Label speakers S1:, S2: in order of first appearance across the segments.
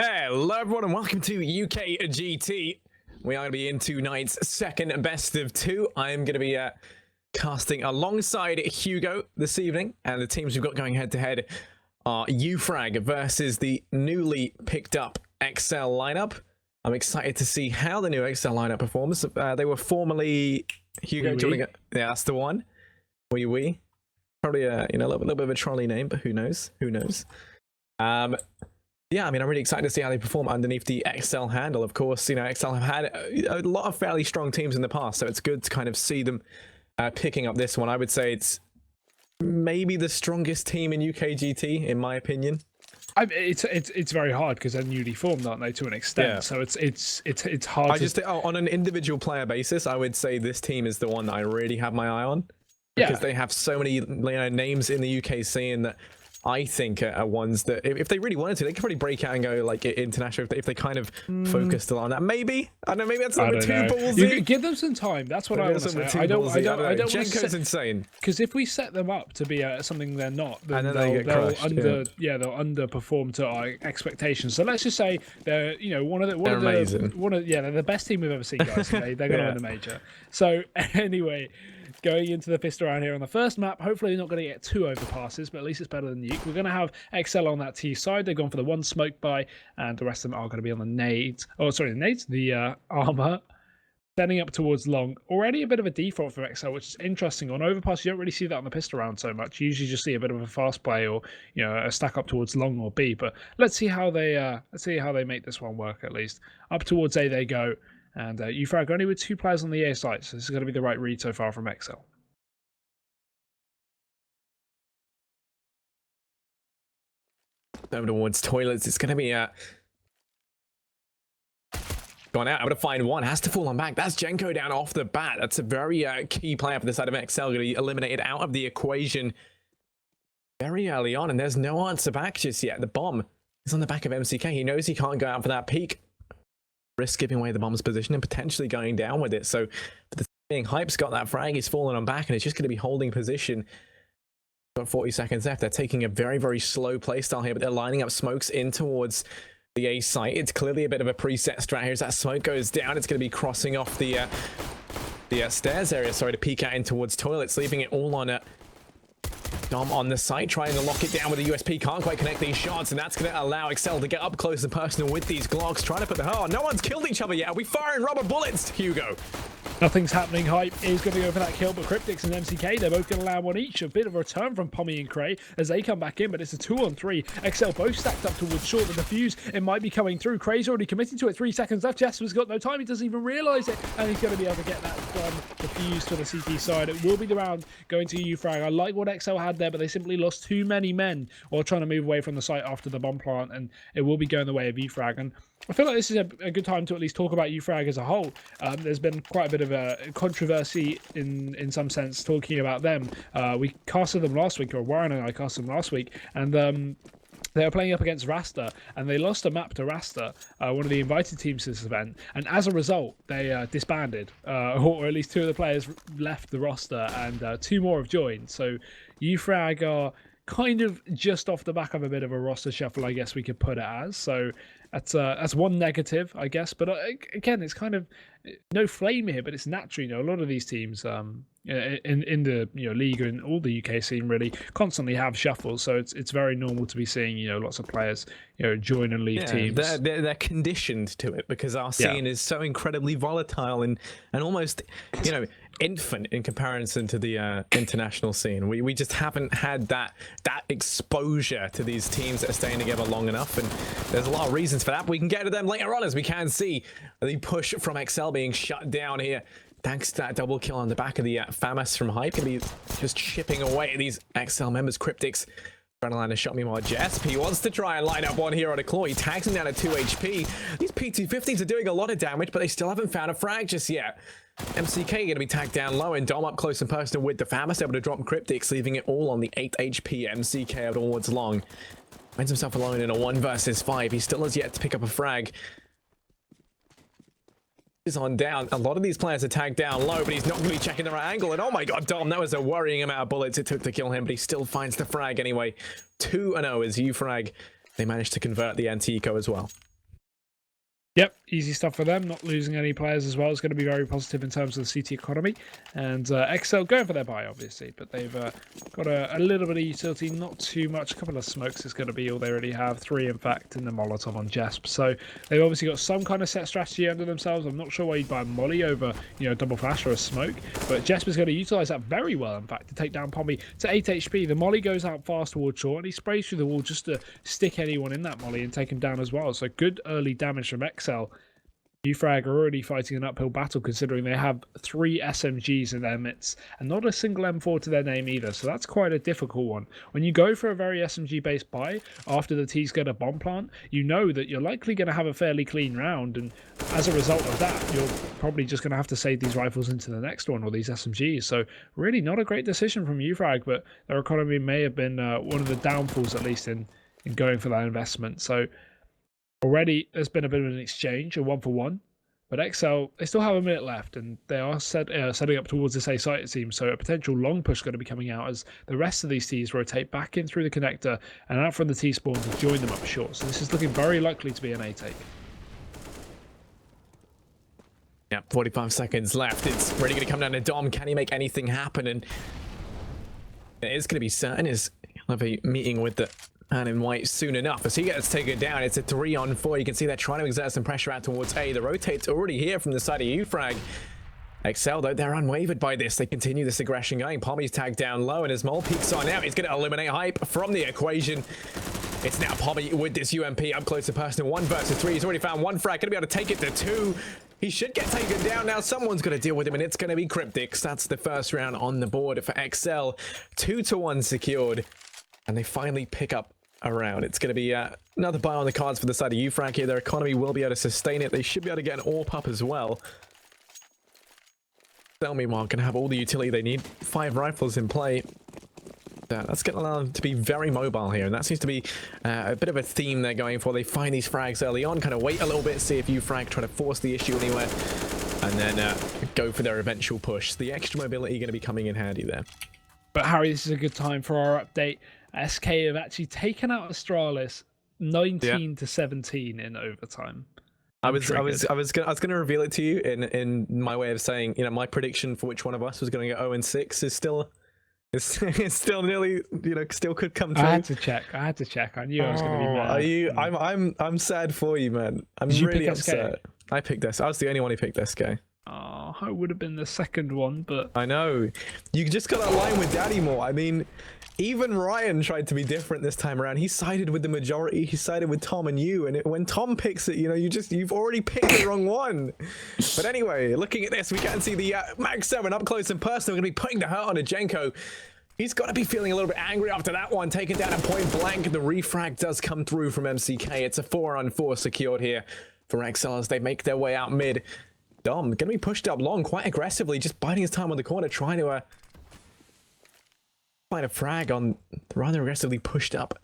S1: Hello everyone and welcome to UKGT. We are going to be in tonight's second best of two. I am going to be casting alongside Hugo this evening, and the teams we've got going head to head are Ufrag versus the newly picked up exceL lineup. I'm excited to see how the new exceL lineup performs. They were formerly Hugo. Yeah, that's the one. We probably a little bit of a trolley name, but who knows? Who knows? Yeah, I mean, I'm really excited to see how they perform underneath the exceL handle. Of course, exceL have had a lot of fairly strong teams in the past, so it's good to kind of see them picking up this one. I would say it's maybe the strongest team in UKGT, in my opinion.
S2: It's very hard because they're newly formed, aren't they, to an extent? Yeah. So it's hard.
S1: On an individual player basis, I would say this team is the one that I really have my eye on, because they have so many names in the UK scene that I think are ones that if they really wanted to, they could probably break out and go like international if they kind of focused on that. Maybe I don't know. Maybe that's a little bit too ballsy.
S2: You give them some time. That's what I want to say. I don't.
S1: Jenko's insane.
S2: Because if we set them up to be something they're not, then
S1: they'll
S2: underperform to our expectations. So let's just say they're they're the best team we've ever seen, guys. They're going to win the major. So anyway, going into the fist around here on the first map, hopefully they're not going to get two overpasses, but at least it's better than Nuke. We're going to have exceL on that T side. They've gone for the one smoke buy, and the rest of them are going to be on the nades. Oh, sorry, the nades, the armor. Standing up towards long. Already a bit of a default for exceL, which is interesting. On overpass, you don't really see that on the pistol round so much. You usually just see a bit of a fast play or a stack up towards long or B. But let's see how they make this one work at least. Up towards A they go. And Ufrag only with two players on the A site, so this is going to be the right read so far from exceL.
S1: Over towards toilets, it's going to be gone out. I'm going to find one. Has to fall on back. That's Jenko down off the bat. That's a very key player for the side of exceL. Going to be eliminated out of the equation very early on, and there's no answer back just yet. The bomb is on the back of MCK. He knows he can't go out for that peak. Risk giving away the bomb's position and potentially going down with it. So for the thing, Hype's got that frag, he's fallen on back, and it's just going to be holding position. Got 40 seconds left. They're taking a very, very slow playstyle here, but they're lining up smokes in towards the A site. It's clearly a bit of a preset strat here. As that smoke goes down, it's going to be crossing off the stairs area, sorry, to peek out in towards toilets, leaving it all on Dom on the site, trying to lock it down with the USP. Can't quite connect these shots, and that's going to allow exceL to get up close and personal with these Glocks. Trying to put the... Oh, no one's killed each other yet. Are we firing rubber bullets, Hugo?
S2: Nothing's happening. Hype is going to go for that kill, but Cryptics and MCK, they're both going to land one each. A bit of a return from Pommy and Cray as they come back in, but it's a 2-on-3. exceL both stacked up towards short with the fuse. It might be coming through. Cray's already committing to it. 3 seconds left. Jesper's got no time. He doesn't even realise it, and he's going to be able to get that done. The fuse to the CT side. It will be the round going to Ufrag. I like what exceL had there, but they simply lost too many men while trying to move away from the site after the bomb plant, and it will be going the way of Ufrag. And I feel like this is a good time to at least talk about Ufrag as a whole. There's been quite a bit of a controversy in some sense talking about them. We casted them last week, or Warren and I casted them last week, and they were playing up against Rasta, and they lost a map to Rasta, one of the invited teams to this event, and as a result, they disbanded, or at least 2 of the players left the roster, and 2 more have joined. So Ufrag are kind of just off the back of a bit of a roster shuffle, I guess we could put it as. So that's one negative, I guess. But again, it's kind of no flame here, but it's natural. A lot of these teams in the league and all the UK scene really constantly have shuffles, so it's very normal to be seeing lots of players join and leave teams.
S1: They're conditioned to it because our scene is so incredibly volatile and almost infant in comparison to the international scene. We just haven't had that exposure to these teams that are staying together long enough, and there's a lot of reasons for that. But we can get to them later on, as we can see the push from exceL being shut down here. Thanks to that double kill on the back of the FAMAS from Hype. Gonna be just chipping away at these exceL members. Cryptics trying to land a shot. Meanwhile, JSP wants to try and line up one here on a claw. He tags him down at 2 HP. These P250s are doing a lot of damage, but they still haven't found a frag just yet. MCK going to be tagged down low, and Dom up close and personal with the FAMAS, able to drop Cryptics, leaving it all on the 8 HP. MCK out towards long. Finds himself alone in a 1 versus 5. He still has yet to pick up a frag. Is on down. A lot of these players are tagged down low, but he's not going to be checking the right angle. And oh my god, Dom, that was a worrying amount of bullets it took to kill him, but he still finds the frag anyway. 2-0 as Ufrag. They managed to convert the anti-eco as well.
S2: Yep, easy stuff for them. Not losing any players as well is going to be very positive in terms of the CT economy. And exceL going for their buy, obviously, but they've got a little bit of utility, not too much. A couple of smokes is going to be all they already have. 3, in fact, in the Molotov on Jesp. So they've obviously got some kind of set strategy under themselves. I'm not sure why you'd buy a molly over, double flash or a smoke, but Jesp is going to utilize that very well, in fact, to take down Pommy to 8 HP. The molly goes out fast towards short, and he sprays through the wall just to stick anyone in that molly and take him down as well. So good early damage from exceL. Ufrag are already fighting an uphill battle considering they have 3 SMGs in their midst and not a single M4 to their name either, so that's quite a difficult one. When you go for a very SMG based buy after the T's get a bomb plant, you know that you're likely going to have a fairly clean round, and as a result of that you're probably just going to have to save these rifles into the next one or these SMGs. So really not a great decision from Ufrag, but their economy may have been one of the downfalls, at least in going for that investment. So already there's been a bit of an exchange, a 1-for-1, but exceL, they still have a minute left, and they are setting up towards this A site, it seems, so a potential long push going to be coming out as the rest of these T's rotate back in through the connector and out from the T spawn to join them up short. So this is looking very likely to be an A take.
S1: Yeah, 45 seconds left. It's really going to come down to Dom. Can he make anything happen? And it is going to be certain he'll have a meeting with the man in white soon enough as he gets taken down. It's a 3-on-4. You can see they're trying to exert some pressure out towards A. The rotate's already here from the side of Ufrag. exceL, though, they're unwavered by this. They continue this aggression going. Pommy's tagged down low, and as Mole peeks on out, he's going to eliminate Hype from the equation. It's now Pommy with this UMP up close to personal. 1 versus 3. He's already found 1 frag. Going to be able to take it to 2. He should get taken down. Now someone's going to deal with him, and it's going to be Cryptics. That's the first round on the board for exceL. 2-1 secured, and they finally pick up a round. It's going to be another buy on the cards for the side of Ufrag here. Their economy will be able to sustain it. They should be able to get an AWP up as well. exceL, meanwhile, going to have all the utility they need. 5 rifles in play. That's going to allow them to be very mobile here, and that seems to be a bit of a theme they're going for. They find these frags early on, kind of wait a little bit, see if Ufrag try to force the issue anywhere, and then go for their eventual push. The extra mobility going to be coming in handy there.
S2: But Harry, this is a good time for our update. SK have actually taken out Astralis 19-17 in overtime.
S1: I was gonna reveal it to you in my way of saying, my prediction for which one of us was going to get 0-6 is still. It's still nearly, still could come true.
S2: I had to check. I knew I was going to be mad.
S1: Are you? I'm sad for you, man. I'm really upset. I picked this. I was the only one who picked this guy.
S2: Oh, I would have been the second one, but
S1: I know. You just got to align with Daddy more. I mean, even Ryan tried to be different this time around. He sided with the majority. He sided with Tom and you. And when Tom picks it, you've already picked the wrong one. But anyway, looking at this, we can see the Mag 7 up close and personal. Going to be putting the hurt on a Jenko. He's got to be feeling a little bit angry after that one. Taken down at point blank. The refrag does come through from MCK. It's a 4-on-4 secured here for exceL as they make their way out mid. Dom going to be pushed up long quite aggressively, just biding his time on the corner, trying to find a frag on rather aggressively pushed up.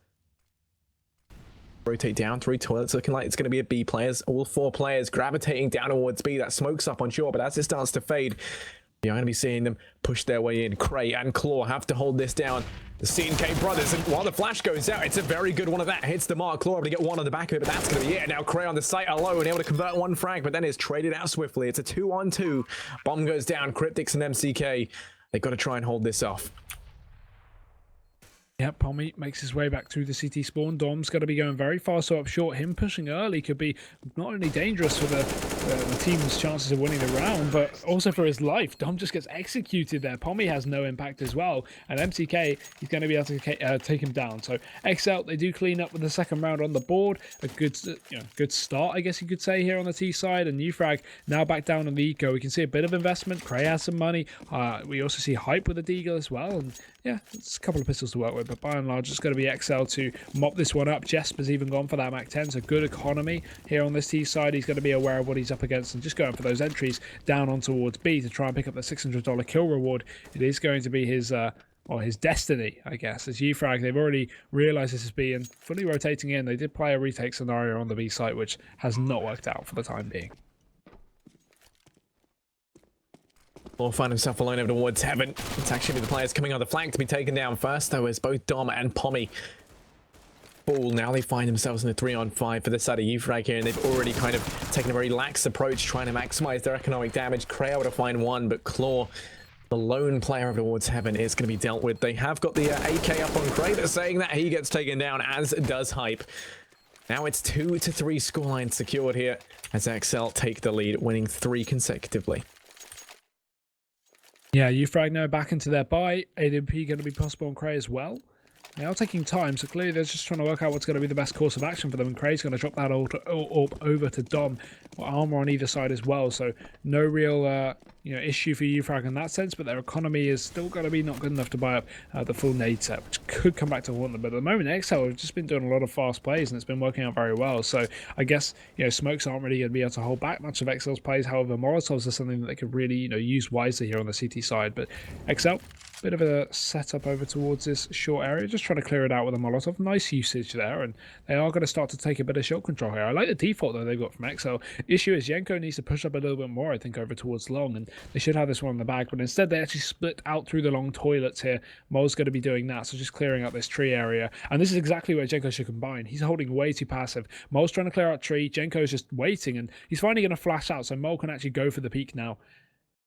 S1: Rotate down 3 toilets, looking like it's going to be a B players. All 4 players gravitating down towards B. That smoke's up on shore, but as it starts to fade, you're going to be seeing them push their way in. Cray and Claw have to hold this down. The CNK brothers, and while the flash goes out, it's a very good one of that. Hits the mark. Claw able to get one on the back of it, but that's going to be it. Now Cray on the site alone, able to convert 1 frag, but then is traded out swiftly. It's a 2-on-2. Bomb goes down. Cryptics and MCK. They've got to try and hold this off.
S2: Yep, Pommy makes his way back through the CT spawn. Dom's going to be going very fast, so up short. Him pushing early could be not only dangerous for the team's chances of winning the round, but also for his life. Dom just gets executed there. Pommy has no impact as well, and MCK, he's going to be able to take him down. So exceL, they do clean up with the second round on the board. A good, good start, I guess you could say, here on the T side. And Ufrag now back down on the eco. We can see a bit of investment. Cray has some money. We also see Hype with the Deagle as well, and yeah, it's a couple of pistols to work with, but by and large, it's going to be exceL to mop this one up. Jesper's even gone for that Mac 10, so good economy here on this T side. He's going to be aware of what he's up against and just going for those entries down on towards B to try and pick up the $600 kill reward. It is going to be his destiny, I guess, as Ufrag, they've already realised this is B and fully rotating in. They did play a retake scenario on the B site, which has not worked out for the time being.
S1: Or find himself alone over towards heaven. It's actually the players coming on the flank to be taken down first, though, as both Dom and Pommy ball. Now they find themselves in a 3-on-5 for the side of Ufrag here, and they've already kind of taken a very lax approach, trying to maximize their economic damage. Cray able to find one, but Claw, the lone player over towards Heaven, is going to be dealt with. They have got the AK up on Cray, but saying that he gets taken down, as does Hype. Now it's 2-3 scoreline secured here as exceL take the lead, winning 3 consecutively.
S2: Yeah, Ufrag now back into their buy. AWP going to be possible on Cray as well. They are taking time, so clearly they're just trying to work out what's going to be the best course of action for them. And Cray's going to drop that orb over to Dom. Armor on either side as well, so no real issue for Ufrag in that sense, but their economy is still going to be not good enough to buy up the full nade set, which could come back to haunt them. But at the moment, exceL have just been doing a lot of fast plays, and it's been working out very well. So I guess smokes aren't really going to be able to hold back much of exceL's plays. However, Molotovs are something that they could really use wisely here on the CT side. But exceL, bit of a setup over towards this short area, just trying to clear it out with a Molotov. Nice usage there, and they are going to start to take a bit of shot control here. I like the default though they've got from exceL. Issue is Jenko needs to push up a little bit more, I think, over towards long, and they should have this one on the bag, but instead they actually split out through the long toilets here. Mo's going to be doing that, so just clearing out this tree area, and this is exactly where Jenko should combine. He's holding way too passive. Mo's trying to clear out tree, Jenko's just waiting, and he's finally going to flash out, so Mo can actually go for the peak now.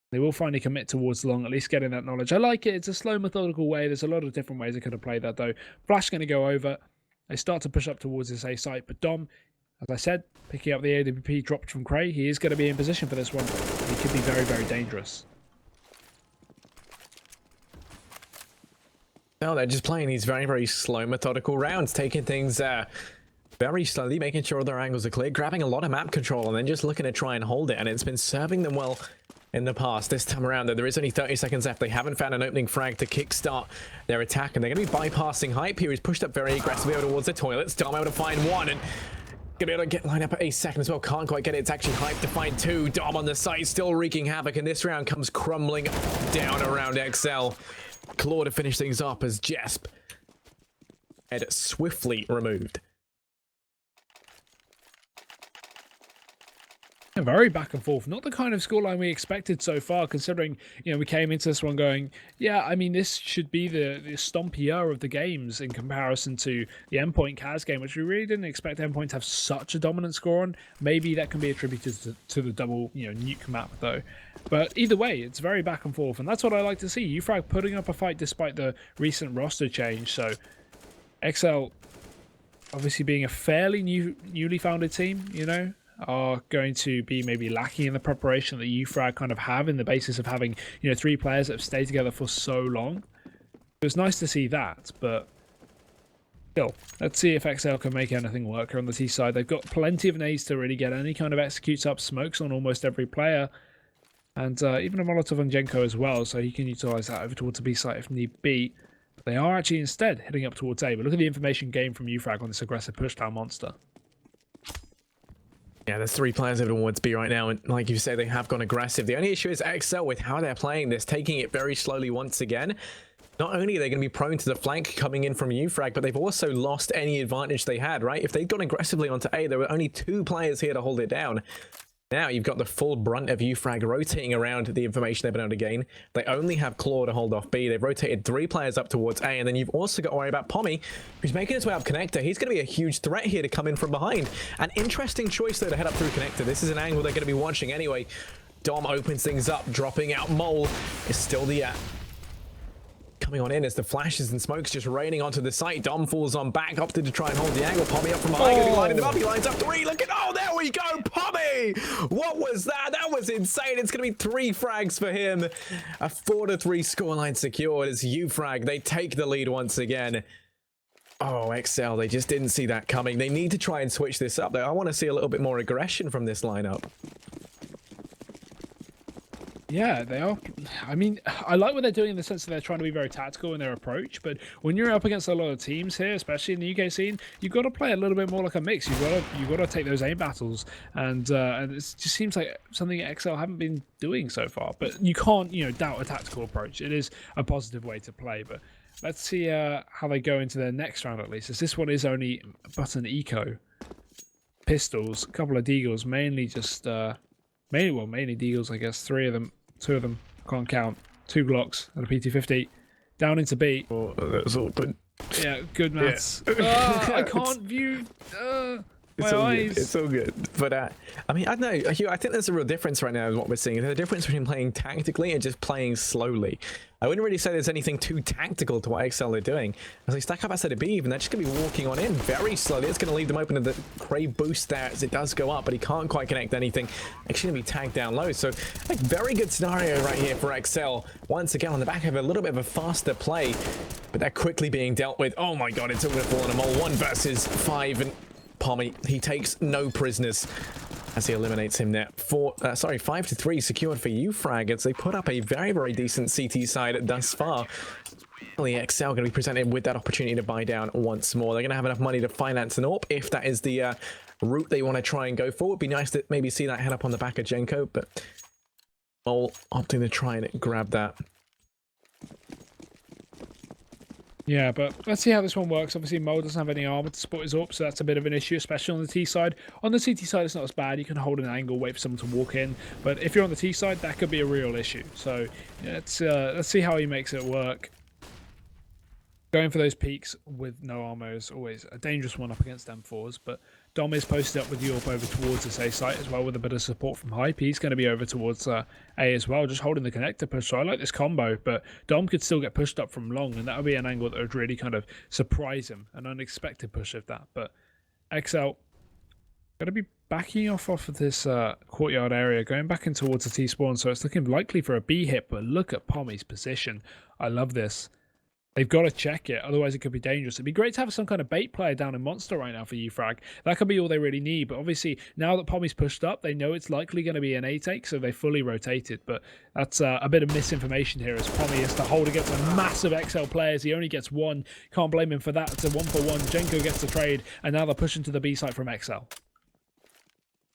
S2: They will finally commit towards long, at least getting that knowledge. I like it. It's a slow, methodical way. There's a lot of different ways they could have played that, though. Flash going to go over. They start to push up towards this A site, but Dom, as I said, picking up the AWP dropped from Cray. He is going to be in position for this one. He could be very, very dangerous.
S1: No, they're just playing these very, very slow, methodical rounds, taking things very slowly, making sure their angles are clear, grabbing a lot of map control, and then just looking to try and hold it. And it's been serving them well in the past. This time around, though, there is only 30 seconds left. They haven't found an opening frag to kickstart their attack, and they're going to be bypassing Hype here. He's pushed up very aggressively over towards the toilets. Dom able to find one, and gonna be able to get lined up at a second as well. Can't quite get it. It's actually Hype to find 2. Dom on the site, still wreaking havoc, and this round comes crumbling down around exceL. Claw to finish things up as Jesp head swiftly removed.
S2: Very back and forth. Not the kind of scoreline we expected so far, considering, we came into this one going, yeah, I mean, this should be the stompier of the games in comparison to the Endpoint Kaz game, which we really didn't expect Endpoint to have such a dominant score on. Maybe that can be attributed to the double, nuke map, though. But either way, it's very back and forth, and that's what I like to see. Ufrag putting up a fight despite the recent roster change, so exceL, obviously being a fairly newly founded team, are going to be maybe lacking in the preparation that Ufrag kind of have in the basis of having 3 players that have stayed together for so long. It was nice to see that, but still, let's see if exceL can make anything work here on the T side. They've got plenty of nades to really get any kind of executes up, smokes on almost every player, and even a Molotov on Jenko as well, so he can utilize that over towards the B site if need be. But they are actually instead heading up towards A. But look at the information gained from Ufrag on this aggressive pushdown monster.
S1: Yeah, there's 3 players over towards B right now, and like you say, they have gone aggressive. The only issue is exceL with how they're playing this, taking it very slowly once again. Not only are they going to be prone to the flank coming in from Ufrag, but they've also lost any advantage they had, right? If they'd gone aggressively onto A, there were only 2 players here to hold it down. Now you've got the full brunt of Ufrag rotating around the information they've been able to gain. They only have Claw to hold off B. They've rotated 3 players up towards A, and then you've also got to worry about Pommy, who's making his way up Connector. He's going to be a huge threat here to come in from behind. An interesting choice, though, to head up through Connector. This is an angle they're going to be watching anyway. Dom opens things up, dropping out. Mole is still the coming on in as the flashes and smokes just raining onto the site. Dom falls on back, opted to try and hold the angle. Pommy up from behind, going to be lining him up. He lines up 3. Look at, oh, there we go, Pommy! What was that? That was insane. It's going to be 3 frags for him. A 4-3 scoreline secured as Ufrag, they take the lead once again. Oh, exceL, they just didn't see that coming. They need to try and switch this up, though. I want to see a little bit more aggression from this lineup.
S2: Yeah, they are. I mean, I like what they're doing in the sense that they're trying to be very tactical in their approach, but when you're up against a lot of teams here, especially in the UK scene, you've got to play a little bit more like a mix. You've got to take those aim battles, and it just seems like something exceL haven't been doing so far. But you can't, doubt a tactical approach. It is a positive way to play, but let's see how they go into their next round at least, as this one is only button eco. Pistols, a couple of deagles, mainly just mainly deagles, I guess. 3 of them, 2 of them, can't count. 2 Glocks and a PT-50. Down into B.
S1: Oh, that's all good.
S2: Yeah, good maths. I can't view my eyes.
S1: It's all good. But I mean, I don't know, Hugh, I think there's a real difference right now in what we're seeing. There's a difference between playing tactically and just playing slowly. I wouldn't really say there's anything too tactical to what exceL are doing. As they stack up outside of B, even they're just going to be walking on in very slowly. It's going to leave them open to the Cray boost there as it does go up, but he can't quite connect anything. Actually going to be tagged down low. So a very good scenario right here for exceL. Once again, on the back of a little bit of a faster play, but they're quickly being dealt with. Oh my god, it's all going to fall on a mole. 1 versus 5, and Pommy, he takes no prisoners as he eliminates him there. 5 to 3 secured for Ufrag as they put up a very, very decent CT side thus far. exceL going to be presented with that opportunity to buy down once more. They're going to have enough money to finance an AWP if that is the route they want to try and go for. It'd be nice to maybe see that head up on the back of Jenko, but Mole opting to try and grab that.
S2: Yeah, but let's see how this one works. Obviously, Mo doesn't have any armor to support his AWP, so that's a bit of an issue, especially on the T side. On the CT side, it's not as bad. You can hold an angle, wait for someone to walk in. But if you're on the T side, that could be a real issue. So yeah, let's see how he makes it work. Going for those peaks with no armor is always a dangerous one up against M4s, but Dom is posted up with the AWP over towards this A site as well with a bit of support from Hype. He's going to be over towards A as well, just holding the connector push. So I like this combo, but Dom could still get pushed up from long, and that would be an angle that would really kind of surprise him, an unexpected push of that. But exceL going to be backing off of this courtyard area, going back in towards the T-spawn, so it's looking likely for a B hit, but look at Pommy's position. I love this. They've got to check it, otherwise it could be dangerous. It'd be great to have some kind of bait player down in Monster right now for Ufrag. That could be all they really need, but obviously now that Pommy's pushed up, they know it's likely going to be an A take, so they fully rotated. But that's a bit of misinformation here, as Pommy is to hold against a massive exceL players. He only gets one. Can't blame him for that. It's a 1-for-1. Jenko gets the trade, and now they're pushing to the B site from exceL.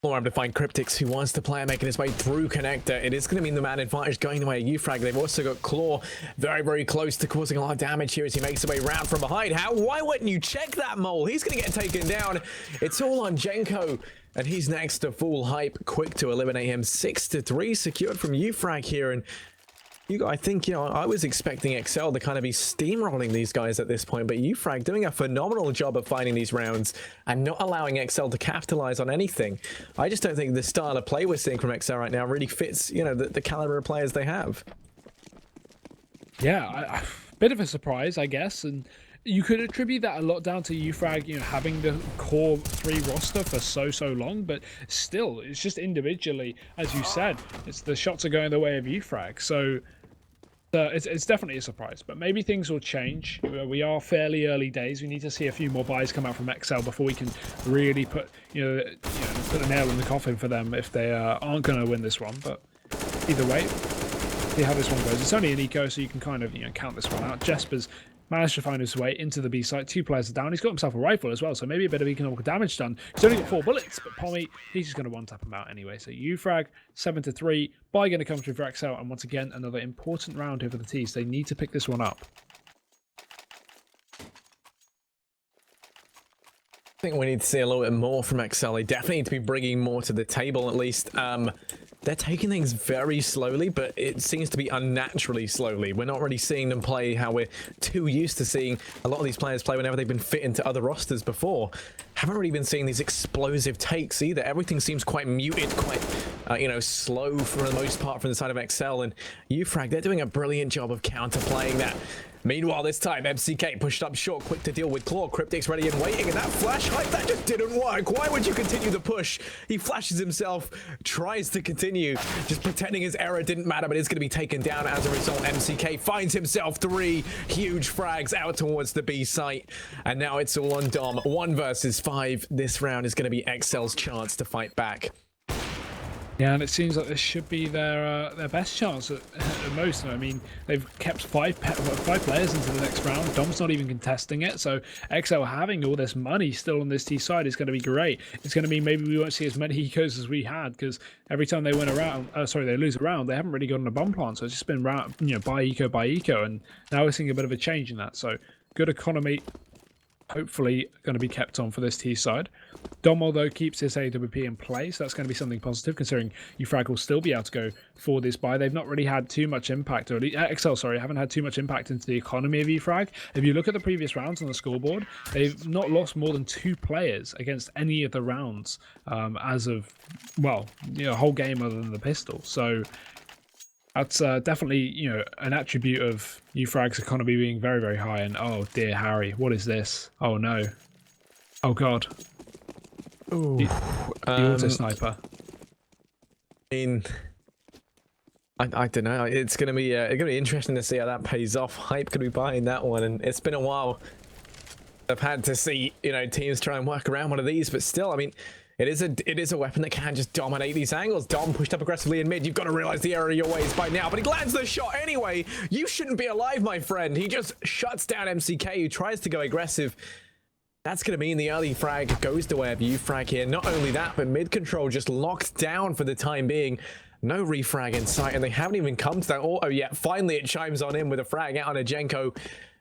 S1: Able to find Cryptix, who wants to play making his way through connector. It is going to mean the man advantage going the way of Ufrag. They've also got Claw very, very close to causing a lot of damage here as he makes his way round from behind. Why wouldn't you check that, Mole? He's going to get taken down. It's all on Jenko, and he's next to full Hype, quick to eliminate him. 6 to 3 secured from Ufrag here, and I think, I was expecting exceL to kind of be steamrolling these guys at this point, but Ufrag doing a phenomenal job of finding these rounds and not allowing exceL to capitalize on anything. I just don't think the style of play we're seeing from exceL right now really fits, the caliber of players they have.
S2: Yeah, bit of a surprise, I guess, and you could attribute that a lot down to Ufrag, having the core 3 roster for so long, but still, it's just individually, as you said, it's the shots are going the way of Ufrag, so it's definitely a surprise, but maybe things will change. We are fairly early days. We need to see a few more buys come out from exceL before we can really put, put a nail in the coffin for them if they aren't going to win this one. But either way, see how this one goes. It's only an eco, so you can kind of count this one out. Jesper's managed to find his way into the B site. 2 players are down. He's got himself a rifle as well, so maybe a bit of economic damage done. He's only got 4 bullets, but Pommy, he's just going to one-tap him out anyway. So Ufrag, 7 to 3. Buy going to come through for exceL, and once again, another important round here for the T's. They need to pick this one up.
S1: I think we need to see a little bit more from exceL. They definitely need to be bringing more to the table, at least. They're taking things very slowly, but it seems to be unnaturally slowly. We're not really seeing them play how we're too used to seeing a lot of these players play whenever they've been fit into other rosters before. Haven't really been seeing these explosive takes either. Everything seems quite muted, quite, slow for the most part from the side of exceL. And Ufrag, they're doing a brilliant job of counterplaying that. Meanwhile, this time, MCK pushed up short, quick to deal with Claw. Cryptix ready and waiting, and that flash Hype, that just didn't work. Why would you continue the push? He flashes himself, tries to continue, just pretending his error didn't matter, but it's going to be taken down as a result. MCK finds himself 3 huge frags out towards the B site, and now it's all on Dom. 1 versus 5. This round is going to be exceL's chance to fight back.
S2: Yeah, and it seems like this should be their best chance at most. I mean, they've kept 5 players into the next round. Dom's not even contesting it, so exceL having all this money still on this T side is going to be great. It's going to mean maybe we won't see as many ecos as we had, because every time they win a round, they lose a round, they haven't really gotten a bomb plant, so it's just been round, by eco, and now we're seeing a bit of a change in that. So good economy hopefully going to be kept on for this T side. Dom, although, keeps his AWP in place. That's going to be something positive, considering Ufrag will still be able to go for this buy. They've not really had too much impact, or exceL, sorry, haven't had too much impact into the economy of Ufrag. If you look at the previous rounds on the scoreboard, they've not lost more than 2 players against any of the rounds as of, well, a whole game other than the pistol. So that's definitely, an attribute of Ufrag's economy being very, very high. And oh dear, Harry, what is this? Oh no. Oh god.
S1: Ooh,
S2: the auto sniper.
S1: I mean, I don't know. It's gonna be interesting to see how that pays off. Hype could be buying that one, and it's been a while. I've had to see teams try and work around one of these, but still, I mean, it is a weapon that can just dominate these angles. Dom pushed up aggressively in mid. You've got to realize the error of your ways by now, but he lands the shot anyway. You shouldn't be alive, my friend. He just shuts down MCK, who tries to go aggressive. That's going to mean the early frag goes the way of Ufrag here. Not only that, but mid control just locked down for the time being. No refrag in sight, and they haven't even come to that auto yet. Finally, it chimes on in with a frag out on a Jenko.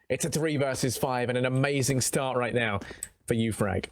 S1: It's a 3 versus 5, and an amazing start right now for Ufrag.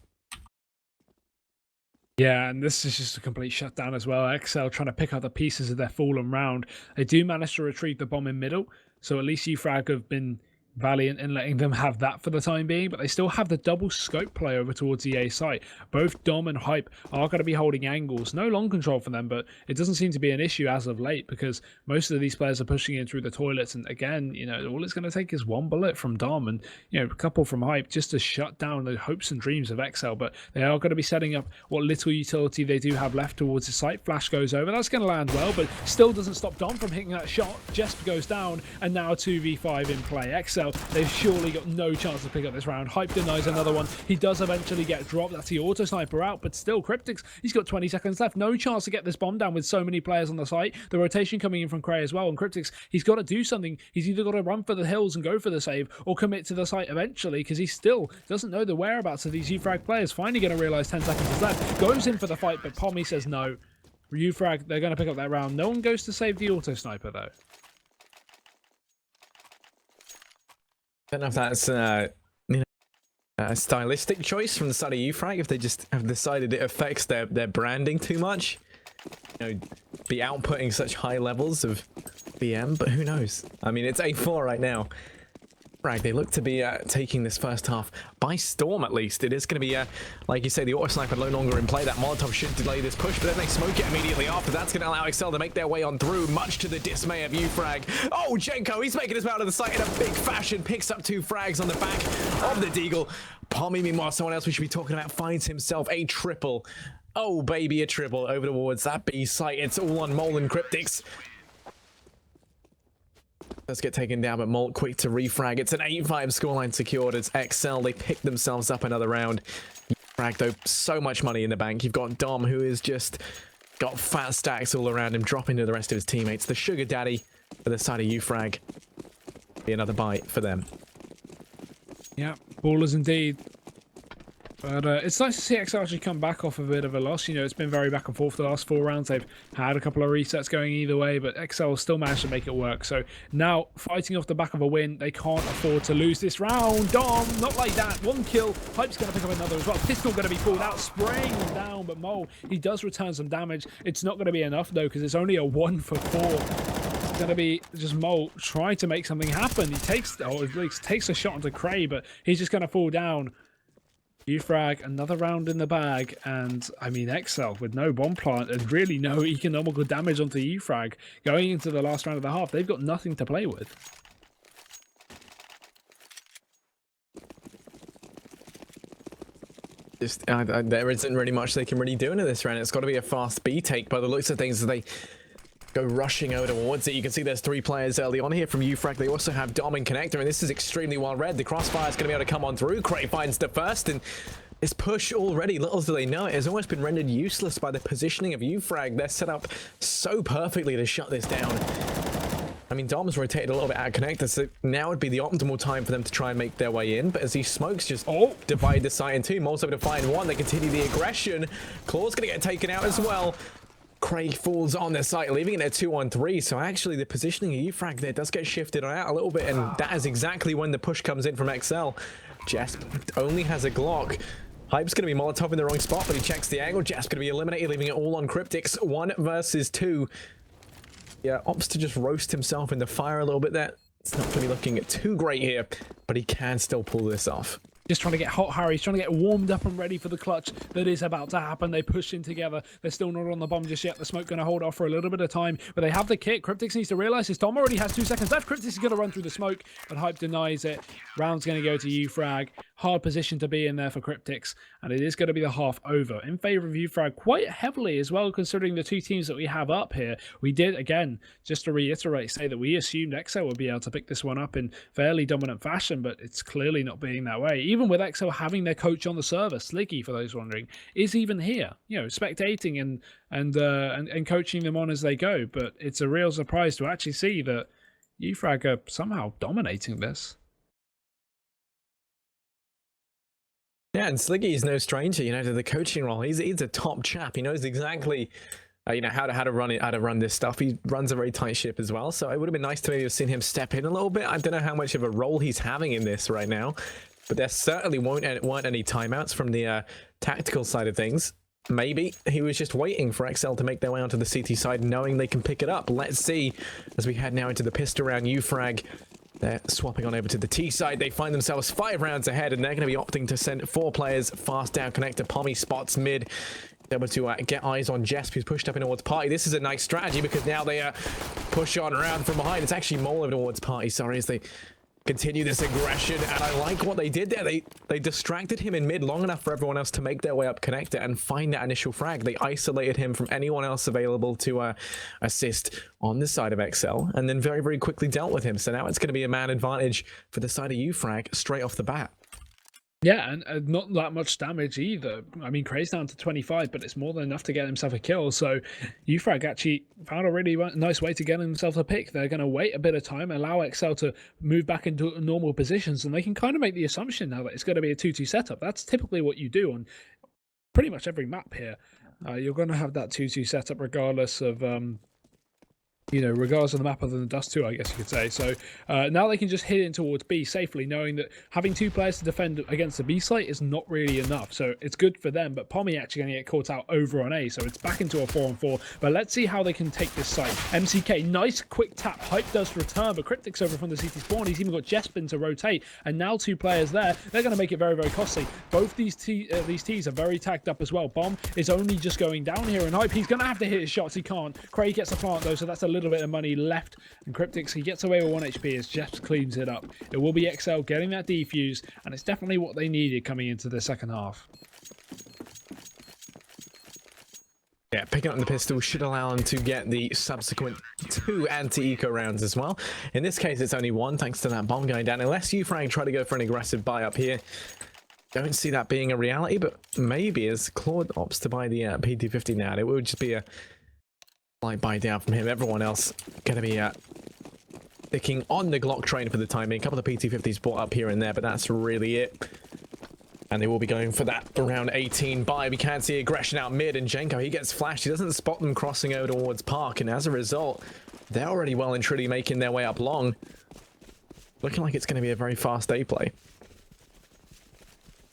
S2: Yeah, and this is just a complete shutdown as well. exceL trying to pick up the pieces of their fallen round. They do manage to retrieve the bomb in middle, so at least Ufrag have been valiant in letting them have that for the time being, but they still have the double scope play over towards the A site. Both Dom and Hype are going to be holding angles. No long control for them, but it doesn't seem to be an issue as of late, because most of these players are pushing in through the toilets, and again, all it's going to take is one bullet from Dom and a couple from Hype just to shut down the hopes and dreams of exceL. But they are going to be setting up what little utility they do have left towards the site. Flash goes over, that's going to land well, but still doesn't stop Dom from hitting that shot. Jesp goes down, and now 2v5 in play. exceL, they've surely got no chance to pick up this round. Hype denies another one. He does eventually get dropped. That's the auto sniper out, but still, Cryptics, he's got 20 seconds left. No chance to get this bomb down with so many players on the site. The rotation coming in from Cray as well, and Cryptics, he's got to do something. He's either got to run for the hills and go for the save, or commit to the site eventually, because he still doesn't know the whereabouts of these Ufrag players. Finally going to realize 10 seconds is left. Goes in for the fight, but Pommy says no. Ufrag, they're going to pick up that round. No one goes to save the auto sniper, though.
S1: I don't know if that's a stylistic choice from the side of Ufrag, if they just have decided it affects their branding too much. Be outputting such high levels of BM, but who knows? I mean, it's A4 right now. Right, they look to be taking this first half by storm, at least. It is going to be, like you say, the auto sniper no longer in play. That Molotov should delay this push, but then they smoke it immediately after. That's going to allow exceL to make their way on through, much to the dismay of Ufrag. Oh, Jenko, he's making his way out of the site in a big fashion. Picks up 2 frags on the back of the Deagle. Pommy, meanwhile, someone else we should be talking about, finds himself a triple. Oh, baby, a triple over towards that B site. It's all on Mole and Cryptics. Let's get taken down, but Molt quick to refrag. It's an 8-5 scoreline secured. It's exceL. They pick themselves up another round. Ufrag, though, so much money in the bank. You've got Dom, who is just got fat stacks all around him, dropping to the rest of his teammates. The sugar daddy for the side of Ufrag. Be another bite for them.
S2: Yeah, ballers indeed. But it's nice to see exceL actually come back off a bit of a loss. It's been very back and forth the last 4 rounds. They've had a couple of resets going either way, but exceL still managed to make it work. So now, fighting off the back of a win, they can't afford to lose this round. Dom, not like that. 1 kill. Hype's going to pick up another as well. Pistol going to be pulled out, spraying him down, but Mole, he does return some damage. It's not going to be enough, though, because it's only a 1 for 4. It's going to be just Mole trying to make something happen. He takes, or at least takes a shot onto Cray, but he's just going to fall down. Ufrag, another round in the bag, and I mean exceL with no bomb plant and really no economical damage onto Ufrag going into the last round of the half. They've got nothing to play with.
S1: Just there isn't really much they can really do into this round. It's got to be a fast B take by the looks of things as they go rushing over towards it. You can see there's 3 players early on here from Ufrag. They also have Dom and Connector, and this is extremely well read. The crossfire is going to be able to come on through. Cray finds the first, and this push already, little do they know, it has almost been rendered useless by the positioning of Ufrag. They're set up so perfectly to shut this down. I mean, Dom's rotated a little bit out of Connector, so now would be the optimal time for them to try and make their way in. But as these smokes just divide the site in 2, Mole's able to find 1. They continue the aggression. Claw's going to get taken out as well. Craig falls on their site, leaving it at 2-on-3. So actually, the positioning of Ufrag there does get shifted out a little bit, and that is exactly when the push comes in from exceL. Jesp only has a Glock. Hype's going to be Molotov in the wrong spot, but he checks the angle. Jesp's going to be eliminated, leaving it all on Cryptix. 1 versus 2. Yeah, opts to just roast himself in the fire a little bit there. It's not going to be looking too great here, but he can still pull this off.
S2: Just trying to get hot, Harry. He's trying to get warmed up and ready for the clutch that is about to happen. They push in together. They're still not on the bomb just yet. The smoke going to hold off for a little bit of time, but they have the kit. Cryptix needs to realize his Tom already has 2 seconds left. Cryptix is going to run through the smoke, but Hype denies it. Round's going to go to Ufrag. Hard position to be in there for Cryptix, and it is going to be the half over in favor of Ufrag quite heavily as well, considering the 2 teams that we have up here. We did, again, just to reiterate, say that we assumed exeL would be able to pick this one up in fairly dominant fashion, but it's clearly not being that way. Even with exeL having their coach on the server, Sliggy, for those wondering, is even here, you know, spectating and coaching them on as they go. But it's a real surprise to actually see that Ufrag are somehow dominating this.
S1: Yeah, and Sliggy is no stranger, you know, to the coaching role. He's a top chap. He knows exactly, you know, how to run this stuff. He runs a very tight ship as well. So it would have been nice to maybe have seen him step in a little bit. I don't know how much of a role he's having in this right now, but there certainly weren't any timeouts from the tactical side of things. Maybe he was just waiting for exeL to make their way onto the CT side, knowing they can pick it up. Let's see as we head now into the pistol round. Ufrag, they're swapping on over to the T side. They find themselves 5 rounds ahead, and they're going to be opting to send 4 players fast down connector. Pommy spots mid, able to get eyes on Jesp, who's pushed up in towards Party. This is a nice strategy because now they push on around from behind. It's actually Mole over towards Party, sorry, as they continue this aggression, and I like what they did there. They distracted him in mid long enough for everyone else to make their way up connector and find that initial frag. They isolated him from anyone else available to assist on the side of exeL, and then very, very quickly dealt with him. So now it's going to be a man advantage for the side of Ufrag straight off the bat.
S2: Yeah, and not that much damage either. I mean, Cray's down to 25, but it's more than enough to get himself a kill. So Ufrag actually found a really nice way to get himself a pick. They're going to wait a bit of time, allow exeL to move back into normal positions, and they can kind of make the assumption now that it's going to be a 2-2 setup. That's typically what you do on pretty much every map here. You're going to have that 2-2 setup regardless of you know, regardless of the map other than Dust 2, I guess you could say. So now they can just hit in towards B safely, knowing that having 2 players to defend against the B site is not really enough. So it's good for them, but Pommy actually going to get caught out over on A, so it's back into a 4-on-4. But let's see how they can take this site. MCK, nice quick tap. Hype does return, but Cryptix over from the CT spawn. He's even got Jespin to rotate, and now 2 players there. They're going to make it very, very costly. Both these Ts are very tagged up as well. Bomb is only just going down here, and Hype, he's going to have to hit his shots. He can't. Craig gets a plant, though, so that's a little bit of money left, and Cryptix, he gets away with 1 HP as Jeff cleans it up. It will be exeL getting that defuse, and it's definitely what they needed coming into the second half.
S1: Yeah, picking up the pistol should allow them to get the subsequent 2 anti-eco rounds as well. In this case, it's only 1 thanks to that bomb going down. Unless Ufrag try to go for an aggressive buy up here, don't see that being a reality, but maybe as Claude opts to buy the PT50 now, it would just be a slight buy down from him. Everyone else going to be sticking on the Glock train for the time being. A couple of PT50s bought up here and there, but that's really it. And they will be going for that around 18 buy. We can see aggression out mid, and Jenko, he gets flashed. He doesn't spot them crossing over towards Park, and as a result, they're already well and truly making their way up long. Looking like it's going to be a very fast A play.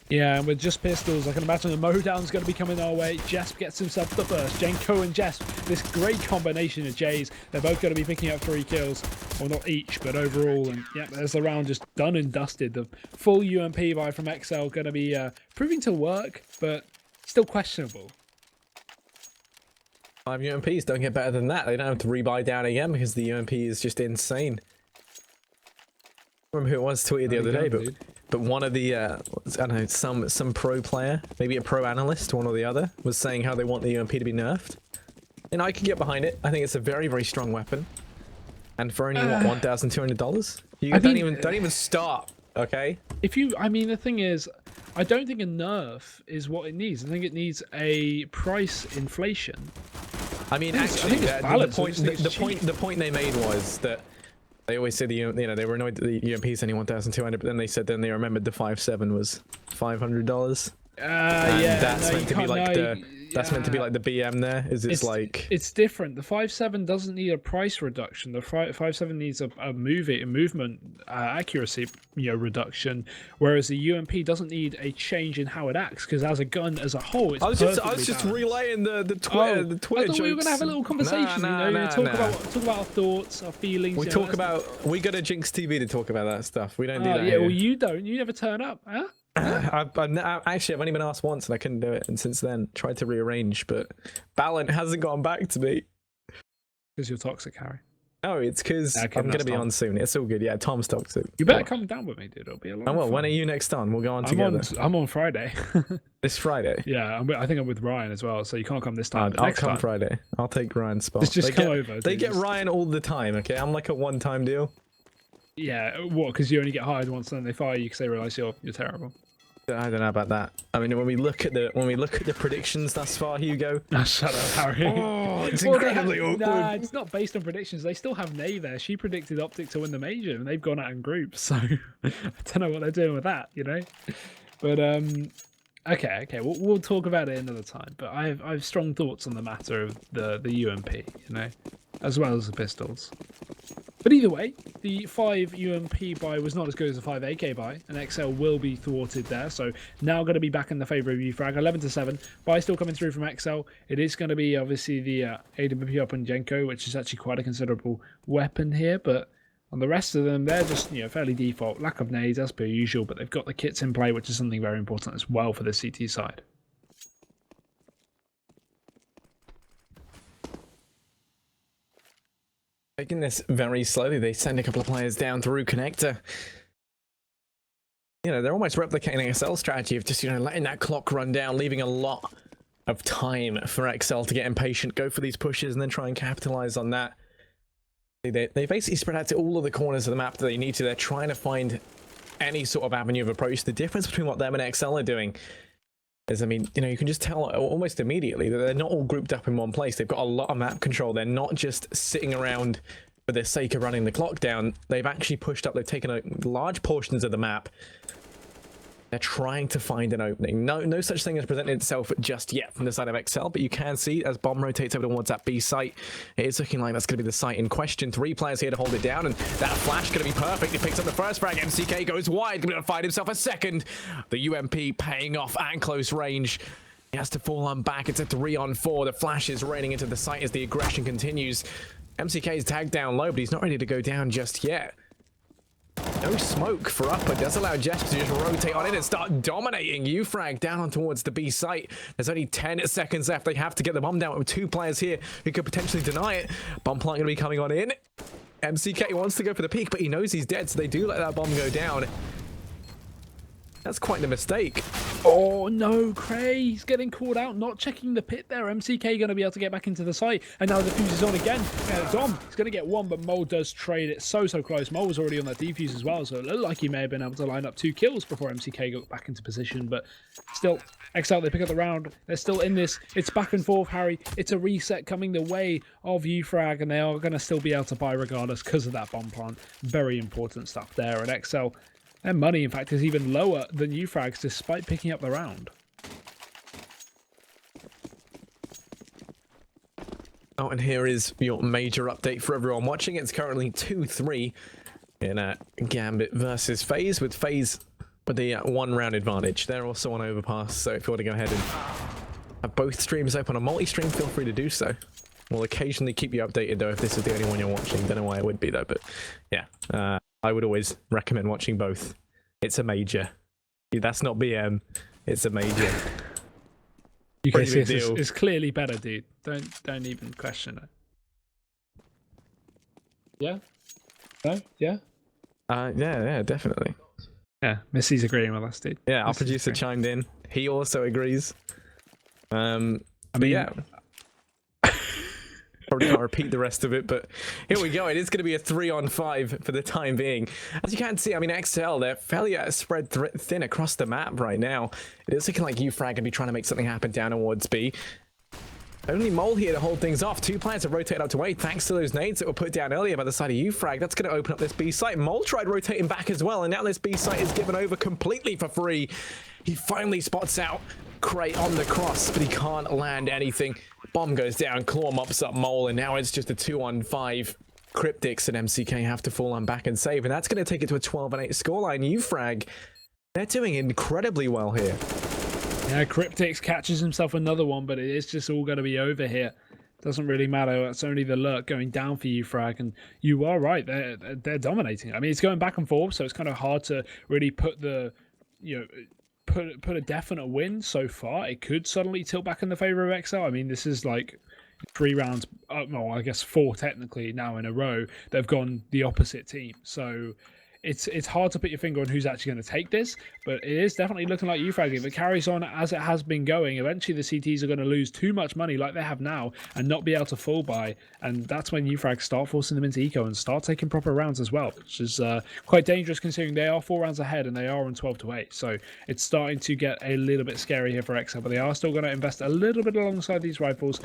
S2: Yeah, and with just pistols, I can imagine the mowdown's going to be coming our way. Jesp gets himself the first. Jenko and Jesp, this great combination of J's. They're both going to be picking up 3 kills. Well, not each, but overall. And yeah, there's the round just done and dusted. The full UMP buy from exeL going to be proving to work, but still questionable.
S1: 5 UMPs don't get better than that. They don't have to rebuy down again because the UMP is just insane. I remember who it was tweeted the other day, but one of the I don't know, some pro player, maybe a pro analyst, one or the other, was saying how they want the UMP to be nerfed. And I can get behind it. I think it's a very, very strong weapon, and for only what, $1,200, you don't even start. Okay.
S2: I mean, the thing is, I don't think a nerf is what it needs. I think it needs a price inflation.
S1: I mean, actually, the point they made was that they always said they were annoyed that the UMP is only 1,200, but then they said they remembered the 5.7 was $500.
S2: Yeah,
S1: that's meant to be like That's meant to be like the BM there. It's like...
S2: It's different. The 5.7 doesn't need a price reduction. The 5.7 needs a movement accuracy reduction, whereas the UMP doesn't need a change in how it acts, because as a gun as a whole, it's
S1: I was just relaying the Twitter
S2: I thought we were gonna have a little conversation. Talk about our thoughts, our feelings.
S1: We go to Jinx TV to talk about that stuff. We don't do that.
S2: Yeah, well, you don't. You never turn up, huh?
S1: I've only been asked once and I couldn't do it, and since then tried to rearrange, but Ballant hasn't gone back to me.
S2: Because you're toxic, Harry.
S1: No, it's because I'm going to be on soon. It's all good. Yeah, Tom's toxic.
S2: You better come down with me, dude. It'll be a lot of fun.
S1: When are you next on? We'll go on together.
S2: I'm on Friday.
S1: This Friday?
S2: Yeah, I think I'm with Ryan as well, so you can't come this time.
S1: I'll come Friday. I'll take Ryan's spot.
S2: Just come over.
S1: They get Ryan all the time, okay? I'm like a one-time deal.
S2: Yeah, what? Because you only get hired once, and then they fire you because they realise you're terrible.
S1: I don't know about that. I mean, when we look at the predictions thus far, Hugo.
S2: Shut up, Harry.
S1: Oh, it's incredibly awkward.
S2: Nah, it's not based on predictions. They still have Nay there. She predicted Optic to win the major, and they've gone out in groups. So I don't know what they're doing with that, But okay, we'll talk about it another time. But I have strong thoughts on the matter of the UMP, as well as the pistols. But either way, the 5 UMP buy was not as good as the 5 AK buy, and exceL will be thwarted there. So now going to be back in the favour of Ufrag, 11-7. Buy still coming through from exceL. It is going to be obviously the AWP up on Jenko, which is actually quite a considerable weapon here. But on the rest of them, they're just fairly default. Lack of nades as per usual, but they've got the kits in play, which is something very important as well for the CT side.
S1: Taking this very slowly, they send a couple of players down through connector. They're almost replicating exceL strategy of just, letting that clock run down, leaving a lot of time for exceL to get impatient, go for these pushes, and then try and capitalize on that. They basically spread out to all of the corners of the map that they need to. They're trying to find any sort of avenue of approach. The difference between what them and exceL are doing is, you can just tell almost immediately that they're not all grouped up in one place. They've got a lot of map control. They're not just sitting around for the sake of running the clock down. They've actually pushed up. They've taken large portions of the map. They're trying to find an opening. No such thing has presented itself just yet from the side of exceL, but you can see as bomb rotates over towards that B site, it is looking like that's going to be the site in question. 3 players here to hold it down, and that flash going to be perfect. He picks up the first frag. MCK goes wide, going to find himself a second. The UMP paying off at close range. He has to fall on back. It's a 3-on-4. The flash is raining into the site as the aggression continues. MCK is tagged down low, but he's not ready to go down just yet. No smoke for upper does allow Jess to just rotate on in and start dominating. Ufrag down on towards the B site. There's only 10 seconds left. They have to get the bomb down with 2 players here who could potentially deny it. Bomb plant going to be coming on in. MCK wants to go for the peak, but he knows he's dead, so they do let that bomb go down. That's quite the mistake.
S2: Oh no, Cray, he's getting called out, not checking the pit there. MCK going to be able to get back into the site, and now the defuse is on again. Dom, he's going to get one, but Mole does trade it so close. Mole was already on that defuse as well, so it looked like he may have been able to line up 2 kills before MCK got back into position, but still, exceL, they pick up the round. They're still in this. It's back and forth, Harry. It's a reset coming the way of Ufrag, and they are going to still be able to buy regardless because of that bomb plant. Very important stuff there, and exceL, their money, in fact, is even lower than Ufrag's despite picking up the round.
S1: Oh, and here is your major update for everyone watching. It's currently 2-3 in a Gambit versus FaZe, with FaZe with the 1-round advantage. They're also on overpass, so if you want to go ahead and have both streams open on multi-stream, feel free to do so. We'll occasionally keep you updated, though, if this is the only one you're watching. Don't know why it would be, though, but yeah. I would always recommend watching both. It's a major. That's not BM. It's a major.
S2: UKGT is clearly better, dude. Don't even question it. Yeah? No? Yeah?
S1: Yeah, definitely.
S2: Yeah, Missy's agreeing with us, dude.
S1: Yeah, our producer chimed in. He also agrees. Yeah. Probably can't repeat the rest of it, but here we go. It is going to be a 3-on-5 for the time being. As you can see, exceL, they're fairly spread thin across the map right now. It is looking like Ufrag going to be trying to make something happen down towards B. Only Mole here to hold things off. 2 players have rotated up to A thanks to those nades that were put down earlier by the side of Ufrag. That's going to open up this B site. Mole tried rotating back as well, and now this B site is given over completely for free. He finally spots out Cray on the cross, but he can't land anything. Bomb goes down, Claw mops up Mole, and now it's just a 2-on-5. Cryptics and MCK have to fall on back and save, and that's going to take it to a 12-8 scoreline. Ufrag, they're doing incredibly well here.
S2: Yeah, Cryptics catches himself another one, but it is just all going to be over here. Doesn't really matter. It's only the lurk going down for Ufrag, and you are right. They're dominating. I mean, it's going back and forth, so it's kind of hard to really put the, put a definite win so far. It could suddenly tilt back in the favor of exceL. I mean, this is like 3 rounds, well, I guess 4 technically now in a row, they've gone the opposite team. So it's hard to put your finger on who's actually going to take this, but it is definitely looking like Ufrag. If it carries on as it has been going, eventually the CTs are going to lose too much money like they have now and not be able to full buy, and that's when Ufrag start forcing them into eco and start taking proper rounds as well, which is quite dangerous considering they are 4 rounds ahead and they are on 12-8. So it's starting to get a little bit scary here for exceL, but they are still going to invest a little bit alongside these rifles.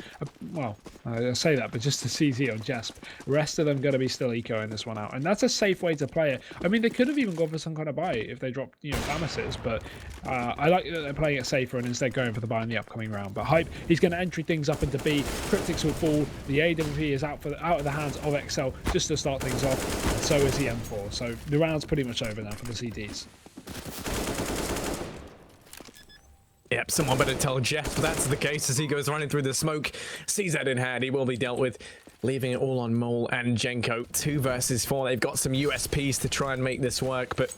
S2: Well, I say that, but just to CT on Jesp. The rest of them going to be still eco in this one out, and that's a safe way to play it. I mean, they could have even gone for some kind of buy if they dropped, Famases, but I like that they're playing it safer and instead going for the buy in the upcoming round. But Hype, he's going to entry things up into B. Cryptics will fall. The AWP is out of the hands of exceL just to start things off. And so is the M4. So the round's pretty much over now for the CTs.
S1: Yep, someone better tell Jeff that's the case as he goes running through the smoke. Sees that in hand. He will be dealt with, leaving it all on Mole and Jenko. 2 versus 4. They've got some USPs to try and make this work, but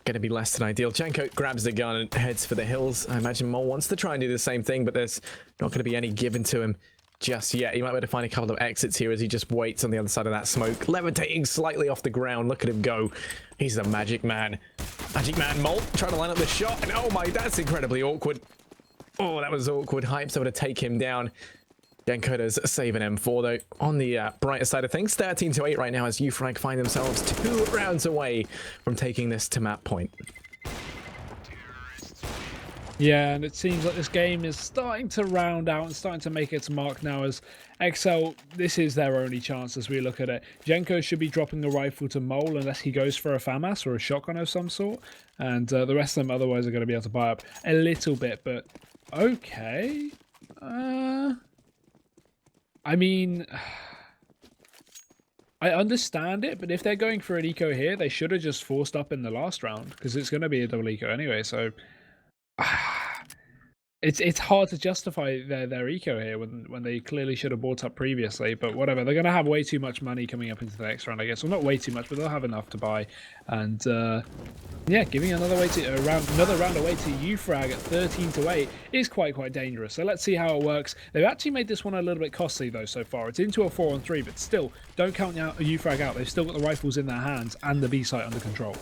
S1: going to be less than ideal. Jenko grabs the gun and heads for the hills. I imagine Mole wants to try and do the same thing, but there's not going to be any given to him just yet. He might be able to find a couple of exits here as he just waits on the other side of that smoke, levitating slightly off the ground. Look at him go. He's a magic man. Magic man Mole trying to line up the shot, and oh my, that's incredibly awkward. Oh, that was awkward. Hype's able to take him down. Jenko does save an M4 though. On the brighter side of things, 13-8 right now as Ufrag find themselves 2 rounds away from taking this to map point.
S2: Yeah, and it seems like this game is starting to round out and starting to make its mark now as exceL, this is their only chance as we look at it. Jenko should be dropping the rifle to Mole unless he goes for a FAMAS or a shotgun of some sort, and the rest of them otherwise are going to be able to buy up a little bit, but okay. I mean, I understand it, but if they're going for an eco here, they should have just forced up in the last round because it's going to be a double eco anyway. So it's hard to justify their eco here when they clearly should have bought up previously. But whatever, they're going to have way too much money coming up into the next round, I guess. Well, not way too much, but they'll have enough to buy. And yeah, giving another round away to Ufrag at 13-8 is quite dangerous. So let's see how it works. They've actually made this one a little bit costly though so far. It's into a 4-on-3, but still, don't count Ufrag out. They've still got the rifles in their hands and the B site under control.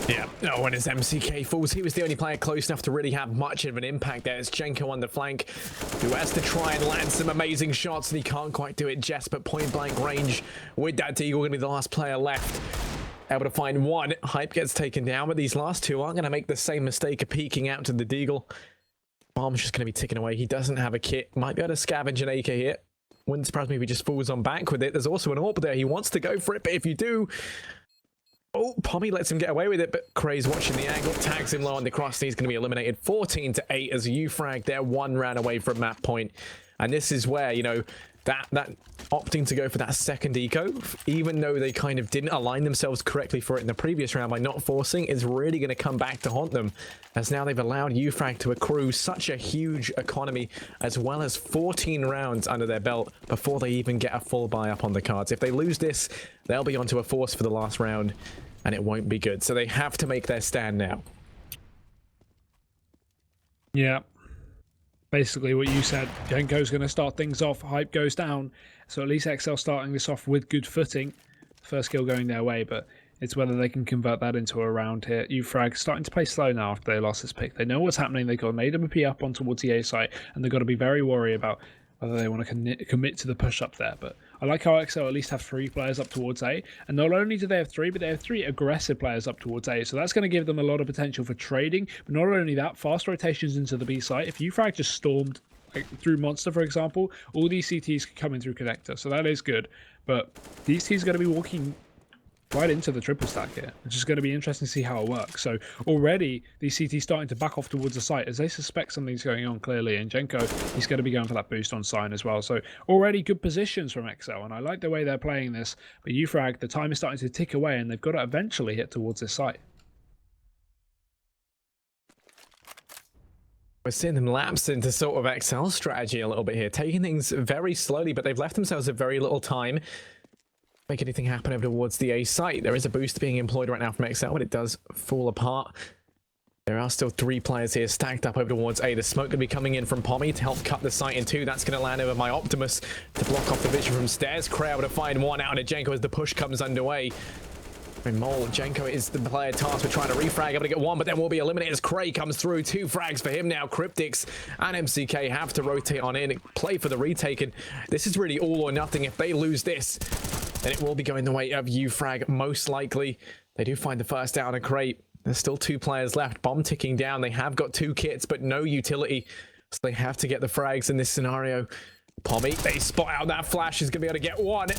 S1: Yeah, no, when his MCK falls, he was the only player close enough to really have much of an impact there. It's Jenko on the flank, who has to try and land some amazing shots, and he can't quite do it just, but point blank range with that Deagle, going to be the last player left. Able to find one. Hype gets taken down, but these last 2 aren't going to make the same mistake of peeking out to the Deagle. Bomb's just going to be ticking away. He doesn't have a kit. Might be able to scavenge an AK here. Wouldn't surprise me if he just falls on back with it. There's also an AWP there. He wants to go for it, but if you do... Oh, Pommy lets him get away with it, but Cray's watching the angle, tags him low on the cross, and he's going to be eliminated 14-8 as Ufrag, they're 1 round away from map point. And this is where, that opting to go for that second eco, even though they kind of didn't align themselves correctly for it in the previous round by not forcing, is really going to come back to haunt them, as now they've allowed Ufrag to accrue such a huge economy, as well as 14 rounds under their belt before they even get a full buy up on the cards. If they lose this, they'll be onto a force for the last round, and it won't be good. So they have to make their stand now. Yeah.
S2: Basically what you said, Jenko's going to start things off, Hype goes down, so at least exceL starting this off with good footing. First kill going their way, but it's whether they can convert that into a round here. Ufrag starting to play slow now after they lost this pick. They know what's happening, they've got an AWP up on towards the A site, and they've got to be very worried about whether they want to commit to the push up there. But I like how exceL at least have 3 players up towards A, and not only do they have 3, but they have 3 aggressive players up towards A, so that's going to give them a lot of potential for trading. But not only that, fast rotations into the B site. If Ufrag just stormed through Monster, for example, all these CTs could come in through Connector, so that is good. But these teams are going to be walking right into the triple stack here, which is going to be interesting to see how it works. So already these CTs starting to back off towards the site as they suspect something's going on clearly, and Jenko, he's going to be going for that boost on sign as well. So already good positions from exceL, and I like the way they're playing this. But Ufrag, the time is starting to tick away, and they've got to eventually hit towards this site.
S1: We're seeing them lapse into sort of exceL strategy a little bit here, taking things very slowly, but they've left themselves a very little time. Make anything happen over towards the A site. There is a boost being employed right now from exceL, but it does fall apart. There are still 3 players here stacked up over towards A. The smoke going to be coming in from Pommy to help cut the site in 2. That's going to land over my Optimus to block off the vision from stairs. Cray able to find one out, and Jenko as the push comes underway. Mole, Jenko is the player tasked with trying to refrag, able to get one, but then will be eliminated as Cray comes through. 2 frags for him now. Cryptics and MCK have to rotate on in, play for the retake, and this is really all or nothing. If they lose this, then it will be going the way of Ufrag, most likely. They do find the first down on Cray. There's still 2 players left. Bomb ticking down. They have got 2 kits, but no utility, so they have to get the frags in this scenario. Pommy, they spot out that flash. Is going to be able to get one.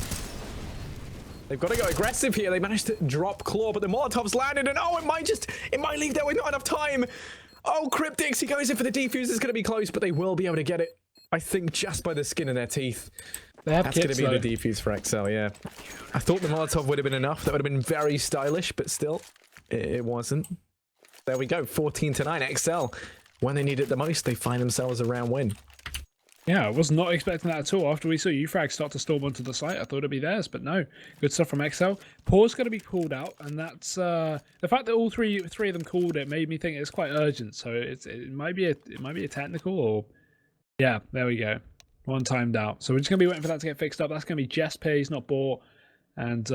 S1: They've got to go aggressive here. They managed to drop Claw, but the Molotov's landed, and oh, it might leave there with not enough time. Oh, Cryptics, he goes in for the defuse. It's going to be close, but they will be able to get it, I think, just by the skin of their teeth. That's going to be the defuse for exceL, yeah. I thought the Molotov would have been enough. That would have been very stylish, but still, it wasn't. There we go, 14-9. exceL, when they need it the most, they find themselves a round win.
S2: Yeah, I was not expecting that at all. After we saw Ufrag start to storm onto the site, I thought it'd be theirs, but no. Good stuff from exceL. Pause going to be called out, and that's the fact that all three of them called it made me think it's quite urgent. So it might be a technical, or yeah, there we go. One timed out. So we're just gonna be waiting for that to get fixed up. That's gonna be Jess pays, not bought, and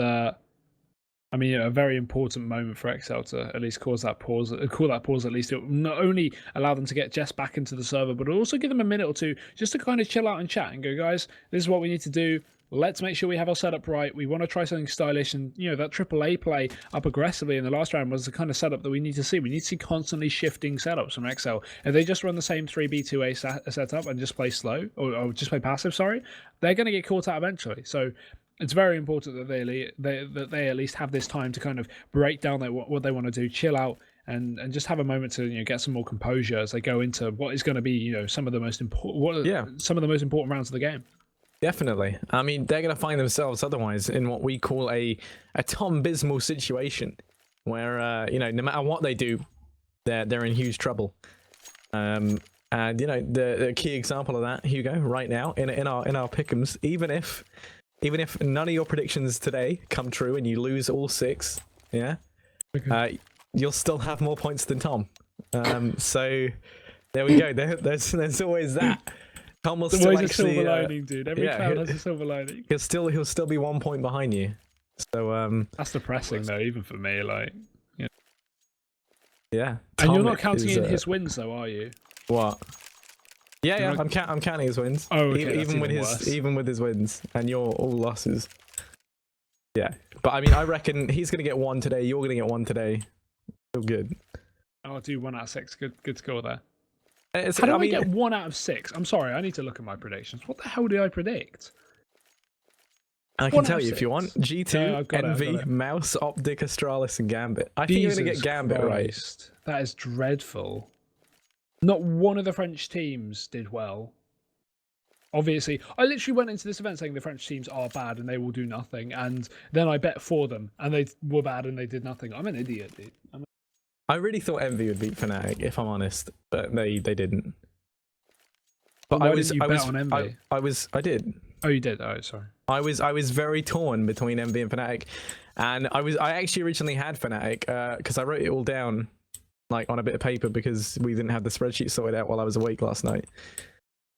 S2: I mean, a very important moment for exceL to at least call that pause at least. It will not only allow them to get Jess back into the server, but it'll also give them a minute or two just to kind of chill out and chat and go, guys, this is what we need to do. Let's make sure we have our setup right. We want to try something stylish, and you know, that AAA play up aggressively in the last round was the kind of setup that we need to see. We need to see constantly shifting setups from exceL. If they just run the same 3B2A setup and just play slow, or just play passive, sorry, they're going to get caught out eventually. So it's very important that they at least have this time to kind of break down what they want to do, chill out, and just have a moment to get some more composure as they go into what is going to be some of the most important rounds of the game.
S1: Definitely. I mean, they're going to find themselves otherwise in what we call a Tom Bismal situation, where no matter what they do, they're in huge trouble. And the key example of that, Hugo, right now in our pick'ems, even if none of your predictions today come true and you lose all 6, yeah, you'll still have more points than Tom. So there we go. There's always that. Tom will still
S2: always actually, a silver lining, dude. Every cloud has a silver lining.
S1: He'll still be 1 point behind you. So
S2: that's depressing though, even for me.
S1: Yeah.
S2: And you're not counting in his wins though, are you?
S1: What? Yeah, I'm counting his wins.
S2: Oh, okay,
S1: even with his wins, and your all losses. Yeah, but I mean, I reckon he's gonna get 1 today. You're gonna get 1 today. Feel good.
S2: I'll do 1 out of 6. Good score there.
S1: How
S2: do I get 1 out of 6? I'm sorry, I need to look at my predictions. What the hell did I predict?
S1: I can tell you if you want. G2, Envy, Mouse, Optic, Astralis, and Gambit. I think you're gonna get Gambit right.
S2: That is dreadful. Not one of the French teams did well. Obviously, I literally went into this event saying the French teams are bad and they will do nothing, and then I bet for them, and they were bad and they did nothing. I'm an idiot, dude.
S1: I really thought Envy would beat Fnatic, if I'm honest, but they didn't. But
S2: why didn't you bet on Envy?
S1: I did.
S2: Oh, you did? Oh, sorry.
S1: I was very torn between Envy and Fnatic, and I actually originally had Fnatic because I wrote it all down like on a bit of paper because we didn't have the spreadsheet sorted out while I was awake last night.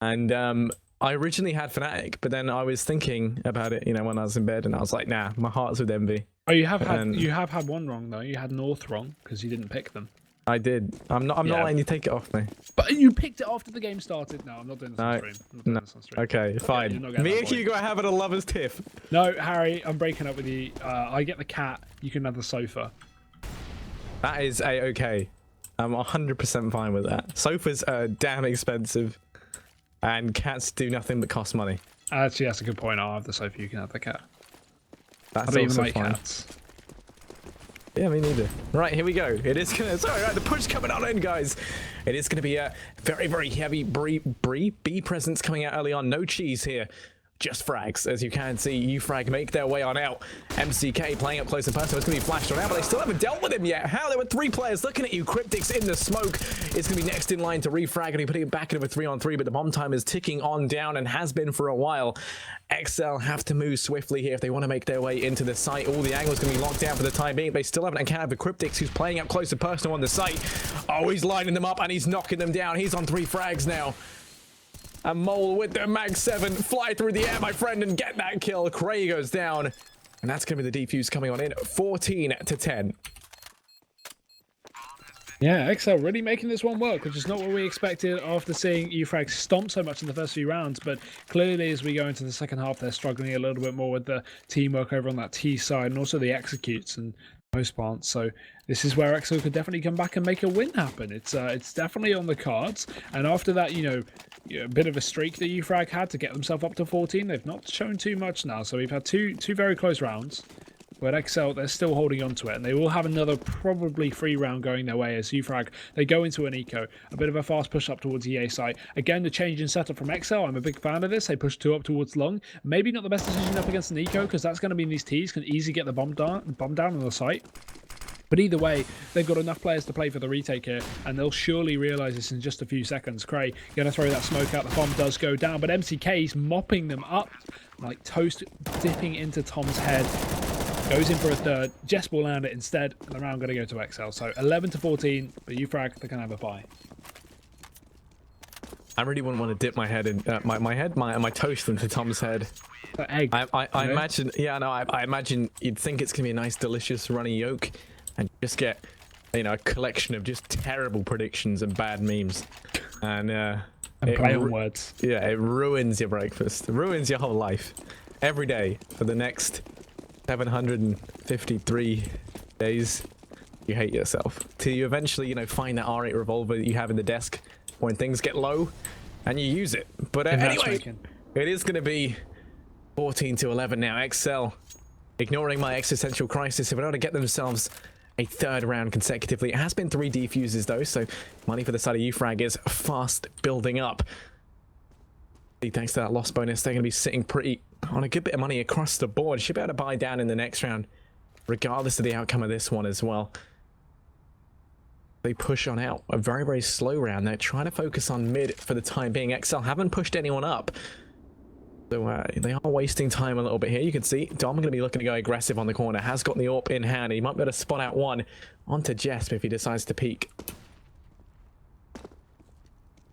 S1: And I originally had Fnatic, but then I was thinking about it, when I was in bed, and I was like, nah, my heart's with Envy.
S2: Oh, you have had one wrong though. You had North wrong because you didn't pick them.
S1: I did. I'm not letting you take it off me.
S2: But you picked it after the game started. No, I'm not doing this on stream. I'm not doing this on stream.
S1: Okay, fine. Me and Hugo are having a lover's tiff.
S2: No, Harry, I'm breaking up with you. I get the cat. You can have the sofa.
S1: That is okay. I'm 100% fine with that. Sofas are damn expensive, and cats do nothing but cost money.
S2: Actually, that's a good point. I'll have the sofa. You can have the cat.
S1: That's
S2: I don't even
S1: also
S2: like
S1: fine.
S2: cats.
S1: Yeah, me neither. Right, here we go. It is gonna, sorry, right, the push coming on in, guys. It is gonna be a very, very heavy B presence coming out early on. No cheese here. Just frags, as you can see. Ufrag make their way on out. MCK playing up close and personal. It's going to be flashed on out, but they still haven't dealt with him yet. How? There were 3 players looking at you. Cryptic's in the smoke. It's going to be next in line to refrag, and he's putting it back into a 3-on-3, but the bomb time is ticking on down and has been for a while. exceL have to move swiftly here if they want to make their way into the site. All the angles going to be locked down for the time being. They still haven't encountered the Cryptics, who's playing up close and personal on the site. Oh, he's lining them up, and he's knocking them down. He's on 3 frags now. And Mole with the Mag 7, fly through the air, my friend, and get that kill. Cray goes down. And that's going to be the defuse coming on in. 14-10.
S2: Yeah, exceL really making this one work, which is not what we expected after seeing Ufrag stomp so much in the first few rounds. But clearly, as we go into the second half, they're struggling a little bit more with the teamwork over on that T side and also the executes and most parts. So this is where exceL could definitely come back and make a win happen. It's definitely on the cards. And after that, a bit of a streak that Ufrag had to get themselves up to 14, they've not shown too much now. So we've had two very close rounds. But exceL, they're still holding on to it, and they will have another probably 3 round going their way as Ufrag, they go into an eco, a bit of a fast push up towards EA site. Again, the change in setup from exceL, I'm a big fan of this. They push 2 up towards long. Maybe not the best decision up against an eco, because that's going to mean these Ts can easily get the bomb down on the site. But either way, they've got enough players to play for the retake here, and they'll surely realise this in just a few seconds. Cray going to throw that smoke out. The bomb does go down, but MCK's mopping them up like toast, dipping into Tom's head. Goes in for a third. Jess will land it instead, and the round going to go to exceL. So 11-14, but Ufrag, they're going to have a bye.
S1: I really wouldn't want to dip my head in my toast into Tom's head.
S2: That egg.
S1: I imagine, yeah, no, I imagine you'd think it's gonna be a nice, delicious runny yolk, and just get, a collection of just terrible predictions and bad memes, and
S2: play on words.
S1: Yeah, it ruins your breakfast, it ruins your whole life, every day for the next 753 days. You hate yourself till you eventually, find that R8 revolver that you have in the desk when things get low, and you use it. But anyway, it is gonna be 14-11 now. exceL, ignoring my existential crisis, have been able to get themselves a 3rd round consecutively. It has been 3 defuses though, so money for the side of Ufrag is fast building up. Thanks to that loss bonus, they're going to be sitting pretty on a good bit of money across the board. Should be able to buy down in the next round, regardless of the outcome of this one as well. They push on out. A very, very slow round. They're trying to focus on mid for the time being. exceL haven't pushed anyone up. So they are wasting time a little bit here. You can see Dom going to be looking to go aggressive on the corner. Has got the AWP in hand. He might be able to spot out one onto Jesp if he decides to peek.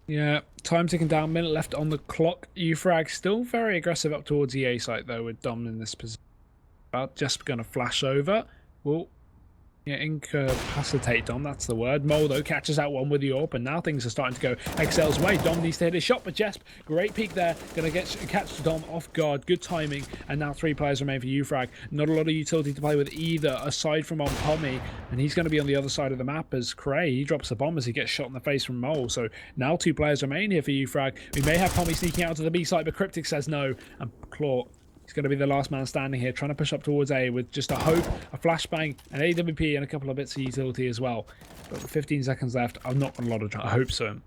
S2: Yeah, time ticking down. Minute left on the clock. Ufrag still very aggressive up towards EA site though, with Dom in this position. But just going to flash over. Well, yeah, incapacitate Dom, that's the word. Mole, though, catches out one with the AWP, and now things are starting to go exceL's way. Dom needs to hit his shot, but Jesp, great peek there. Going to catch Dom off guard. Good timing, and now 3 players remain for Ufrag. Not a lot of utility to play with either, aside from on Pommy, and he's going to be on the other side of the map as Cray. He drops the bomb as he gets shot in the face from Mole. So now 2 players remain here for Ufrag. We may have Pommy sneaking out to the B side, but Cryptic says no, and Claw, he's going to be the last man standing here, trying to push up towards A with just a hope, a flashbang, an AWP, and a couple of bits of utility as well. But with 15 seconds left, I'm not going to lot of hopes for him.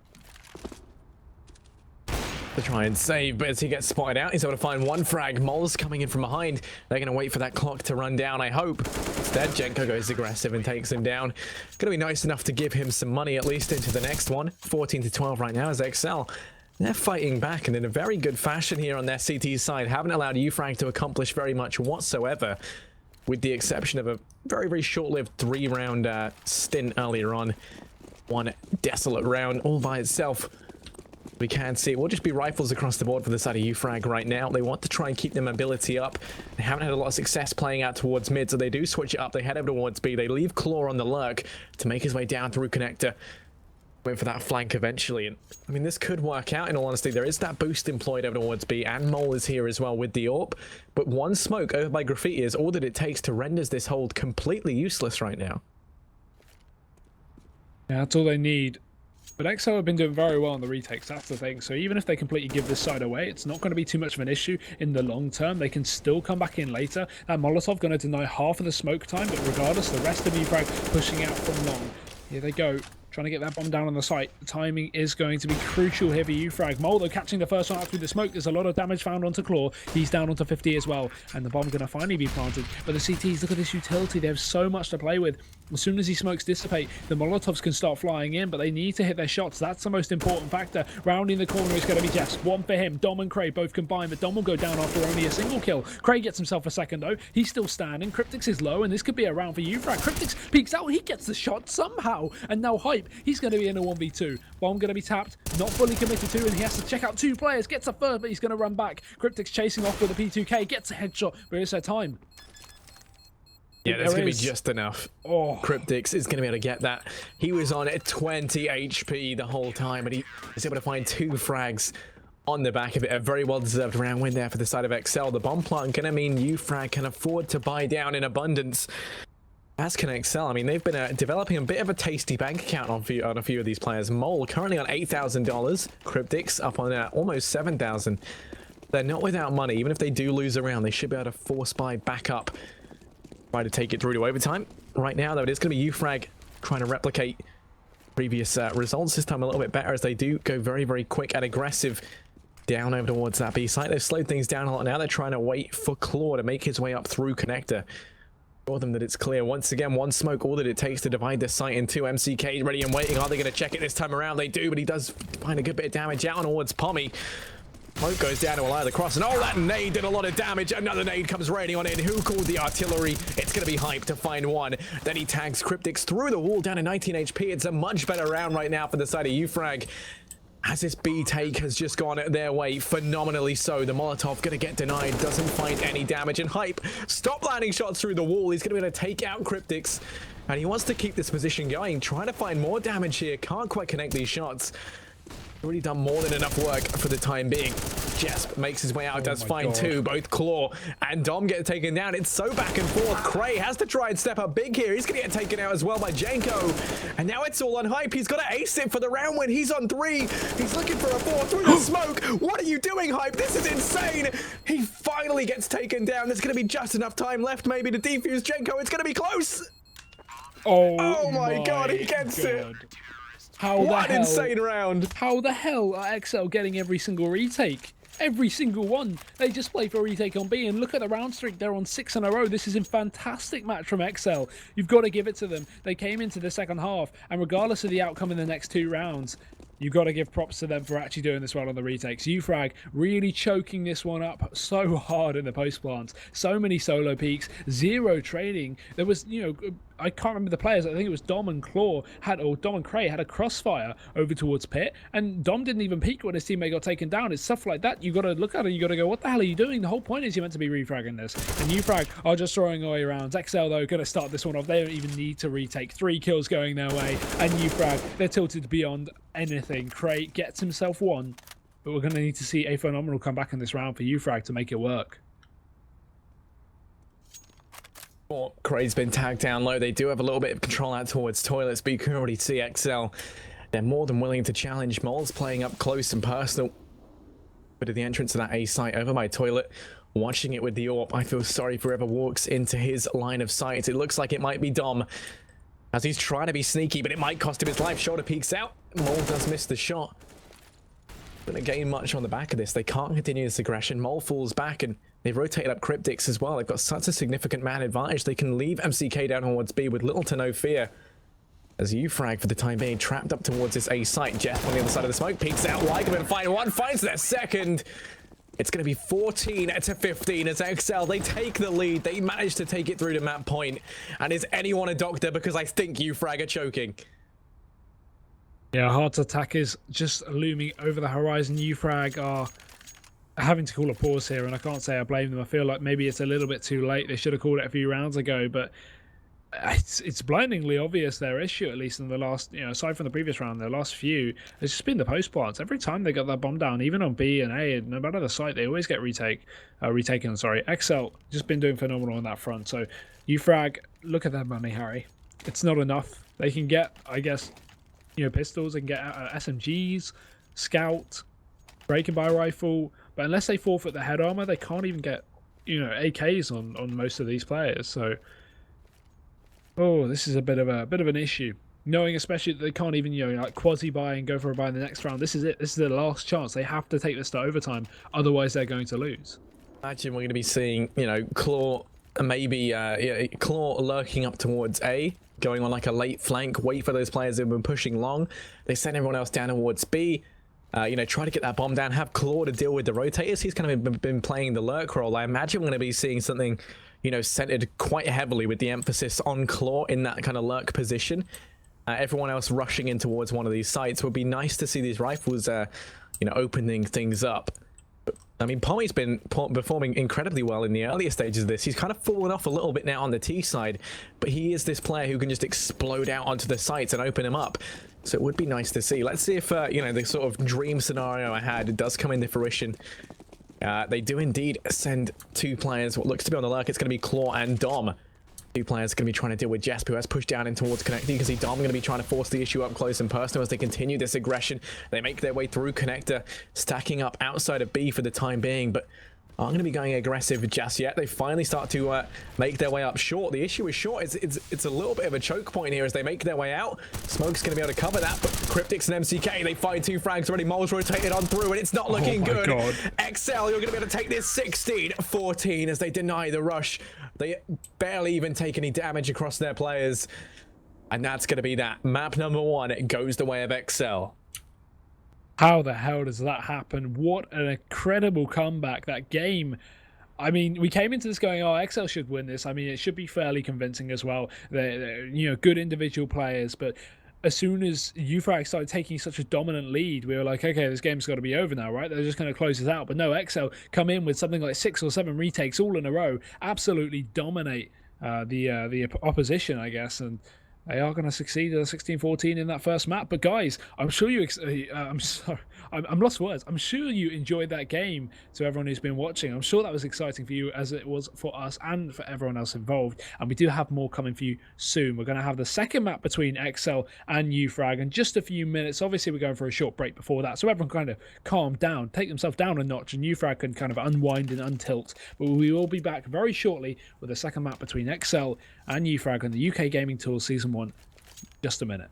S1: To try and save, but as he gets spotted out, he's able to find 1 frag. Mole's coming in from behind. They're going to wait for that clock to run down, I hope. Instead, Jenko goes aggressive and takes him down. Going to be nice enough to give him some money, at least into the next one. 14-12 right now as exceL. They're fighting back and in a very good fashion here on their CT side. Haven't allowed Ufrag to accomplish very much whatsoever, with the exception of a very, very short-lived 3-round stint earlier on. 1 desolate round all by itself. We can see it will just be rifles across the board for the side of Ufrag right now. They want to try and keep their mobility up. They haven't had a lot of success playing out towards mid, so they do switch it up. They head over towards B. They leave Claw on the lurk to make his way down through connector. Wait for that flank eventually, and I mean, this could work out in all honesty. There is that boost employed over towards B, and Mole is here as well with the AWP, but 1 smoke over by Graffiti is all that it takes to render this hold completely useless right now.
S2: Yeah, that's all they need. But exceL have been doing very well on the retakes, that's the thing. So even if they completely give this side away, it's not going to be too much of an issue in the long term. They can still come back in later. That Molotov going to deny half of the smoke time, but regardless, the rest of Ufrag pushing out from long. Here they go. Trying to get that bomb down on the site. The timing is going to be crucial here for Ufrag. Mole, though, catching the first one out through the smoke. There's a lot of damage found onto Claw. He's down onto 50 as well. And the bomb going to finally be planted. But the CTs, look at this utility. They have so much to play with. As soon as these smokes dissipate, the Molotovs can start flying in, but they need to hit their shots. That's the most important factor. Rounding the corner is going to be Jess. One for him. Dom and Cray both combined, but Dom will go down after only a single kill. Cray gets himself a second, though. He's still standing. Cryptix is low, and this could be a round for Ufrag. Cryptix peeks out. He gets the shot somehow. And now Hype, he's going to be in a 1v2. Bomb going to be tapped. Not fully committed to, and he has to check out two players. Gets a third, but he's going to run back. Cryptix chasing off with a P2K. Gets a headshot, but it's their time.
S1: Yeah, that's going to be just enough.
S2: Oh.
S1: Cryptix is going to be able to get that. He was on at 20 HP the whole time, and he was able to find 2 frags on the back of it. A very well-deserved round win there for the side of exceL. The bomb plant going to mean Ufrag can afford to buy down in abundance. As can exceL. I mean, they've been developing a bit of a tasty bank account on a few of these players. Mole currently on $8,000. Cryptix up on almost $7,000. They're not without money. Even if they do lose a round, they should be able to force buy back up. Try to take it through to overtime. Right now, though, it is going to be Ufrag trying to replicate previous results. This time a little bit better as they do go very, very quick and aggressive down over towards that B site. They've slowed things down a lot now. They're trying to wait for Claw to make his way up through connector. Show them that it's clear. Once again, one smoke, all that it takes to divide this site in two. MCK ready and waiting. Are they going to check it this time around? They do, but he does find a good bit of damage out towards Pommy. Smoke goes down to allow the cross, and oh, that nade did a lot of damage. Another nade comes raining on in. Who called the artillery? It's going to be Hype to find one. Then he tags Cryptix through the wall down to 19 HP. It's a much better round right now for the side of Ufrag. As this B take has just gone their way, phenomenally so. The Molotov going to get denied, doesn't find any damage. And Hype, stop landing shots through the wall. He's going to be able to take out Cryptix. And he wants to keep this position going, trying to find more damage here. Can't quite connect these shots. Already done more than enough work for the time being. Jesp makes his way out, does find two. Both Claw and Dom get taken down. It's so back and forth. Cray has to try and step up big here. He's going to get taken out as well by Janko. And now it's all on Hype. He's got to ace it for the round win. He's on 3. He's looking for a 4 through the smoke. What are you doing, Hype? This is insane. He finally gets taken down. There's going to be just enough time left maybe to defuse Janko. It's going to be close. Oh my God, he gets it. What an insane round.
S2: How the hell are exceL getting every single retake? Every single one. They just play for a retake on B, and look at the round streak. They're on 6 in a row. This is a fantastic match from exceL. You've got to give it to them. They came into the second half, and regardless of the outcome in the next 2 rounds, you've got to give props to them for actually doing this well on the retakes. Ufrag really choking this one up so hard in the post plants. So many solo peaks, 0 trading. There was, I can't remember the players. I think it was Dom and Claw Dom and Cray had a crossfire over towards Pit, and Dom didn't even peek when his teammate got taken down. It's stuff like that. You got to look at it and you got to go, what the hell are you doing? The whole point is you're meant to be refragging this. And Ufrag are just throwing away rounds. exceL, though, going to start this one off. They don't even need to retake. 3 kills going their way. And Ufrag, they're tilted beyond anything. Cray gets himself 1, but we're going to need to see a phenomenal comeback in this round for Ufrag to make it work.
S1: Cray's been tagged down low. They do have a little bit of control out towards toilets, but you can already see exceL. They're more than willing to challenge. Mole's playing up close and personal. But at the entrance of that A site over by toilet, watching it with the AWP, I feel sorry for whoever walks into his line of sight. It looks like it might be Dom, as he's trying to be sneaky, but it might cost him his life. Shoulder peeks out. Mole does miss the shot. Going to gain much on the back of this. They can't continue this aggression. Mole falls back, and they've rotated up Cryptix as well. They've got such a significant man advantage. They can leave MCK down towards B with little to no fear. As Ufrag, for the time being, trapped up towards this A site. Jeff on the other side of the smoke peeks out. Like him and find one, finds their second. It's going to be 14 to 15 as exceL, they take the lead. They manage to take it through to map point. And is anyone a doctor? Because I think Ufrag are choking.
S2: Yeah, Heart's attack is just looming over the horizon. Ufrag are having to call a pause here, and I can't say I blame them. I feel like maybe it's a little bit too late. They should have called it a few rounds ago, but it's blindingly obvious their issue, at least in the last, aside from the previous round, their last few, it's just been the post plants. Every time they got that bomb down, even on B and A, and no matter the site, they always get retaken. exceL just been doing phenomenal on that front. So Ufrag, look at that money, Harry. It's not enough. They can get, I guess, pistols and get SMGs, scout, break and buy rifle, but unless they forfeit the head armor, they can't even get AKs on most of these players. So this is a bit of an issue, knowing especially that they can't even like quasi buy and go for a buy in the next round. This is it. This is their last chance. They have to take this to overtime, otherwise they're going to lose.
S1: Imagine we're going to be seeing Claw, maybe Claw lurking up towards A, going on like a late flank, wait for those players who've been pushing long. They send everyone else down towards B. Try to get that bomb down, have Claw to deal with the rotators. He's kind of been playing the lurk role. I imagine we're going to be seeing something, centered quite heavily with the emphasis on Claw in that kind of lurk position. Everyone else rushing in towards one of these sites. Would be nice to see these rifles, opening things up. I mean, Pommy's been performing incredibly well in the earlier stages of this. He's kind of fallen off a little bit now on the T side, but he is this player who can just explode out onto the sites and open him up. So it would be nice to see. Let's see if, the sort of dream scenario I had does come into fruition. They do indeed send two players. What looks to be on the lurk, it's going to be Claw and Dom. Two players going to be trying to deal with Jesp, who has pushed down in towards Connector. You can see Dom going to be trying to force the issue up close and personal as they continue this aggression. They make their way through Connector, stacking up outside of B for the time being, but aren't going to be going aggressive just yet. They finally start to make their way up short. The issue is short. It's a little bit of a choke point here as they make their way out. Smoke's going to be able to cover that, but Cryptics and MCK, they find two frags already. Mole's rotated on through, and it's not looking good.
S2: God.
S1: exceL, you're going to be able to take this 16-14 as they deny the rush. They barely even take any damage across their players. And that's going to be that. Map number 1, it goes the way of exceL.
S2: How the hell does that happen? What an incredible comeback. That game, I mean, we came into this going, exceL should win this. I mean, it should be fairly convincing as well. They're good individual players, but as soon as Ufrag started taking such a dominant lead, we were like, okay, this game's got to be over now, right? They're just going to close this out. But no, exceL come in with something like 6 or 7 retakes all in a row, absolutely dominate the opposition, I guess, and they are going to succeed at 16-14 in that first map. But guys, I'm sure you... I'm sorry. I'm lost for words. I'm sure you enjoyed that game. To everyone who's been watching, I'm sure that was exciting for you as it was for us and for everyone else involved. And we do have more coming for you soon. We're going to have the second map between exceL and Ufrag in just a few minutes. Obviously, we're going for a short break before that, so everyone kind of calm down, take themselves down a notch, and Ufrag can kind of unwind and untilt. But we will be back very shortly with the second map between exceL and Ufrag on the UK Gaming Tour Season 1. Just a minute.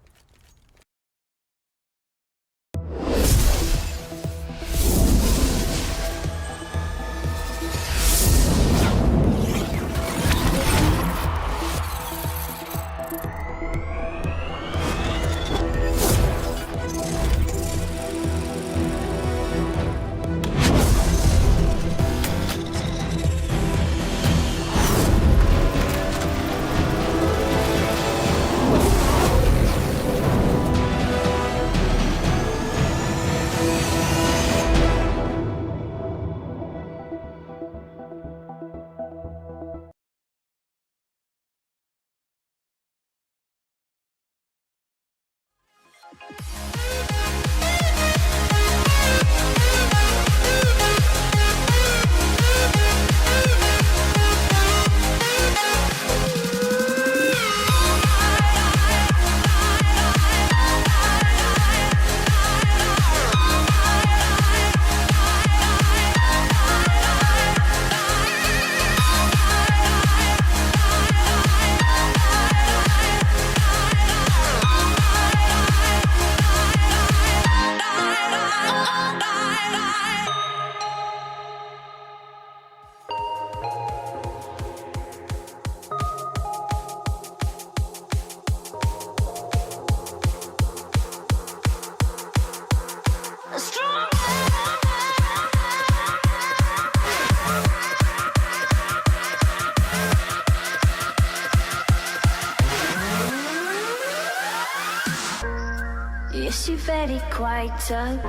S3: Yes, you're very quite tough,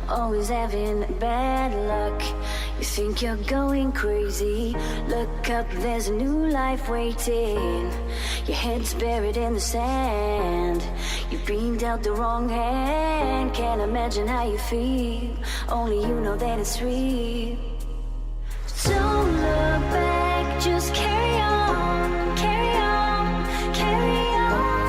S3: always having bad luck. You think you're going crazy, look up, there's a new life waiting. Your head's buried in the sand, you've been dealt the wrong hand. Can't imagine how you feel, only you know that it's real. Don't look back, just carry on, carry on, carry on.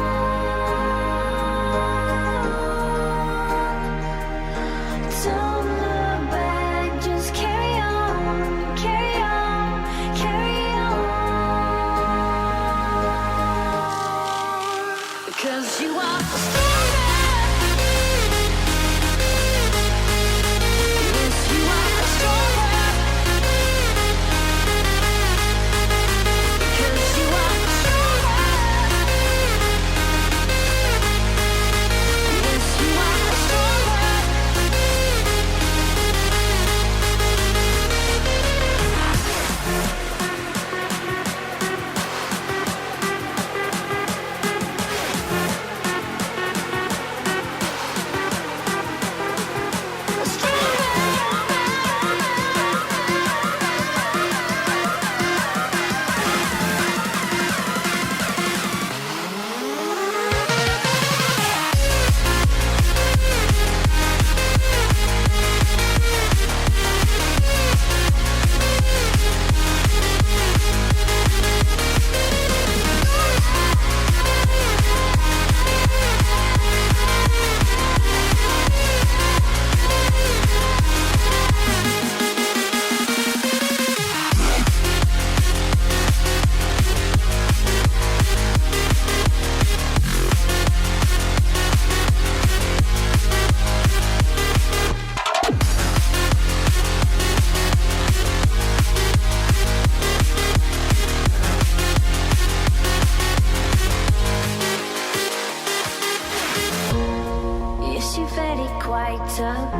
S3: guess you fed it quite tough.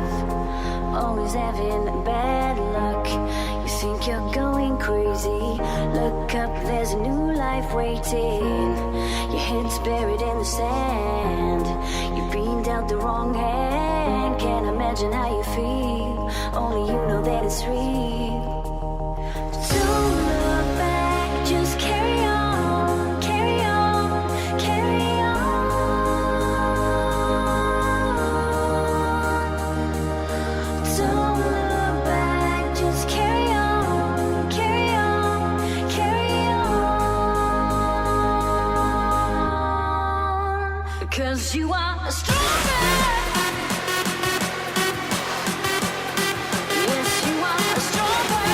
S3: Always having bad luck. You think you're going crazy. Look up, there's a new life waiting. Your head's buried in the sand. You've been dealt the wrong hand. Can't imagine how you feel. Only you know that it's real. Don't look back, just carry on, carry on, carry on. Don't look back, just carry on, carry on, carry on. Because you are a stronger. Yes, you are a stronger.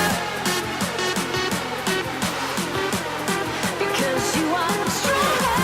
S3: Because you are stronger.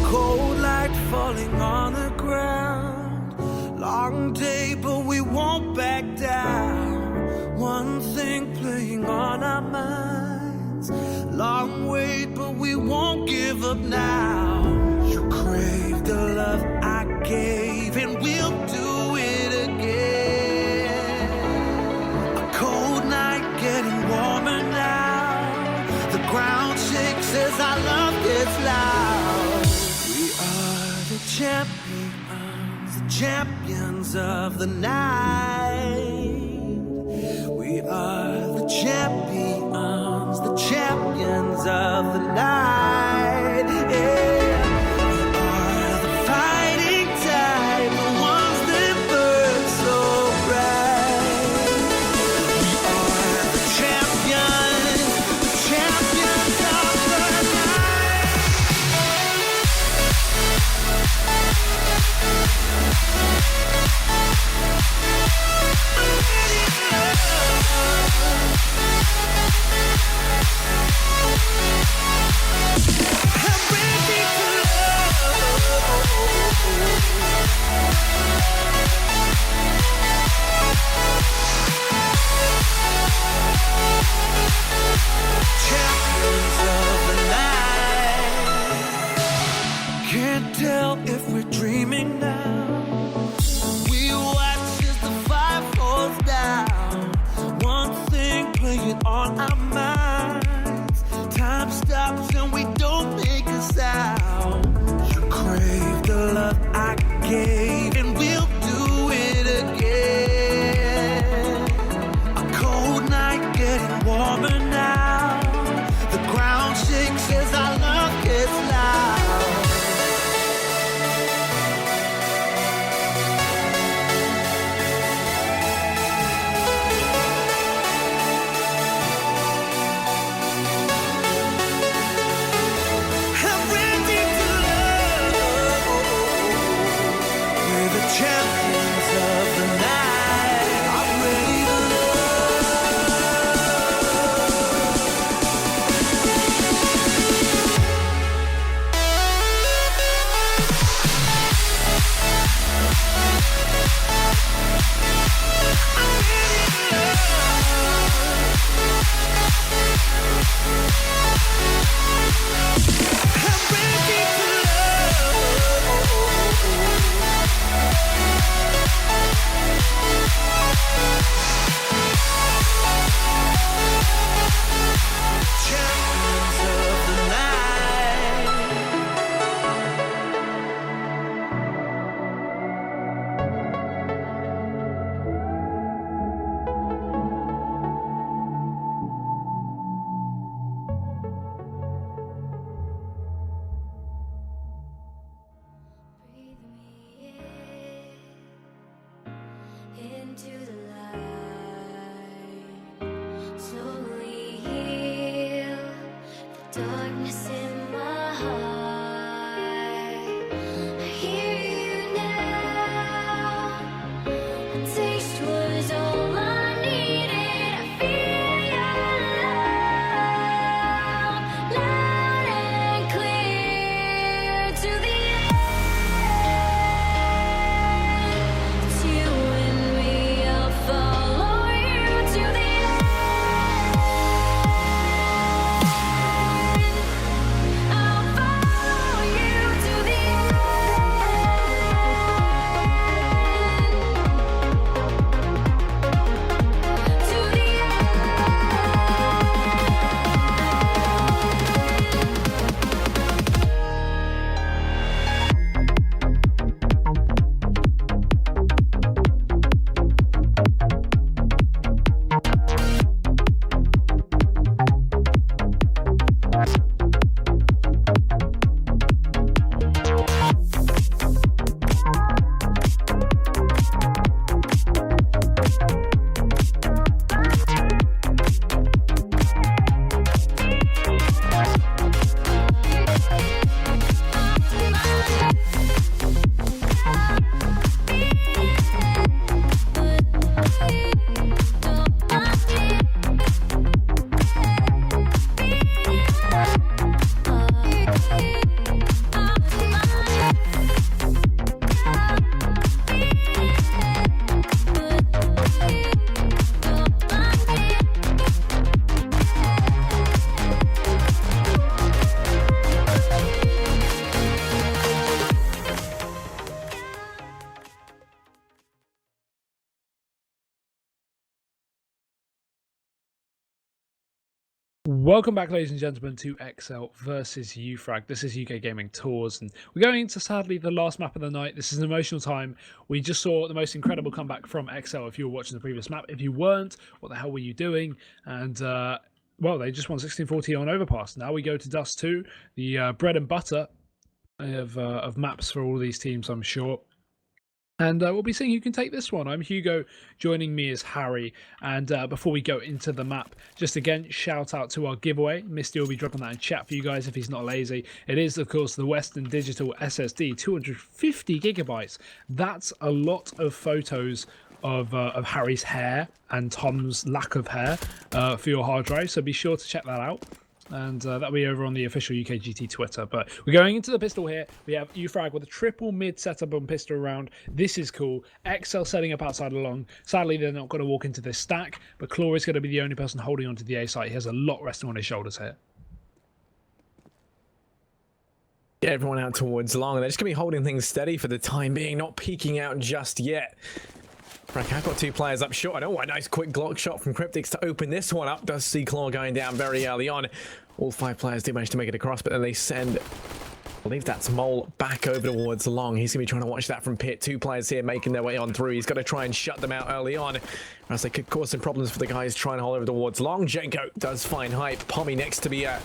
S4: Cold light falling on the ground. Long day, but we won't back down. One thing playing on our minds. Long wait, but we won't give up now. You crave the love I gave, and we'll do it again. A cold night getting warmer now. The ground shakes as our love gets loud. We are the champions of the night. We are the champions of the night. Yeah. We are the fighting type, the ones that burn so bright. We are the champions of the night. Champions of the night. Can't tell if we're dreaming now. We watch as the fire falls down. One thing playing on our minds. Time stops and we don't make a sound. You crave the love I gave, and we'll do it again. A cold night getting warmer now. The ground shakes as our love gets loud. I'm ready to love. We're the champions of the night. I'm ready to
S3: Breathe me into the light. Slowly heal the darkness in my heart. I hear you now. A taste was all I needed. I feel your love, loud and clear to the it's you and me, I'll follow you to the end. I'll follow you to the end. To the
S2: Welcome back, ladies and gentlemen, to exceL versus Ufrag. This is UK Gaming Tours, and we're going into, sadly, the last map of the night. This is an emotional time. We just saw the most incredible comeback from exceL. If you were watching the previous map, if you weren't, what the hell were you doing? And well, they just won 16-40 on Overpass. Now we go to Dust 2, the bread and butter of maps for all these teams, I'm sure. And we'll be seeing who can take this one. I'm Hugo, joining me is Harry. And before we go into the map, just again, shout out to our giveaway. Misty will be dropping that in chat for you guys if he's not lazy. It is, of course, the Western Digital SSD, 250 gigabytes. That's a lot of photos of Harry's hair and Tom's lack of hair for your hard drive. So be sure to check that out. And that'll be over on the official UKGT Twitter. But we're going into the pistol here. We have Ufrag with a triple mid setup on pistol round. This is cool. exceL setting up outside along. Sadly, they're not going to walk into this stack, but Claw is going to be the only person holding onto the A site. He has a lot resting on his shoulders here.
S1: Get everyone out towards long. They're just going to be holding things steady for the time being, not peeking out just yet. Frank, I've got two players up short. Oh, a nice quick Glock shot from Cryptix to open this one up. Does see Claw going down very early on. All five players do manage to make it across, but then they send, I believe that's Mole, back over towards long. He's going to be trying to watch that from pit. Two players here making their way on through. He's got to try and shut them out early on, or else they could cause some problems for the guys trying to hold over towards long. Jenko does find hype. Pommy next to be up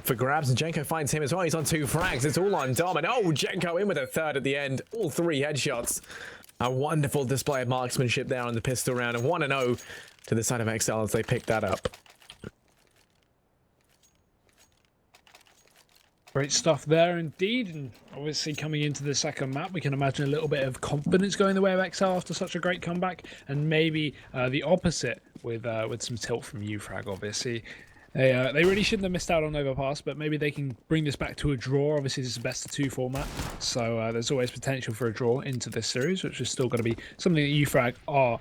S1: for grabs, and Jenko finds him as well. He's on two frags. It's all on Dom, and oh, Jenko in with a third at the end. All three headshots. A wonderful display of marksmanship there on the pistol round, and 1-0 to the side of exceL as they pick that up.
S2: Great stuff there indeed, and obviously coming into the second map, we can imagine a little bit of confidence going the way of exceL after such a great comeback, and maybe the opposite with some tilt from Ufrag. Obviously, they really shouldn't have missed out on Overpass, but maybe they can bring this back to a draw. Obviously, this is a best of 2 format, so there's always potential for a draw into this series, which is still going to be something that Ufrag are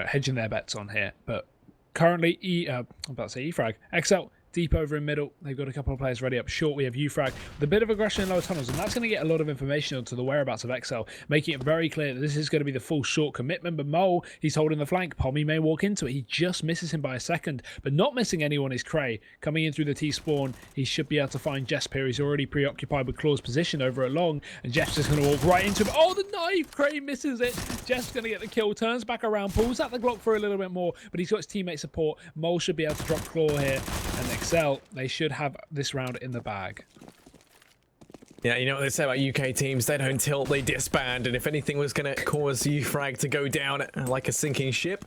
S2: hedging their bets on here. But currently, I'm about to say Ufrag, exceL. Deep over in middle, they've got a couple of players ready up short. We have Ufrag with a bit of aggression in lower tunnels, and that's going to get a lot of information onto the whereabouts of exceL, making it very clear that this is going to be the full short commitment. But Mole, he's holding the flank. Pommy may walk into it. He just misses him by a second, but not missing anyone is Cray. Coming in through the T-spawn, he should be able to find Jesp here. He's already preoccupied with Claw's position over at long, and Jesp's just going to walk right into him. Oh, the knife! Cray misses it. Jesp's going to get the kill, turns back around, pulls out the Glock for a little bit more, but he's got his teammate support. Mole should be able to drop Claw here, and exceL, they should have this round in the bag.
S1: Yeah, you know what they say about UK teams, they don't tilt, they disband, and if anything was going to cause Ufrag to go down like a sinking ship,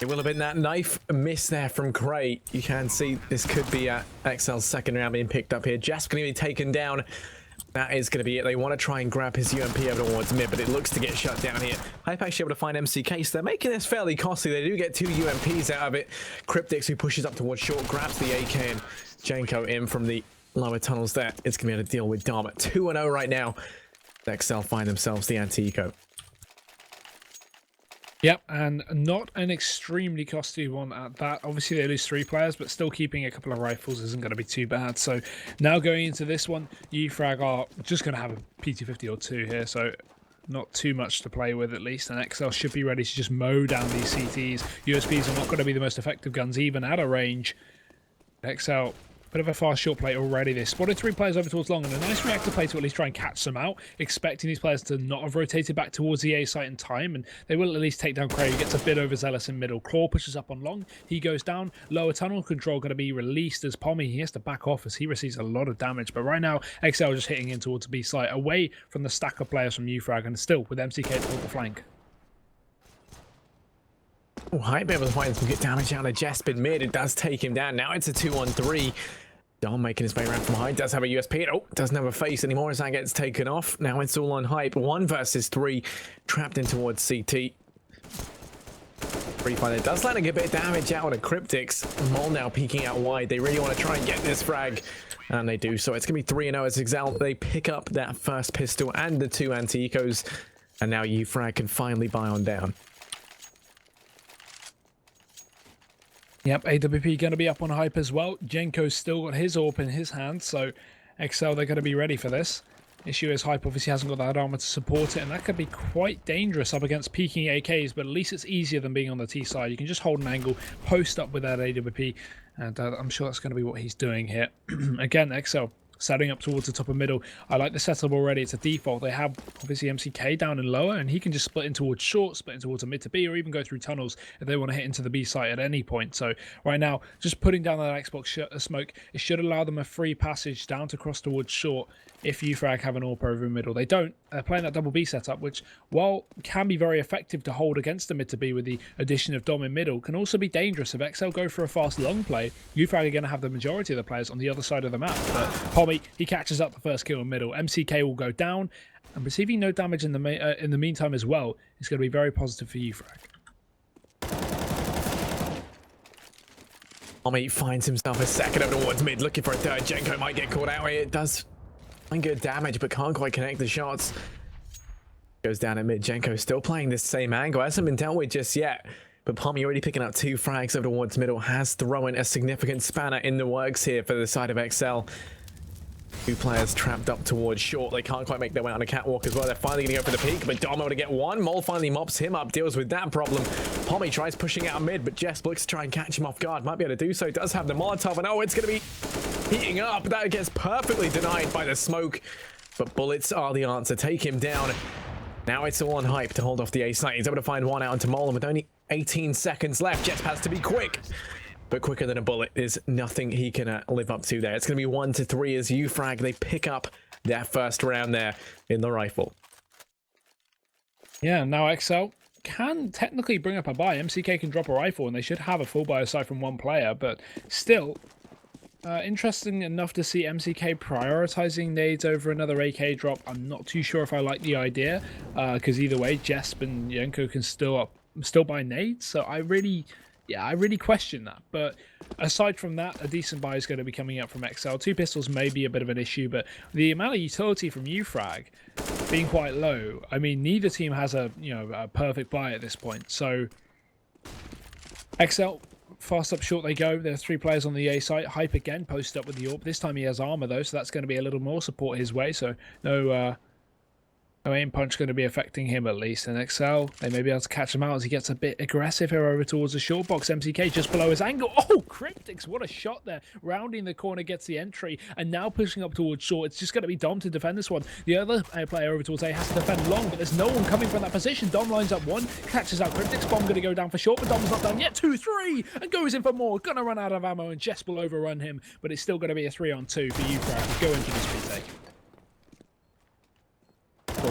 S1: it will have been that knife miss there from Cray. You can see this could be exceL's second round being picked up here. Just going to be taken down. That is going to be it. They want to try and grab his UMP over towards mid, but it looks to get shut down here. Hype actually able to find MCK, so they're making this fairly costly. They do get 2 UMPs out of it. Cryptix, who pushes up towards short, grabs the AK, and Janko in from the lower tunnels there. It's going to be able to deal with Dom at 2-0 right now. exceL find themselves the anti-eco.
S2: Yep, and not an extremely costly one at that. Obviously, they lose 3 players, but still keeping a couple of rifles isn't going to be too bad. So now going into this one, Ufrag are just going to have a P250 or 2 here, so not too much to play with at least. And exceL should be ready to just mow down these CTs. USPs are not going to be the most effective guns, even at a range. exceL, bit of a fast short play already. They spotted 3 players over towards long, and a nice reactive play to at least try and catch them out, expecting these players to not have rotated back towards the A site in time, and they will at least take down Cray, who gets a bit overzealous in middle. Claw pushes up on long, he goes down. Lower tunnel control going to be released as Pommy, he has to back off as he receives a lot of damage, but right now exceL just hitting in towards the B site, away from the stack of players from Ufrag, and still with MCK to hold the flank.
S1: Oh, Hype able to find some good damage out of Jesp in mid. It does take him down. Now it's a 2-on-3. Dom making his way around from high. Does have a USP. Oh, doesn't have a face anymore as that gets taken off. Now it's all on Hype. 1 versus 3. Trapped in towards CT. Free fire does land a good bit of damage out of Cryptix. Mole now peeking out wide. They really want to try and get this frag. And they do. So it's going to be 3-0 as exceL. They pick up that first pistol and the 2 anti-ecos. And now Ufrag can finally buy on down.
S2: Yep, AWP going to be up on Hype as well. Jenko's still got his AWP in his hand, so exceL, they're going to be ready for this. Issue is Hype obviously hasn't got that armor to support it, and that could be quite dangerous up against peeking AKs, but at least it's easier than being on the T side. You can just hold an angle, post up with that AWP, and I'm sure that's going to be what he's doing here. Again, exceL setting up towards the top of middle. I like the setup already. It's a default. They have obviously MCK down and lower, and he can just split in towards short, split in towards a mid to B, or even go through tunnels if they want to hit into the B site at any point. So right now, just putting down that Xbox smoke, it should allow them a free passage down to cross towards short if Ufrag have an AWP over in middle. They don't. They're playing that double B setup, which, while can be very effective to hold against the mid to B with the addition of Dom in middle, can also be dangerous if exceL go for a fast long play. Ufrag are going to have the majority of the players on the other side of the map. But Pommy, he catches up the first kill in middle. MCK will go down, and receiving no damage in the meantime as well is going to be very positive for Ufrag.
S1: Pommy finds himself a second over towards mid, looking for a third. Jenko might get caught out here. It does find good damage, but can't quite connect the shots. Goes down at mid. Jenko still playing this same angle. Hasn't been dealt with just yet. But Pommy already picking up 2 frags over towards middle. Has thrown a significant spanner in the works here for the side of exceL. 2 players trapped up towards short. They can't quite make their way on a catwalk as well. They're finally going to go for the peak, but Dom able to get 1. Mole finally mops him up, deals with that problem. Pommy tries pushing out mid, but Jess looks to try and catch him off guard. Might be able to do so. Does have the Molotov, and oh, it's going to be heating up. That gets perfectly denied by the smoke, but bullets are the answer. Take him down. Now it's all on Hype to hold off the A site. He's able to find 1 out onto Mole, and with only 18 seconds left, Jess has to be quick. But quicker than a bullet, there's nothing he can live up to there. It's going to be 1-3 as Ufrag, they pick up their first round there in the rifle.
S2: Yeah, now exceL can technically bring up a buy. MCK can drop a rifle, and they should have a full buy aside from 1 player, but still, Interesting enough to see MCK prioritizing nades over another AK drop. I'm not too sure if I like the idea, because either way, Jesp and Yenko can still buy nades. So I really question that. But aside from that, a decent buy is going to be coming up from exceL. 2 pistols may be a bit of an issue, but the amount of utility from Ufrag being quite low. I mean, neither team has a perfect buy at this point. So exceL. Fast up short they go. There's 3 players on the A site. Hype again, posted up with the AWP. This time he has armor though, so that's going to be a little more support his way. So no aim punch going to be affecting him at least. And exceL, they may be able to catch him out as he gets a bit aggressive here over towards the short box. MCK just below his angle. Oh, Cryptics, what a shot there. Rounding the corner, gets the entry, and now pushing up towards short. It's just going to be Dom to defend this one. The other player over towards A has to defend long, but there's no one coming from that position. Dom lines up 1, catches out Cryptics. Bomb going to go down for short, but Dom's not done yet. 2-3, and goes in for more. Going to run out of ammo, and Jess will overrun him, but it's still going to be a 3-on-2 for Ufrag. Go into this retake.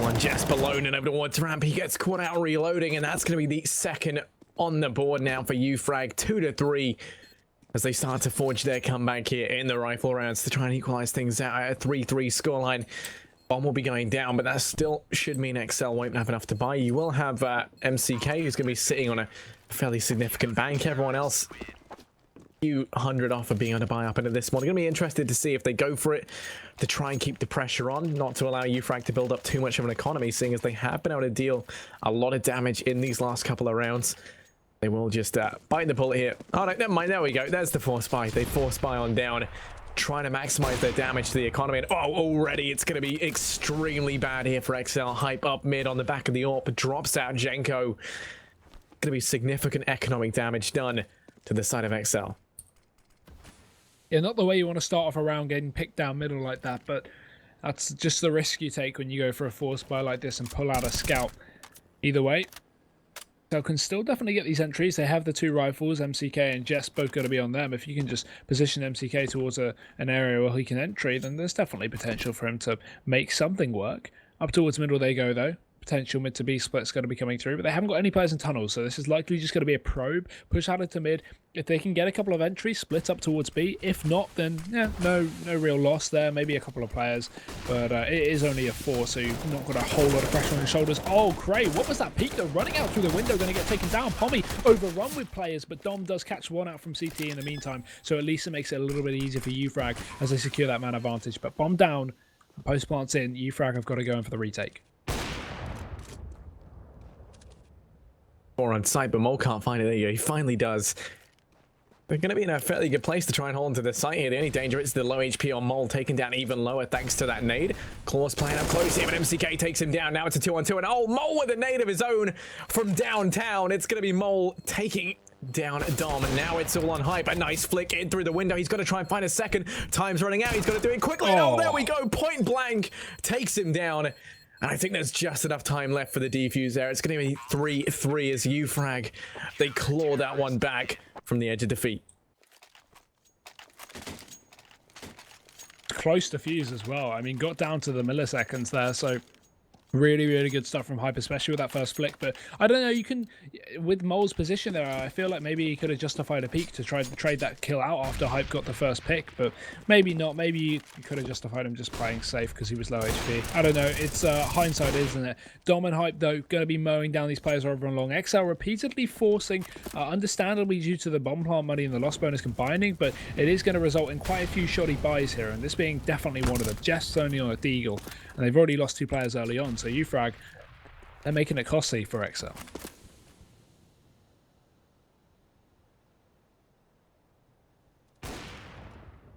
S1: One Jesp alone and over towards ramp. He gets caught out reloading, and that's going to be the second on the board now for Ufrag. 2-3 as they start to forge their comeback here in the rifle rounds to try and equalize things out at a 3-3 scoreline. Bomb will be going down, but that still should mean exceL won't have enough to buy. You will have MCK, who's going to be sitting on a fairly significant bank. Everyone else few hundred off of being able to buy up into this one. I'm going to be interested to see if they go for it to try and keep the pressure on, not to allow Ufrag to build up too much of an economy, seeing as they have been able to deal a lot of damage in these last couple of rounds. They will just bite the bullet here. Oh, no, never mind. There we go. There's the force buy. They force buy on down, trying to maximize their damage to the economy. And, oh, already it's going to be extremely bad here for exceL. Hype up mid on the back of the AWP. Drops out Jenko. Going to be significant economic damage done to the side of exceL.
S2: Yeah, not the way you want to start off a round getting picked down middle like that, but that's just the risk you take when you go for a force buy like this and pull out a scout. Either way, they can still definitely get these entries. They have the 2 rifles, MCK and Jess both going to be on them. If you can just position MCK towards an area where he can entry, then there's definitely potential for him to make something work. Up towards middle they go though. Potential mid to B split's going to be coming through, but they haven't got any players in tunnels, so this is likely just going to be a probe, push out into mid. If they can get a couple of entries, split up towards B. If not, then yeah, no real loss there. Maybe a couple of players, but it is only a 4, so you've not got a whole lot of pressure on your shoulders. Oh, Cray, what was that peek though? Running out through the window, going to get taken down. Pommy overrun with players, but Dom does catch one out from CT in the meantime, so at least it makes it a little bit easier for Ufrag as they secure that man advantage. But bomb down, post plants in, Ufrag have got to go in for the retake.
S1: 4 on site, but Mole can't find it. There you go. He finally does. They're going to be in a fairly good place to try and hold onto the site here. The only danger is the low HP on Mole, taken down even lower thanks to that nade. Claws playing up close here, but MCK takes him down. Now it's a 2-on-2, and oh, Mole with a nade of his own from downtown. It's going to be Mole taking down Dom, and now it's all on Hype. A nice flick in through the window. He's got to try and find a second. Time's running out. He's got to do it quickly. Oh, there we go. Point blank takes him down. And I think there's just enough time left for the defuse there. It's going to be 3-3 as Ufrag, they claw that one back from the edge of defeat.
S2: Close to fuse as well. I mean, got down to the milliseconds there, so really good stuff from Hype, especially with that first flick. But I don't know, you can, with Mole's position there, I feel like maybe he could have justified a peek to try to trade that kill out after Hype got the first pick, but maybe not. Maybe you could have justified him just playing safe because he was low HP. I don't know, it's hindsight, isn't it? Dom and Hype though going to be mowing down these players over and long. exceL repeatedly forcing, understandably due to the bomb plant money and the loss bonus combining, but it is going to result in quite a few shoddy buys here, and this being definitely one of them. Jeff's only on a Deagle, and they've already lost 2 players early on, so Ufrag, they're making it costly for exceL.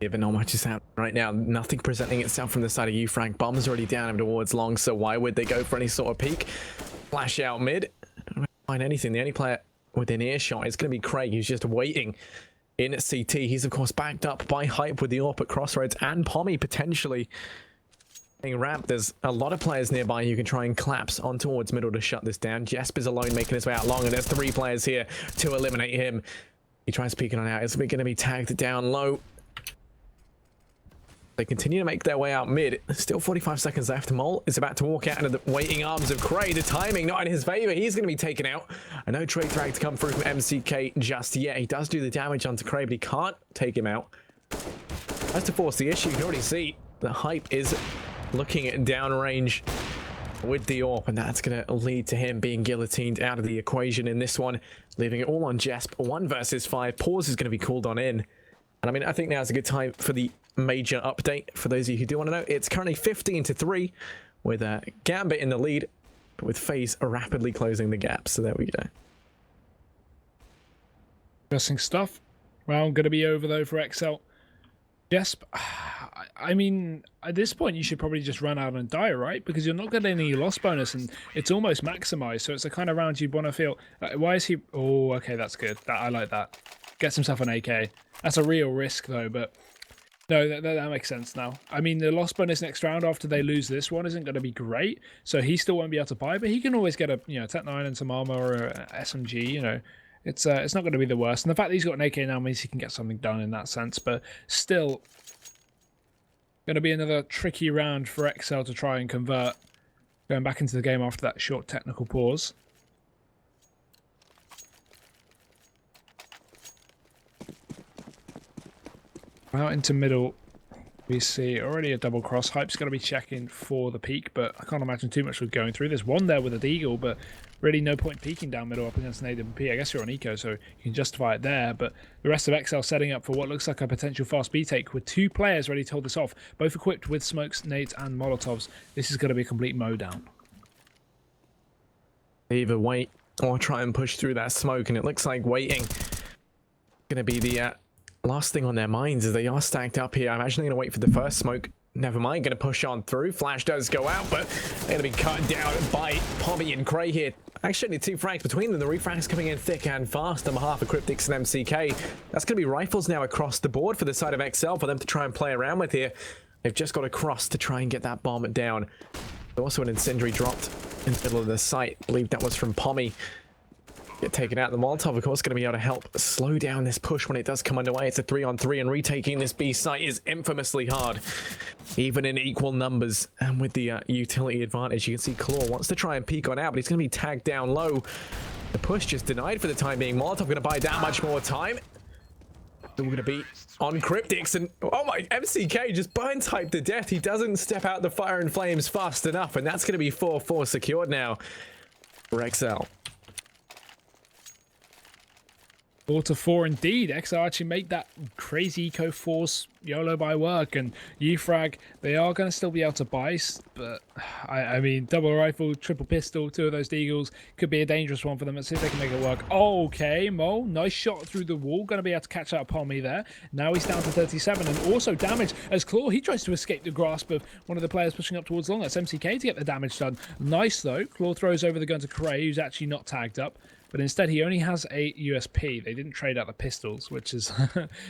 S1: Yeah, but not much is happening right now. Nothing presenting itself from the side of Ufrag. Bomb's already down him towards long, so why would they go for any sort of peek? Flash out mid. Don't find anything. The only player within earshot is going to be Craig, who's just waiting in CT. He's, of course, backed up by Hype with the AWP at Crossroads and Pommy potentially ramp. There's a lot of players nearby who can try and collapse on towards middle to shut this down. Jesper's alone making his way out long, and there's 3 players here to eliminate him. He tries peeking on out. It's going to be tagged down low. They continue to make their way out mid. Still 45 seconds left. Mole is about to walk out into the waiting arms of Cray. The timing not in his favor. He's going to be taken out. I know trade frag to come through from MCK just yet. He does do the damage onto Cray, but he can't take him out. As to force the issue, you can already see the Hype is looking at downrange with the AWP, and that's going to lead to him being guillotined out of the equation in this one, leaving it all on Jesp. 1 versus 5. Pause is going to be called on in. And I mean, I think now's a good time for the major update. For those of you who do want to know, it's currently 15-3 with Gambit in the lead, with FaZe rapidly closing the gap. So there we go.
S2: Interesting stuff. Round going to be over though for exceL. Jesp, I mean, at this point you should probably just run out and die, right? Because you're not getting any loss bonus and it's almost maximized. So it's the kind of round you'd want to feel. Why is he? Oh, okay, that's good. I like that. Gets himself an AK. That's a real risk though, but no, that makes sense now. I mean, the loss bonus next round after they lose this one isn't going to be great, so he still won't be able to buy, but he can always get a Tech 9 and some armor or a SMG. It's not going to be the worst. And the fact that he's got an AK now means he can get something done in that sense, but still going to be another tricky round for exceL to try and convert, going back into the game after that short technical pause. Out into middle, we see already a double cross. Hype's going to be checking for the peak, but I can't imagine too much was going through. There's one there with a deagle, but really no point peeking down middle up against an AWP. I guess you're on eco, so you can justify it there, but the rest of exceL setting up for what looks like a potential fast B take with 2 players ready to hold this off, both equipped with smokes, nades, and molotovs. This is going to be a complete mow down.
S1: Either wait or try and push through that smoke, and it looks like waiting going to be the last thing on their minds as they are stacked up here. I'm actually going to wait for the first smoke. Never mind, going to push on through. Flash does go out, but they're going to be cut down by Pommy and Cray here. Actually, 2 frags between them. The refrags coming in thick and fast on behalf of Cryptix and MCK. That's going to be rifles now across the board for the side of exceL for them to try and play around with here. They've just got to cross to try and get that bomb down. Also an incendiary dropped in the middle of the site. I believe that was from Pommy. Get taken out. The Molotov, of course, going to be able to help slow down this push when it does come underway. It's a 3-on-3, and retaking this B site is infamously hard, even in equal numbers. And with the utility advantage, you can see exceL wants to try and peek on out, but he's going to be tagged down low. The push just denied for the time being. Molotov going to buy that much more time. Still going to be on Cryptix, and oh my, MCK just burn typed to death. He doesn't step out the fire and flames fast enough, and that's going to be 4-4 secured now for exceL.
S2: 4-4 indeed. exceL actually make that crazy eco force YOLO buy work, and Ufrag, they are going to still be able to buy, but I mean, double rifle, triple pistol, 2 of those deagles could be a dangerous one for them. Let's see if they can make it work. Okay, Mo, nice shot through the wall, going to be able to catch out Pommy there. Now he's down to 37 and also damage as exceL, he tries to escape the grasp of one of the players pushing up towards long. That's MCK to get the damage done. Nice though. exceL throws over the gun to Cray, who's actually not tagged up. But instead, he only has a USP. They didn't trade out the pistols, which is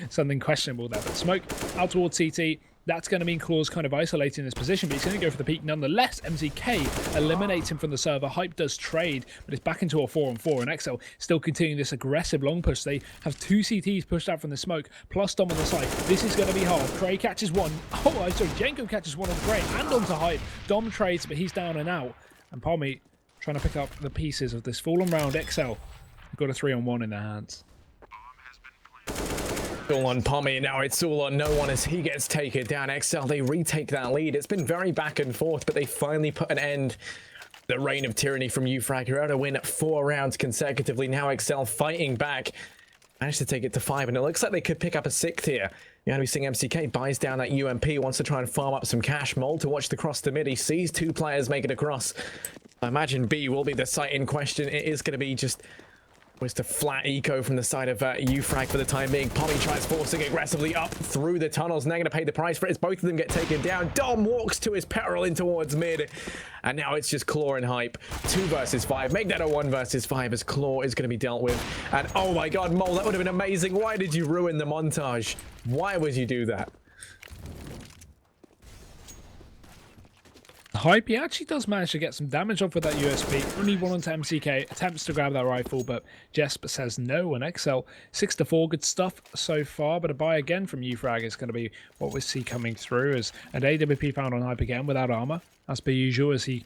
S2: something questionable there. But smoke out towards CT. That's going to mean exceL's kind of isolating this position, but he's going to go for the peak nonetheless. MCK eliminates him from the server. Hype does trade, but it's back into a 4-on-4, and exceL still continuing this aggressive long push. They have 2 CTs pushed out from the smoke, plus Dom on the side. This is going to be hard. Cray catches one. Oh, sorry, Jenko catches one on Cray and onto Hype. Dom trades, but he's down and out. And Pommy trying to pick up the pieces of this fallen round. exceL have got a 3-on-1 in their hands.
S1: All on Pommy, now it's all on no one as he gets taken down. exceL, they retake that lead. It's been very back and forth, but they finally put an end to the reign of tyranny from Ufrag. You're able to win 4 rounds consecutively. Now exceL fighting back. Managed to take it to 5, and it looks like they could pick up a 6th here. You're going to be seeing MCK buys down that UMP, wants to try and farm up some cash. Mole to watch the cross to mid. He sees 2 players make it across. I imagine B will be the site in question. It is going to be just a flat eco from the side of Ufrag for the time being. Pommy tries forcing aggressively up through the tunnels, and they're going to pay the price for it as both of them get taken down. Dom walks to his peril in towards mid, and now it's just exceL and Hype. 2 versus 5. Make that a 1 versus 5 as exceL is going to be dealt with. And oh my god, Mole, that would have been amazing. Why did you ruin the montage? Why would you do that?
S2: Hype, he actually does manage to get some damage off with that USP. Only 1 onto MCK, attempts to grab that rifle, but Jesp says no, and exceL 6-4, good stuff so far, but a buy again from Ufrag is going to be what we see coming through, as an AWP found on Hype again without armor, as per usual, as he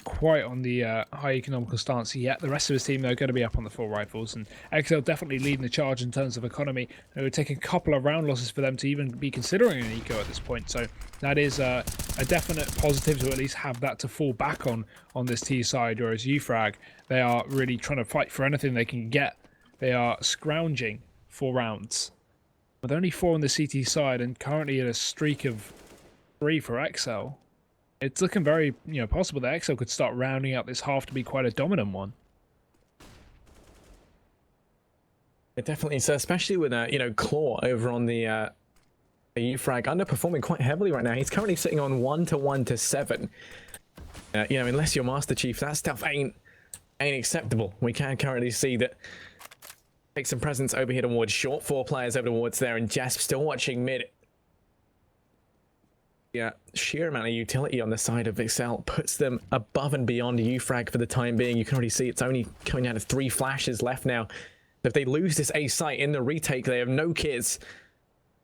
S2: quite on the high economical stance yet. The rest of his team, though, going to be up on the full rifles, and exceL definitely leading the charge in terms of economy. It would take a couple of round losses for them to even be considering an eco at this point, so that is a definite positive to at least have that to fall back on this T side, whereas Ufrag, they are really trying to fight for anything they can get. They are scrounging for rounds. With only 4 on the CT side and currently at a streak of 3 for exceL, it's looking very, possible that exceL could start rounding out this half to be quite a dominant one.
S1: It definitely, so especially with Claw over on the Ufrag underperforming quite heavily right now. He's currently sitting on 1 to 7. Unless you're Master Chief, that stuff ain't acceptable. We can currently see that take some presence over here towards short, 4 players over towards there, and Jasp still watching mid. Yeah, sheer amount of utility on the side of exceL puts them above and beyond Ufrag for the time being. You can already see it's only coming down to 3 flashes left now. If they lose this A site in the retake, they have no kills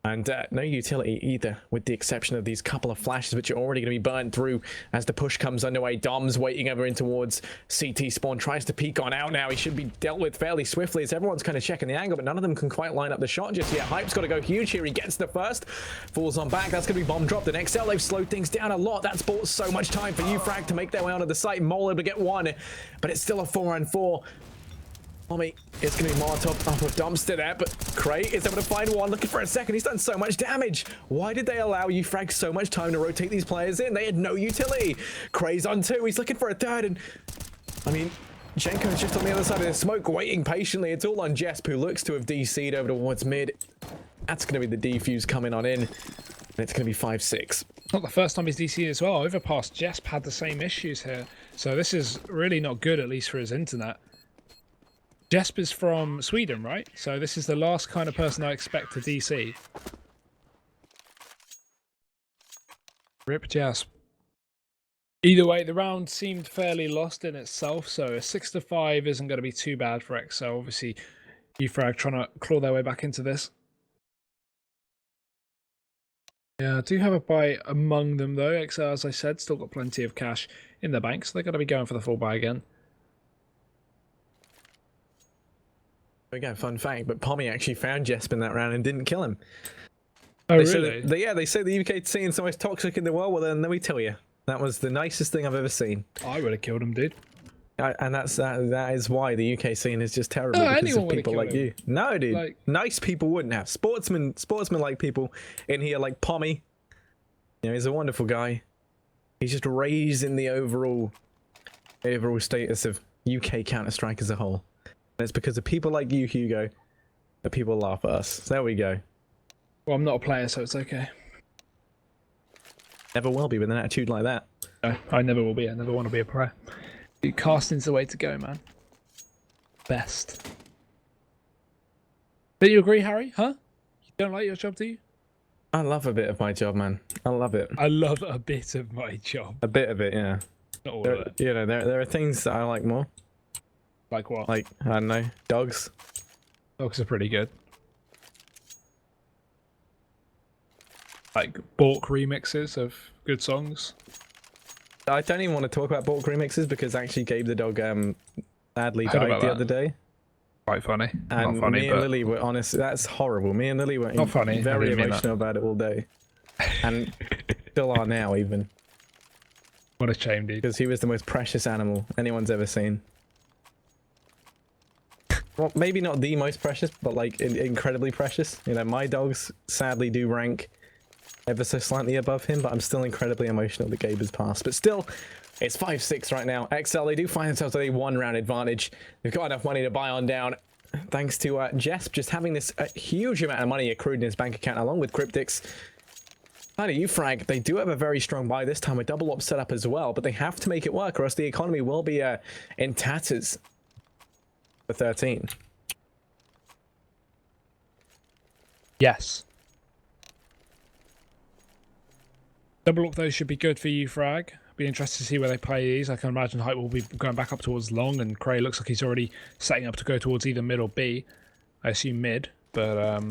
S1: and no utility either, with the exception of these couple of flashes which are already going to be burned through as the push comes underway. Dom's waiting over in towards CT spawn, tries to peek on out now. He should be dealt with fairly swiftly as everyone's kind of checking the angle, but none of them can quite line up the shot just yet. Hype's got to go huge here. He gets the first, falls on back. That's going to be bomb dropped. And exceL, they've slowed things down a lot. That's bought so much time for Ufrag to make their way onto the site. Mole able to get 1, but it's still a 4-on-4. Tommy, it's going to be Molotov off of Dumpster there, but Cray is able to find 1, looking for a second. He's done so much damage. Why did they allow Ufrag so much time to rotate these players in? They had no utility. Cray's on 2. He's looking for a 3rd, and I mean, Jenko's just on the other side of the smoke, waiting patiently. It's all on Jesp, who looks to have DC'd over towards mid. That's going to be the defuse coming on in, and it's going to be 5-6.
S2: Not the first time he's DC'd as well. Overpass, Jesp had the same issues here, so this is really not good, at least for his internet. Jesp is from Sweden, right? So this is the last kind of person I expect to DC. Rip Jesp. Either way, the round seemed fairly lost in itself, so a 6-5 isn't going to be too bad for exceL. Obviously, Ufrag trying to claw their way back into this. Yeah, I do have a buy among them though. exceL, as I said, still got plenty of cash in the bank, so they're going to be going for the full buy again.
S1: Again, fun fact, but Pommy actually found Jesp in that round and didn't kill him.
S2: Oh,
S1: really? They say the UKGT is the most toxic in the world. Well, then let me tell you, that was the nicest thing I've ever seen.
S2: I would have killed him, dude.
S1: And that is why the UK scene is just terrible,
S2: no,
S1: because of people like you. No, dude,
S2: like,
S1: nice people wouldn't have. Sportsmen like people in here, like Pommy. He's a wonderful guy. He's just raising the overall status of UK Counter-Strike as a whole. And it's because of people like you, Hugo, that people laugh at us. So there we go.
S2: Well, I'm not a player, so it's okay.
S1: Never will be with an attitude like that.
S2: No, I never will be. I never want to be a pro. Dude, casting's the way to go, man. Best. Do you agree, Harry? Huh? You don't like your job, do you?
S1: I love a bit of my job, man. I love it.
S2: I love a bit of my job.
S1: A bit of it, yeah.
S2: Not all of it.
S1: There are things that I like more.
S2: Like what?
S1: Like, I don't know, dogs.
S2: Dogs are pretty good. Like Bork remixes of good songs.
S1: I don't even want to talk about Bork remixes because actually Gabe the dog sadly died the other day.
S2: Quite funny.
S1: And
S2: not funny,
S1: me and Lily were honest. That's horrible. Me and Lily were
S2: not funny.
S1: Very emotional about it all day, and still are now even.
S2: What a shame, dude.
S1: Because he was the most precious animal anyone's ever seen. Well, maybe not the most precious, but like incredibly precious. My dogs sadly do rank ever so slightly above him, but I'm still incredibly emotional that Gabe has passed. But still, it's 5-6 right now. exceL, they do find themselves with a 1-round advantage. They've got enough money to buy on down, thanks to Jesp just having this huge amount of money accrued in his bank account, along with Cryptics. Kind of Ufrag, they do have a very strong buy this time, a double op setup as well, but they have to make it work, or else the economy will be in tatters. For 13.
S2: Yes. Double up those should be good for Ufrag. Be interested to see where they play these. I can imagine Hype will be going back up towards long, and Cray looks like he's already setting up to go towards either mid or B. I assume mid, but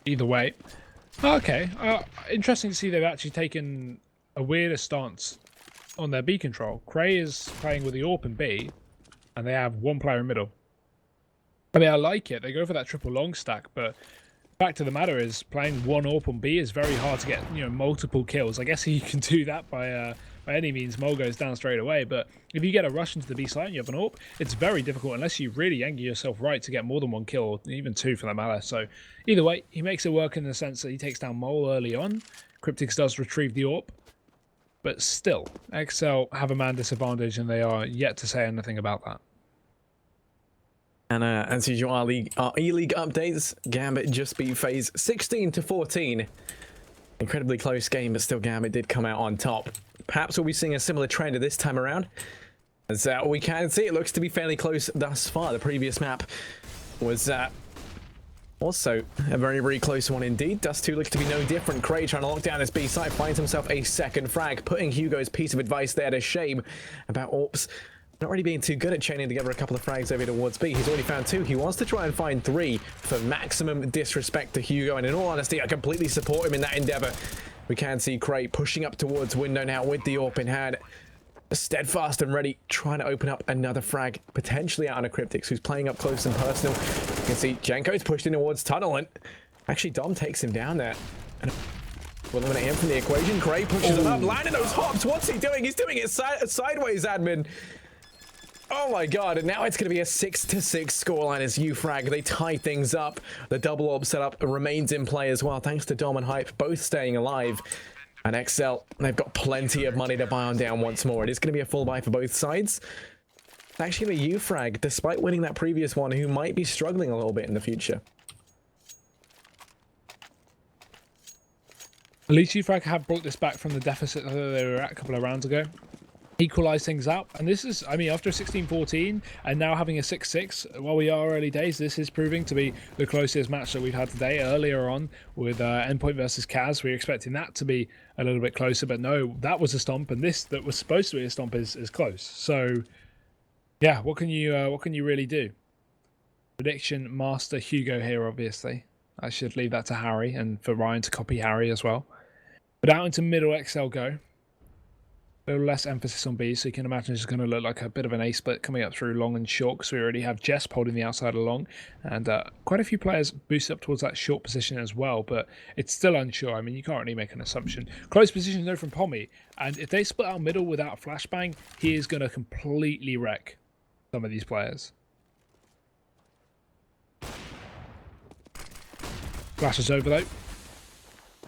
S2: either way. Okay, interesting to see they've actually taken a weirder stance on their B control. Cray is playing with the AWP in B, and they have one player in middle. I mean, I like it. They go for that triple long stack, but fact of the matter is, playing one AWP on B is very hard to get, multiple kills. I guess you can do that by any means. Mole goes down straight away, but if you get a rush into the B site and you have an AWP, it's very difficult unless you really angle yourself right to get more than one kill, or even two for that matter. So either way, he makes it work in the sense that he takes down Mole early on. Cryptix does retrieve the AWP, but still, exceL have a man disadvantage, and they are yet to say anything about that.
S1: And as usual, our E-League updates, Gambit just beat FaZe 16-14. Incredibly close game, but still Gambit did come out on top. Perhaps we'll be seeing a similar trend this time around. As we can see, it looks to be fairly close thus far. The previous map was also a very, very close one indeed. Dust 2 looks to be no different. Cray trying to lock down this B site, finds himself a second frag, putting Hugo's piece of advice there to shame about AWPs not really being too good at chaining together a couple of frags over towards B. He's already found 2. He wants to try and find 3 for maximum disrespect to Hugo. And in all honesty, I completely support him in that endeavor. We can see Cray pushing up towards window now with the AWP in hand. Steadfast and ready, trying to open up another frag, potentially out on a Cryptix, who's playing up close and personal. You can see Janko's pushed in towards tunnel, and actually Dom takes him down there. And we'll eliminate him from the equation. Cray pushes him up, landing those hops. What's he doing? He's doing it sideways, admin. Oh my god, and now it's going to be a 6-6 scoreline as Ufrag. They tie things up. The double AWP setup remains in play as well, thanks to Dom and Hype both staying alive. And exceL, they've got plenty of money to buy on down once more. It is going to be a full buy for both sides. It's actually a Ufrag, despite winning that previous one, who might be struggling a little bit in the future.
S2: At least Ufrag have brought this back from the deficit that they were at a couple of rounds ago. Equalize things up, and this is, I mean, after a 16-14 and now having a 6-6, while we are early days, this is proving to be the closest match that we've had today. Earlier on with Endpoint versus Kaz, we were expecting that to be a little bit closer, but no, that was a stomp, and this that was supposed to be a stomp is close. So yeah, what can you really do? Prediction master Hugo here, obviously. I should leave that to Harry, and for Ryan to copy Harry as well. But out into middle, exceL go. A little less emphasis on B, so you can imagine it's going to look like a bit of an A split coming up through long and short, because we already have Jesp holding the outside along, and quite a few players boost up towards that short position as well, but it's still unsure. I mean, you can't really make an assumption. Close position though from Pommy, and if they split out middle without a flashbang, he is going to completely wreck some of these players. Flashes over though.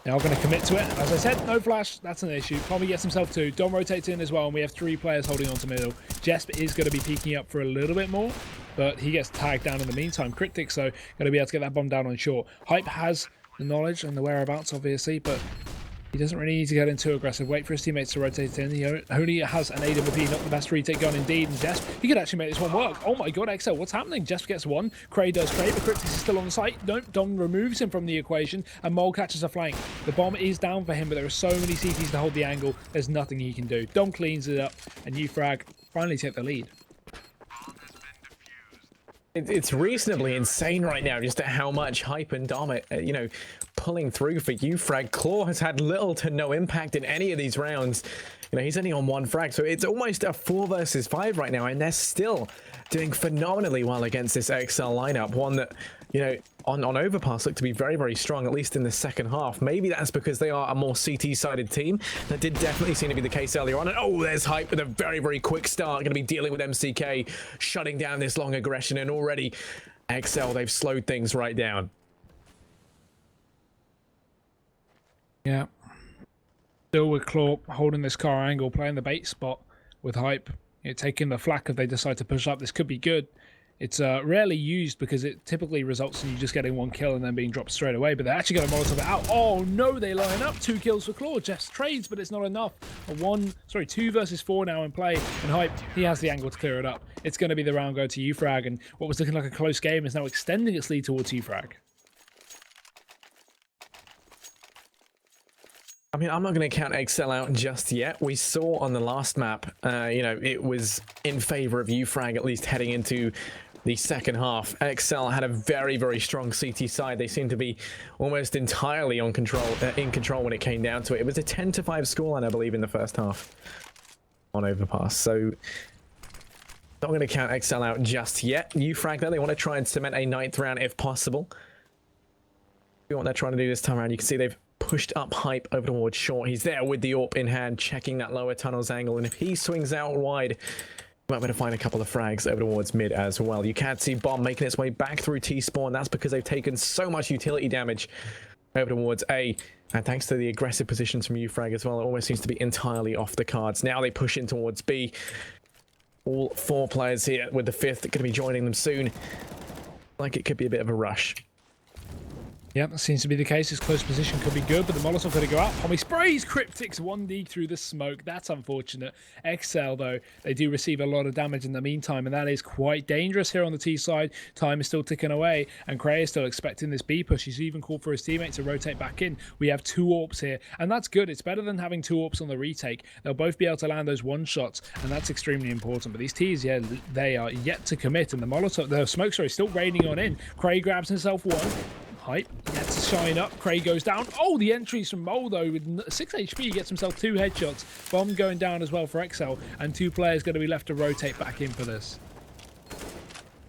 S2: They are going to commit to it. As I said, no flash. That's an issue. Pommy gets himself 2. Dom rotates in as well, and we have 3 players holding on to middle. Jesp is going to be peeking up for a little bit more, but he gets tagged down in the meantime. Cryptix, though, going to be able to get that bomb down on short. Hype has the knowledge and the whereabouts, obviously, but he doesn't really need to get in too aggressive. Wait for his teammates to rotate in. He only has an AWP, not the best retake gun indeed. And Jesp, he could actually make this one work. Oh my god, exceL, what's happening? Jesp gets 1. Cray does Cray, but Cryptix is still on site. Nope, Dom removes him from the equation, and Mole catches a flank. The bomb is down for him, but there are so many CTs to hold the angle, there's nothing he can do. Dom cleans it up, and Ufrag finally take the lead.
S1: It's reasonably insane right now just at how much Hype and Dom are, pulling through for Ufrag. Claw has had little to no impact in any of these rounds. He's only on 1 frag, so it's almost a 4 versus 5 right now, and they're still doing phenomenally well against this exceL lineup. One that, on Overpass looked to be very, very strong, at least in the second half. Maybe that's because they are a more CT-sided team. That did definitely seem to be the case earlier on. And oh, there's Hype with a very, very quick start. Going to be dealing with MCK, shutting down this long aggression, and already exceL, they've slowed things right down.
S2: Yeah. Still with Claw holding this car angle, playing the bait spot with Hype. Taking the flak if they decide to push up. This could be good. It's rarely used because it typically results in you just getting 1 kill and then being dropped straight away, but they're actually going to Molotov it out. Oh no, they line up. 2 kills for Claw. Jeff's trades, but it's not enough. 2 versus 4 now in play, and Hype, he has the angle to clear it up. It's going to be the round go to Ufrag, and what was looking like a close game is now extending its lead towards Ufrag.
S1: I mean, I'm not going to count exceL out just yet. We saw on the last map, it was in favor of Ufrag, at least heading into the second half. exceL had a very, very strong CT side. They seemed to be almost entirely in control when it came down to it. It was a 10-5 scoreline, I believe, in the first half. on overpass. So not going to count exceL out just yet. Ufrag though, they want to try and cement a 9th round if possible. What they're trying to do this time around, you can see they've pushed up Hype over towards short. He's there with the AWP in hand, checking that lower tunnels angle, and if he swings out wide, we might be able to find a couple of frags over towards mid as well. You can see Bomb making its way back through T-spawn. That's because they've taken so much utility damage over towards A, and thanks to the aggressive positions from Ufrag as well, it almost seems to be entirely off the cards. Now they push in towards B. All 4 players here, with the 5th going to be joining them soon. Like it could be a bit of a rush.
S2: Yeah, that seems to be the case. His close position could be good, but the Molotov going to go out. Pommy sprays Cryptic's 1D through the smoke. That's unfortunate. exceL, though, they do receive a lot of damage in the meantime, and that is quite dangerous here on the T side. Time is still ticking away, and cray is still expecting this B push. He's even called for his teammate to rotate back in. We have 2 AWPs here, and that's good. It's better than having 2 AWPs on the retake. They'll both be able to land those one-shots, and that's extremely important. But these Ts, yeah, they are yet to commit, and the Molotov, the smoke, sorry, still raining on in. cray grabs himself 1. Hype gets to shine up. cray goes down. Oh, the entries from Mole, though, with 6 HP, he gets himself 2 headshots. Bomb going down as well for exceL, and 2 players going to be left to rotate back in for this.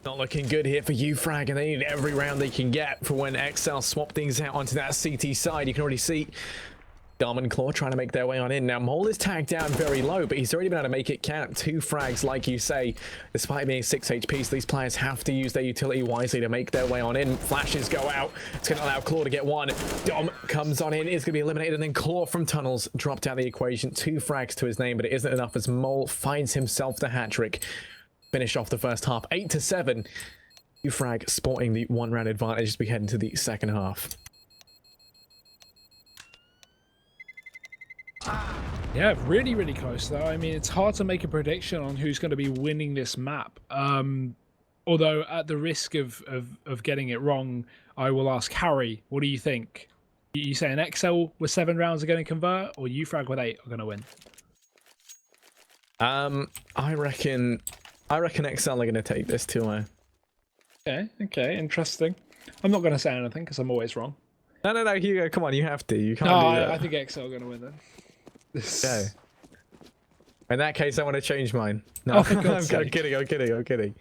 S1: Not looking good here for Ufrag, and they need every round they can get for when exceL swap things out onto that CT side. You can already see Dom and Claw trying to make their way on in. Now, Mole is tagged down very low, but he's already been able to make it count. 2 frags, like you say, despite being 6 HP, so these players have to use their utility wisely to make their way on in. Flashes go out. It's going to allow Claw to get 1. Dom comes on in, is going to be eliminated, and then Claw from tunnels dropped out of the equation. 2 frags to his name, but it isn't enough as Mole finds himself the hat-trick. Finish off the first half, 8-7. Ufrag sporting the 1-round advantage as we head into the second half.
S2: Yeah, really, really close, though. I mean, it's hard to make a prediction on who's going to be winning this map. Although, at the risk of getting it wrong, I will ask Harry, what do you think? You saying exceL with 7 rounds are going to convert, or Ufrag with 8 are going to win?
S1: I reckon exceL are going to take this 2-0.
S2: Okay, interesting. I'm not going to say anything because I'm always wrong.
S1: No, Hugo, come on, you have to. You can't
S2: No,
S1: do that.
S2: I think exceL are going to win then.
S1: Okay. In that case, I want to change mine. No,
S2: for God's
S1: I'm
S2: sake.
S1: kidding.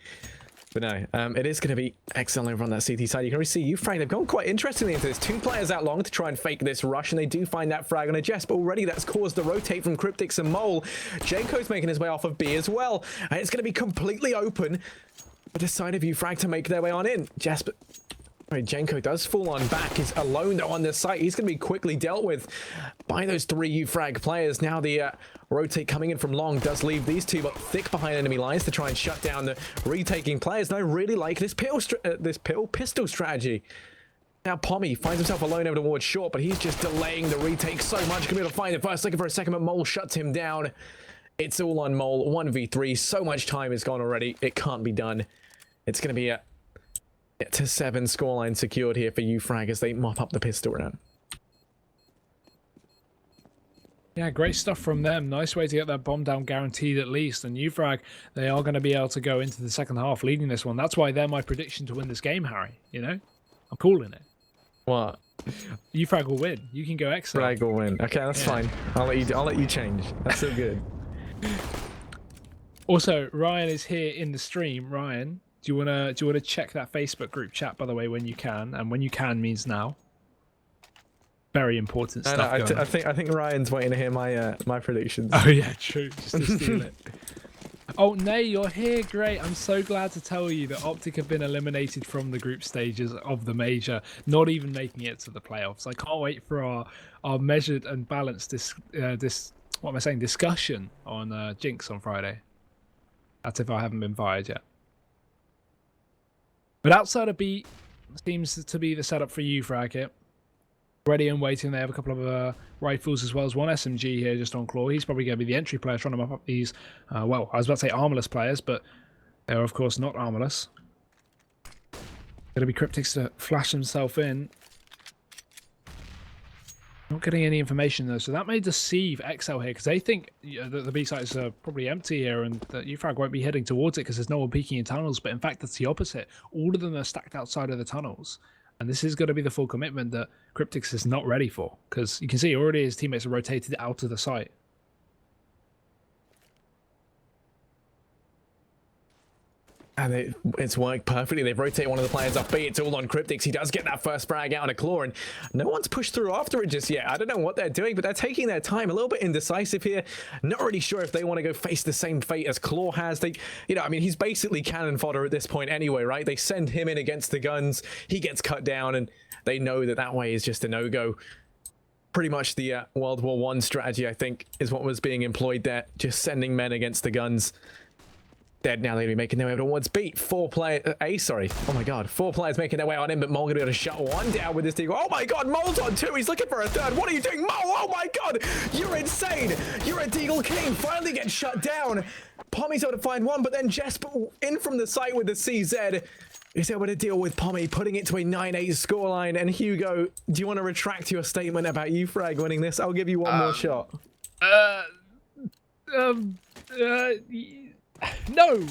S1: But no, it is going to be exceL over on that CT side. You can already see Ufrag. They've gone quite interestingly into this. 2 players out long to try and fake this rush, and they do find that frag on a Jess, but already that's caused the rotate from Cryptix and Mole. Jenko's making his way off of B as well, and it's going to be completely open. But decided Ufrag to make their way on in. Jess, but right, Jenko does fall on back. He's alone though on this site. He's going to be quickly dealt with by those 3 Ufrag players. Now the rotate coming in from long does leave these 2 but thick behind enemy lines to try and shut down the retaking players. And I really like this pistol strategy. Now Pommy finds himself alone over towards short, but he's just delaying the retake so much. Gonna be able to find it first, looking for a second, but Mole shuts him down. It's all on Mole. 1v3. So much time is gone already. It can't be done. It's going to be a 8-7 scoreline secured here for Ufrag as they mop up the pistol round.
S2: Yeah, great stuff from them. Nice way to get that bomb down guaranteed at least. And Ufrag, they are going to be able to go into the second half leading this one. That's why they're my prediction to win this game, Harry. You know? I'm calling it.
S1: What?
S2: Ufrag will win. You can go exceL.
S1: Frag will win. Okay, that's fine. I'll let you change. That's so good.
S2: Also, Ryan is here in the stream. Ryan, do you wanna check that Facebook group chat, by the way, when you can? And when you can means now. Very important stuff.
S1: I think Ryan's waiting to hear my predictions.
S2: Oh yeah, true. Just to steal it. Oh, Nay, you're here. Great. I'm so glad to tell you that Optic have been eliminated from the group stages of the major, not even making it to the playoffs. I can't wait for our measured and balanced discussion on Jinx on Friday. That's if I haven't been fired yet. But outside of B, seems to be the setup for Ufrag here. Ready and waiting. They have a couple of rifles as well as 1 SMG here just on Claw. He's probably going to be the entry player trying to mop up these, well, I was about to say armorless players, but they're of course not armorless. Going to be Cryptix to flash himself in. Not getting any information though, so that may deceive exceL here because they think that the B site is probably empty here and that Ufrag won't be heading towards it because there's no one peeking in tunnels, but in fact that's the opposite. All of them are stacked outside of the tunnels. And this is going to be the full commitment that Cryptix is not ready for. Because you can see already his teammates are rotated out of the site.
S1: And it's worked perfectly. They've rotated one of the players off B. It's all on Cryptix. He does get that first frag out on a claw, and no one's pushed through after it just yet. I don't know what they're doing, but they're taking their time. A little bit indecisive here. Not really sure if they want to go face the same fate as Claw has. They, you know, I mean, he's basically cannon fodder at this point anyway, right? They send him in against the guns. He gets cut down, and they know that that way is just a no-go. Pretty much the World War I strategy, I think, is what was being employed there. Just sending men against the guns. Dead now. They're going to be making their way towards beat. Four players, oh my god, 4 players making their way on him, but Mole going to be able to shut one down with this deagle. Oh my god, Mole's on 2. He's looking for a third. What are you doing, Mole? Oh my god, you're insane. You're a deagle king. Finally gets shut down. Pommy's able to find one, but then Jesper in from the site with the CZ is able to deal with Pommy, putting it to a 9-8 scoreline. And Hugo, do you want to retract your statement about Ufrag winning this? I'll give you one more shot.
S2: No.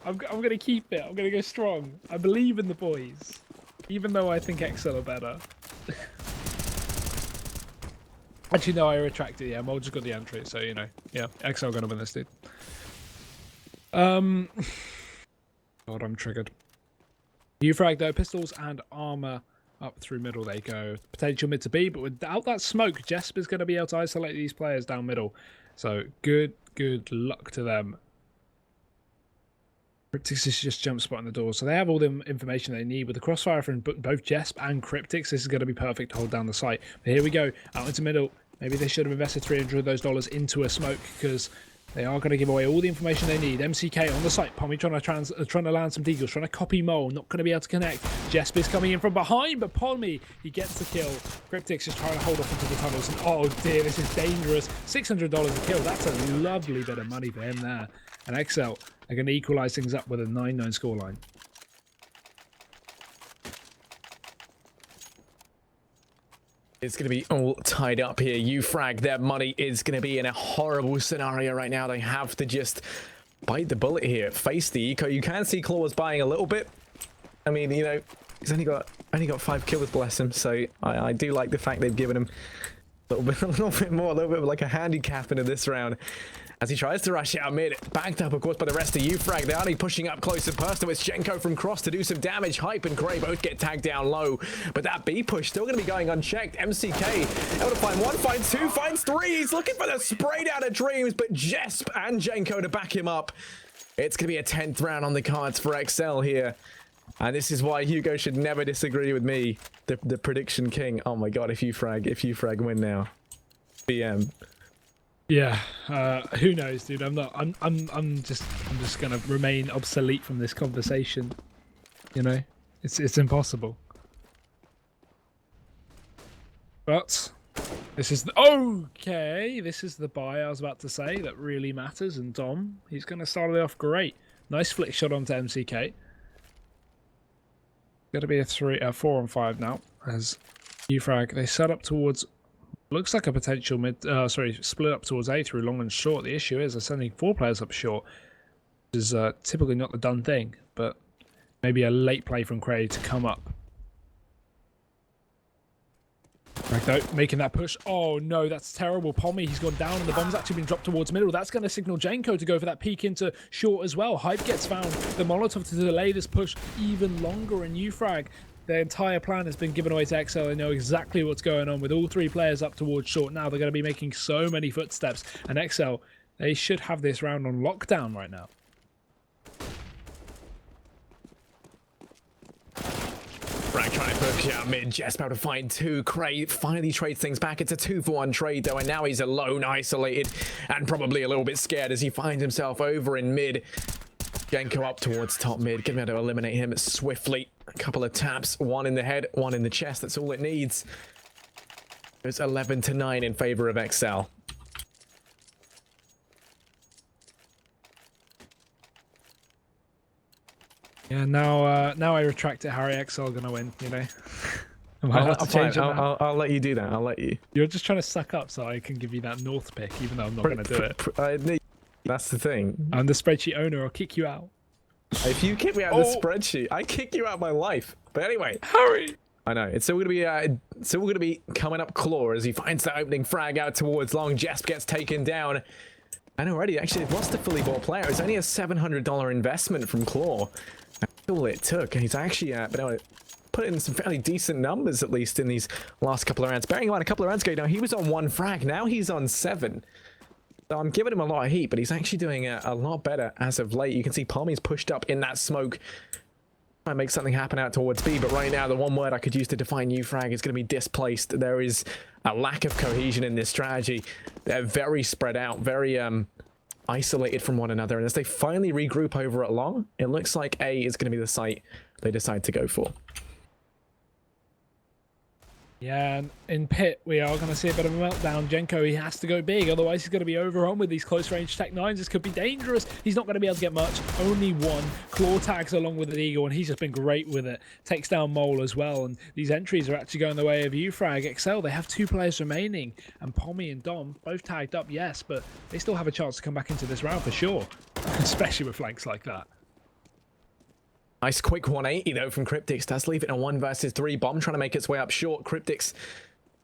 S2: I'm gonna keep it. I'm gonna go strong. I believe in the boys, even though I think exceL are better. Actually, no, I retract it. Yeah, Mole just got the entry, so you know, yeah, exceL gonna win this, dude. God, I'm triggered. Ufrag though, pistols and armor up through middle they go. Potential mid to B, but without that smoke, Jesper's gonna be able to isolate these players down middle. So good luck to them. Cryptix is just jump spot in the door, so they have all the information they need with the crossfire from both Jesp and Cryptix. This is going to be perfect to hold down the site. But here we go, out into middle. Maybe they should have invested $300 of those dollars into a smoke, because they are going to give away all the information they need. MCK on the site. Pommy trying to land some deagles, trying to copy Mole, not going to be able to connect. Jesp is coming in from behind, but Pommy, he gets the kill. Cryptix is trying to hold off into the tunnels, and oh dear, this is dangerous. $600 a kill. That's a lovely bit of money for him there. And exceL are going to equalize things up with a 9-9 scoreline.
S1: It's going to be all tied up here. Ufrag, their money is going to be in a horrible scenario right now. They have to just bite the bullet here, face the eco. You can see Claw's buying a little bit. I mean, you know, he's only got 5 kills, bless him. So I do like the fact they've given him a little bit more, a little bit of like a handicap into this round. As he tries to rush out mid, backed up, of course, by the rest of Ufrag. They're only pushing up close and personal. It's Jenko from Cross to do some damage. Hype and Gray both get tagged down low. But that B push still going to be going unchecked. MCK able to find 1, finds 2, finds 3. He's looking for the spray down of dreams, but Jesp and Jenko to back him up. It's going to be a 10th round on the cards for exceL here. And this is why Hugo should never disagree with me, the prediction king. Oh my god, if Ufrag win now. BM.
S2: Yeah, who knows, dude? I'm just gonna remain obsolete from this conversation. You know, it's impossible. But this is this is the buy I was about to say that really matters. And Dom, he's gonna start it off great. Nice flick shot onto MCK. Gonna be a 4 on 5 now as Ufrag they set up towards. Looks like a potential split up towards A through long and short. The issue is they're sending 4 players up short, which is typically not the done thing, but maybe a late play from Cray to come up. Right though, making that push. Oh no, that's terrible. Pommy, he's gone down and the bomb's actually been dropped towards middle. That's going to signal Jenko to go for that peek into short as well. Hype gets found. The Molotov to delay this push even longer, and Ufrag, their entire plan has been given away to exceL. They know exactly what's going on with all 3 players up towards short. Now they're going to be making so many footsteps. And exceL, they should have this round on lockdown right now.
S1: Frag trying to push out mid. Jesper to find 2. Cray finally trades things back. It's a 2-for-1 trade though, and now he's alone, isolated, and probably a little bit scared as he finds himself over in mid. Jenko up towards top mid. Gonna be able to eliminate him swiftly. A couple of taps, 1 in the head, 1 in the chest. That's all it needs. It's 11-9 in favor of exceL.
S2: Yeah, now I retract it. Harry, exceL gonna win. You know.
S1: I'll let you do that. I'll let you.
S2: You're just trying to suck up so I can give you that North pick, even though I'm not gonna do it.
S1: That's the thing.
S2: I'm the spreadsheet owner. I'll kick you out.
S1: If you kick me out of the spreadsheet, I kick you out of my life. But anyway,
S2: Harry.
S1: I know it's still gonna be coming up Claw as he finds the opening frag out towards long. Jesp gets taken down. And already, actually, they've lost a fully bought player. It's only a $700 investment from Claw. That's all it took. And he's actually been able to put in some fairly decent numbers, at least in these last couple of rounds. Bearing in mind, a couple of rounds ago, now he was on 1 frag. Now he's on 7. So I'm giving him a lot of heat, but he's actually doing a lot better as of late. You can see Palmy's pushed up in that smoke. Try and make something happen out towards B, but right now the one word I could use to define Ufrag is going to be displaced. There is a lack of cohesion in this strategy. They're very spread out, very isolated from one another, and as they finally regroup over at long, it looks like A is going to be the site they decide to go for.
S2: Yeah, and in pit, we are going to see a bit of a meltdown. Jenko, he has to go big, otherwise he's going to be overrun with these close-range Tech 9s. This could be dangerous. He's not going to be able to get much. Only one. Claw tags along with the Eagle, and he's just been great with it. Takes down Mole as well, and these entries are actually going the way of Ufrag. exceL, they have 2 players remaining, and Pommy and Dom both tagged up, yes, but they still have a chance to come back into this round for sure, especially with flanks like that.
S1: Nice quick 180 though from Cryptix. Does leave it a 1 versus 3. Bomb trying to make its way up short. Cryptix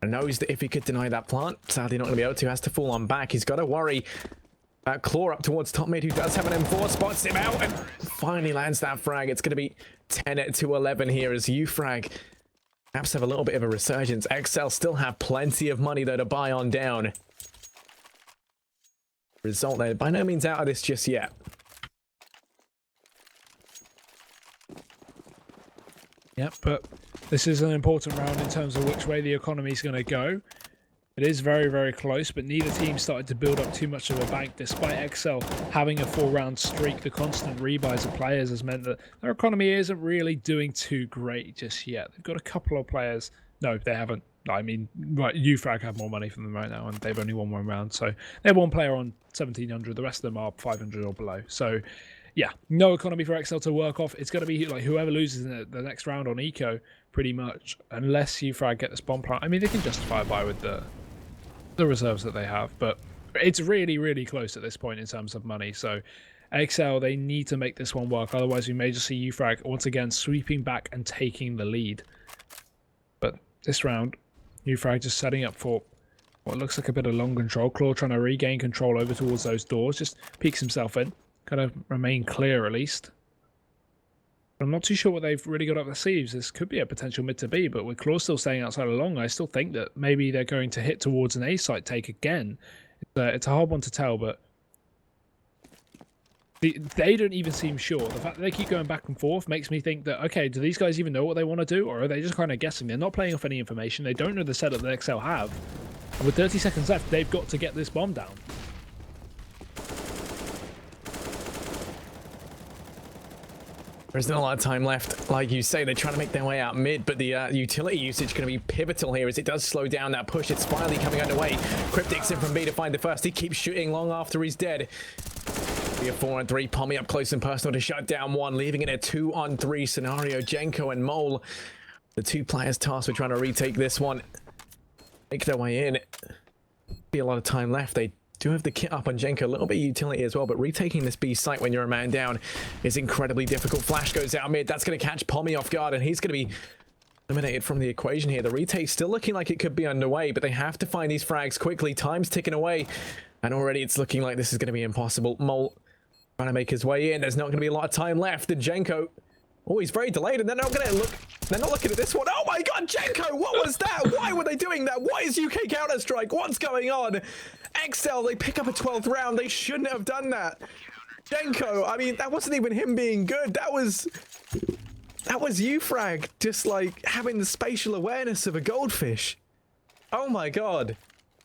S1: knows that if he could deny that plant, sadly not going to be able to. Has to fall on back. He's got to worry about Claw up towards top mid, who does have an M4. Spots him out and finally lands that frag. It's going to be 10-11 here as Ufrag perhaps have a little bit of a resurgence. exceL still have plenty of money though to buy on down. Result there by no means out of this just yet.
S2: Yep, but this is an important round in terms of which way the economy is going to go. It is very, very close, but neither team started to build up too much of a bank. Despite exceL having a 4-round streak, the constant rebuys of players has meant that their economy isn't really doing too great just yet. They've got a couple of players. No, they haven't. I mean, right, Ufrag have more money from them right now, and they've only won 1 round. So they have 1 player on 1,700. The rest of them are 500 or below. So yeah, no economy for exceL to work off. It's going to be like whoever loses in the next round on eco, pretty much, unless Ufrag get this bomb plant. I mean, they can justify a buy with the reserves that they have, but it's really, really close at this point in terms of money. So exceL, they need to make this one work. Otherwise, we may just see Ufrag once again sweeping back and taking the lead. But this round, Ufrag just setting up for what looks like a bit of long control. Claw trying to regain control over towards those doors. Just peeks himself in. Kind of remain clear at least. I'm not too sure what they've really got up their sleeves. This could be a potential mid to B, but with Claw still staying outside of long, I still think that maybe they're going to hit towards an A site take again. It's a hard one to tell, but they don't even seem sure. The fact that they keep going back and forth makes me think that, okay, do these guys even know what they want to do, or are they just kind of guessing? They're not playing off any information. They don't know the setup that exceL have. And with 30 seconds left, they've got to get this bomb down.
S1: There's not a lot of time left. Like you say, they're trying to make their way out mid, but the utility usage going to be pivotal here as it does slow down that push. It's finally coming underway. Cryptix in from B to find the first. He keeps shooting long after he's dead. We have 4-on-3. Pommy up close and personal to shut down 1, leaving it a 2-on-3 scenario. Jenko and Mole, the 2 players tasked with trying to retake this one, make their way in. Be a lot of time left. They do have the kit up on Jenko, a little bit of utility as well, but retaking this B site when you're a man down is incredibly difficult. Flash goes out mid. That's going to catch Pommy off guard, and he's going to be eliminated from the equation here. The retake still looking like it could be underway, but they have to find these frags quickly. Time's ticking away, and already it's looking like this is going to be impossible. Mole trying to make his way in. There's not going to be a lot of time left. And Jenko, oh, he's very delayed, and they're not going to look. They're not looking at this one. Oh my God, Jenko, what was that? Why were they doing that? What is UK Counter-Strike? What's going on? exceL, they pick up a 12th round. They shouldn't have done that. Jenko, I mean, that wasn't even him being good. That was Ufrag just like having the spatial awareness of a goldfish. Oh my God.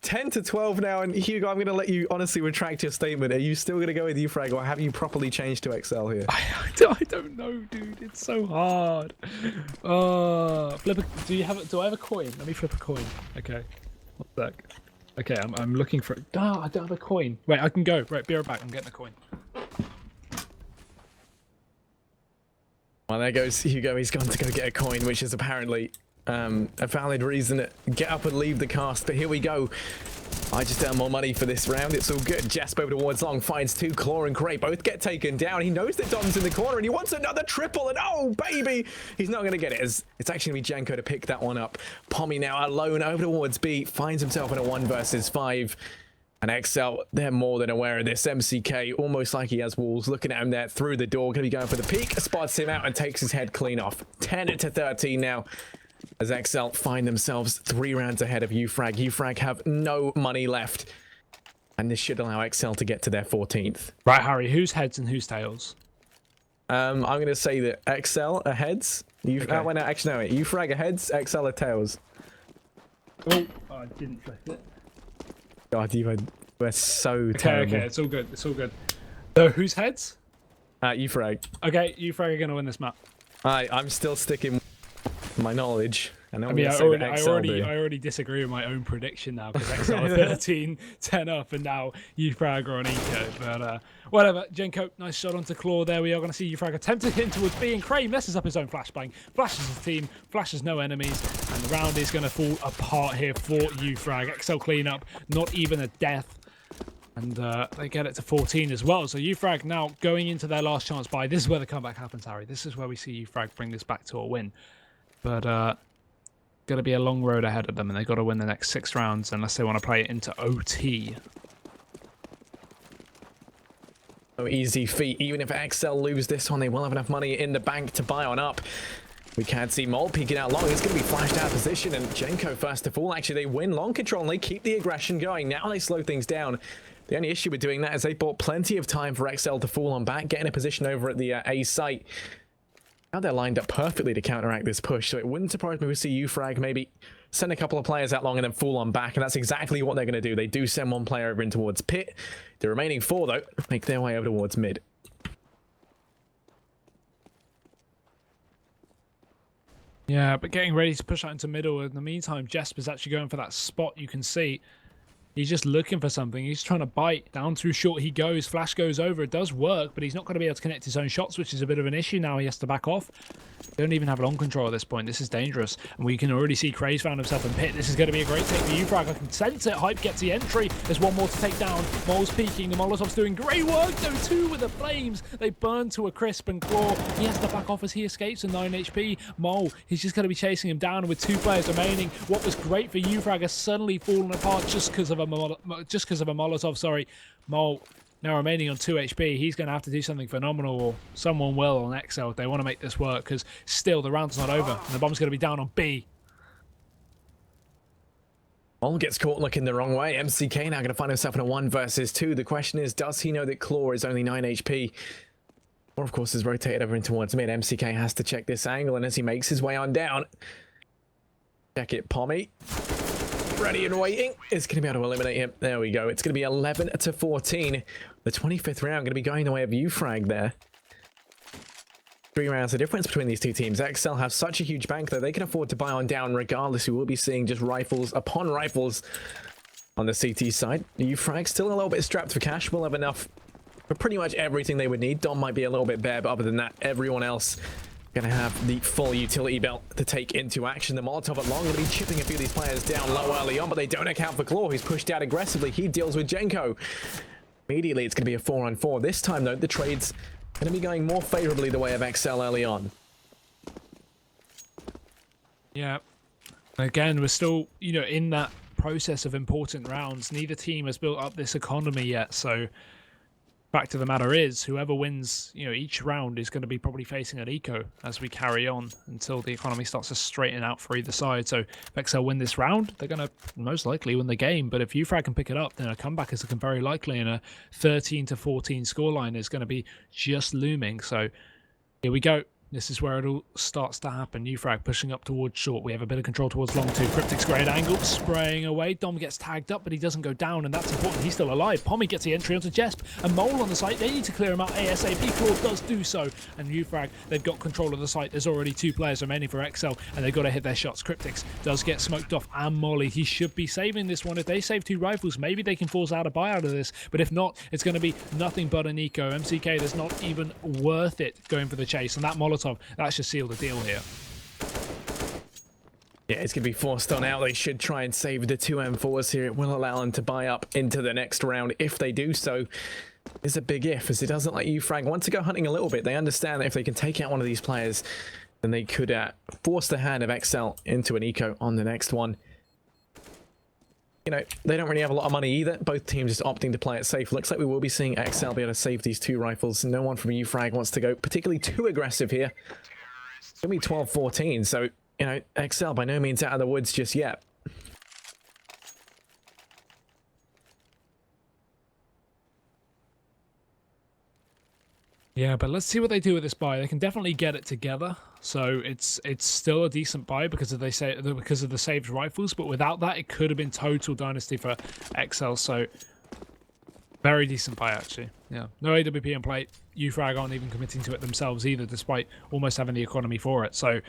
S1: 10-12 now, and Hugo, I'm going to let you honestly retract your statement. Are you still going to go with Ufrag, or have you properly changed to exceL here?
S2: I don't know, dude. It's so hard. Flip a, do I have a coin? Let me flip a coin. Okay. One sec. Okay, I'm looking for it. Oh, I don't have a coin. Wait, I can go. Right, be right back. I'm getting a coin.
S1: Well, there goes Hugo. He's gone to go get a coin, which is apparently a valid reason to get up and leave the cast. But here we go. I just earn more money for this round. It's all good. Jasp over towards long, finds 2. Claw and Cray both get taken down. He knows that Dom's in the corner, and he wants another triple, and oh, baby! He's not going to get it. It's actually going to be Jenko to pick that one up. Pommy now alone over towards B, finds himself in a 1 versus 5. And exceL, they're more than aware of this. MCK, almost like he has walls, looking at him there through the door, going to be going for the peak, spots him out and takes his head clean off. 10-13 now, as exceL find themselves 3 rounds ahead of Ufrag. Ufrag have no money left, and this should allow exceL to get to their 14th.
S2: Right, Harry, who's heads and who's tails?
S1: I'm going to say that exceL are heads. Actually, no, Ufrag are heads, exceL are tails.
S2: Oh, I didn't flip it.
S1: God, we're so terrible.
S2: Okay, it's all good. It's all good. So, who's heads?
S1: Ufrag.
S2: Okay, Ufrag are going to win this map.
S1: I'm still sticking with my knowledge. I
S2: mean, I already disagree with my own prediction now because exceL are 13, 10 up, and now Ufrag are on eco. But whatever. Jenko, nice shot onto Claw there. We are going to see Ufrag attempt to hit towards B, and Cray messes up his own flashbang. Flashes his team, flashes no enemies, and the round is going to fall apart here for Ufrag. exceL clean up, not even a death. And they get it to 14 as well. So Ufrag now going into their last chance buy. This is where the comeback happens, Harry. This is where we see Ufrag bring this back to a win. But going to be a long road ahead of them, and they've got to win the next 6 rounds unless they want to play it into OT.
S1: No easy feat. Even if exceL lose this one, they will have enough money in the bank to buy on up. We can't see Mole peeking out long. He's going to be flashed out of position, and Jenko first of all. Actually, they win long control, and they keep the aggression going. Now they slow things down. The only issue with doing that is they bought plenty of time for exceL to fall on back, get in a position over at the A site. Now they're lined up perfectly to counteract this push, so it wouldn't surprise me to see Ufrag maybe send a couple of players out long and then fall on back, and that's exactly what they're going to do. They do send 1 player over in towards pit. The remaining 4, though, make their way over towards mid.
S2: Yeah, but getting ready to push out into middle. In the meantime, Jesper's actually going for that spot. You can see he's just looking for something. He's trying to bite. Down through short he goes. Flash goes over. It does work, but he's not going to be able to connect his own shots, which is a bit of an issue now. He has to back off. They don't even have long control at this point. This is dangerous. And we can already see Cray's found himself in pit. This is going to be a great take for Ufrag. I can sense it. Hype gets the entry. There's 1 more to take down. Mole's peeking. The Molotov's doing great work, though, too, with the flames. They burn to a crisp, and Claw, he has to back off as he escapes with 9 HP. Mole, he's just going to be chasing him down with 2 players remaining. What was great for Ufrag has suddenly fallen apart just because of a Molotov, sorry. Mole now remaining on 2 HP. He's going to have to do something phenomenal, or someone will on exceL if they want to make this work, because still the round's not over, and the bomb's going to be down on B.
S1: Mole gets caught looking the wrong way. MCK now going to find himself in a 1 versus 2. The question is, does he know that Claw is only 9 HP? Or, of course, is rotated over in towards mid. MCK has to check this angle, and as he makes his way on down, check it, Pommy. Ready and waiting. It's going to be able to eliminate him. There we go. It's going to be 11-14. The 25th round going to be going the way of Ufrag there. 3 rounds of difference between these 2 teams. exceL have such a huge bank, though. They can afford to buy on down regardless. We will be seeing just rifles upon rifles on the CT side. Ufrag still a little bit strapped for cash. We'll have enough for pretty much everything they would need. Dom might be a little bit bare, but other than that, everyone else going to have the full utility belt to take into action. The Molotov at long going to be chipping a few of these players down low early on, but they don't account for Claw, who's pushed out aggressively. He deals with Jenko. Immediately, it's going to be a 4-on-4. This time, though, the trade's going to be going more favorably the way of exceL early on.
S2: Yeah. Again, we're still, in that process of important rounds. Neither team has built up this economy yet, so fact of the matter is, whoever wins, each round is going to be probably facing an eco as we carry on until the economy starts to straighten out for either side. So if exceL win this round, they're going to most likely win the game. But if Ufrag can pick it up, then a comeback is looking very likely, and a 13-14 scoreline is going to be just looming. So here we go. This is where it all starts to happen. Ufrag pushing up towards short. We have a bit of control towards long too. Cryptic's great angle, spraying away. Dom gets tagged up, but he doesn't go down, and that's important. He's still alive. Pommy gets the entry onto Jesp, and Mole on the site. They need to clear him out ASAP. Claw does do so, and Ufrag, they've got control of the site. There's already 2 players remaining for exceL, and they've got to hit their shots. Cryptic's does get smoked off, and Molly, he should be saving this one. If they save 2 rifles, maybe they can force out a buy out of this, but if not, it's going to be nothing but an eco. MCK, that's not even worth it going for the chase, and that Molotov, that's just sealed the deal here.
S1: Yeah, it's going to be forced on out. They should try and save the 2 M4s here. It will allow them to buy up into the next round. If they do so, it's a big if, as it doesn't let Ufrag want to go hunting a little bit. They understand that if they can take out one of these players, then they could force the hand of exceL into an eco on the next one. you know, they don't really have a lot of money either. Both teams just opting to play it safe. Looks like we will be seeing exceL be able to save these 2 rifles. No one from Ufrag wants to go particularly too aggressive here. It's going to be 12-14, so, you know, exceL by no means out of the woods just yet.
S2: Yeah, but let's see what they do with this buy. They can definitely get it together, so it's still a decent buy because of the saved rifles. But without that, it could have been total dynasty for exceL. So very decent buy actually. Yeah, no AWP in play. Ufrag aren't even committing to it themselves either, despite almost having the economy for it. So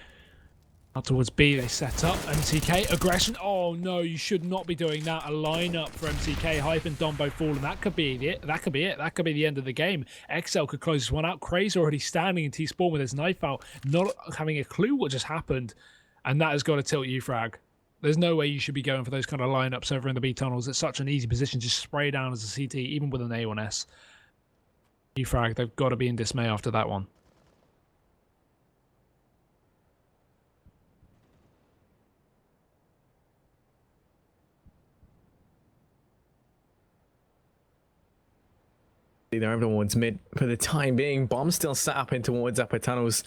S2: out towards B, they set up. MCK, aggression. Oh no, you should not be doing that. A lineup for MCK. Hype and Dom both falling. That could be it. That could be it. That could be the end of the game. exceL could close this one out. Cray's already standing in T-spawn with his knife out, not having a clue what just happened. And that has got to tilt Ufrag. There's no way you should be going for those kind of lineups over in the B tunnels. It's such an easy position. Just spray down as a CT, even with an A1S. Ufrag, they've got to be in dismay after that one.
S1: They're over towards mid for the time being. Bomb still set up in towards upper tunnels.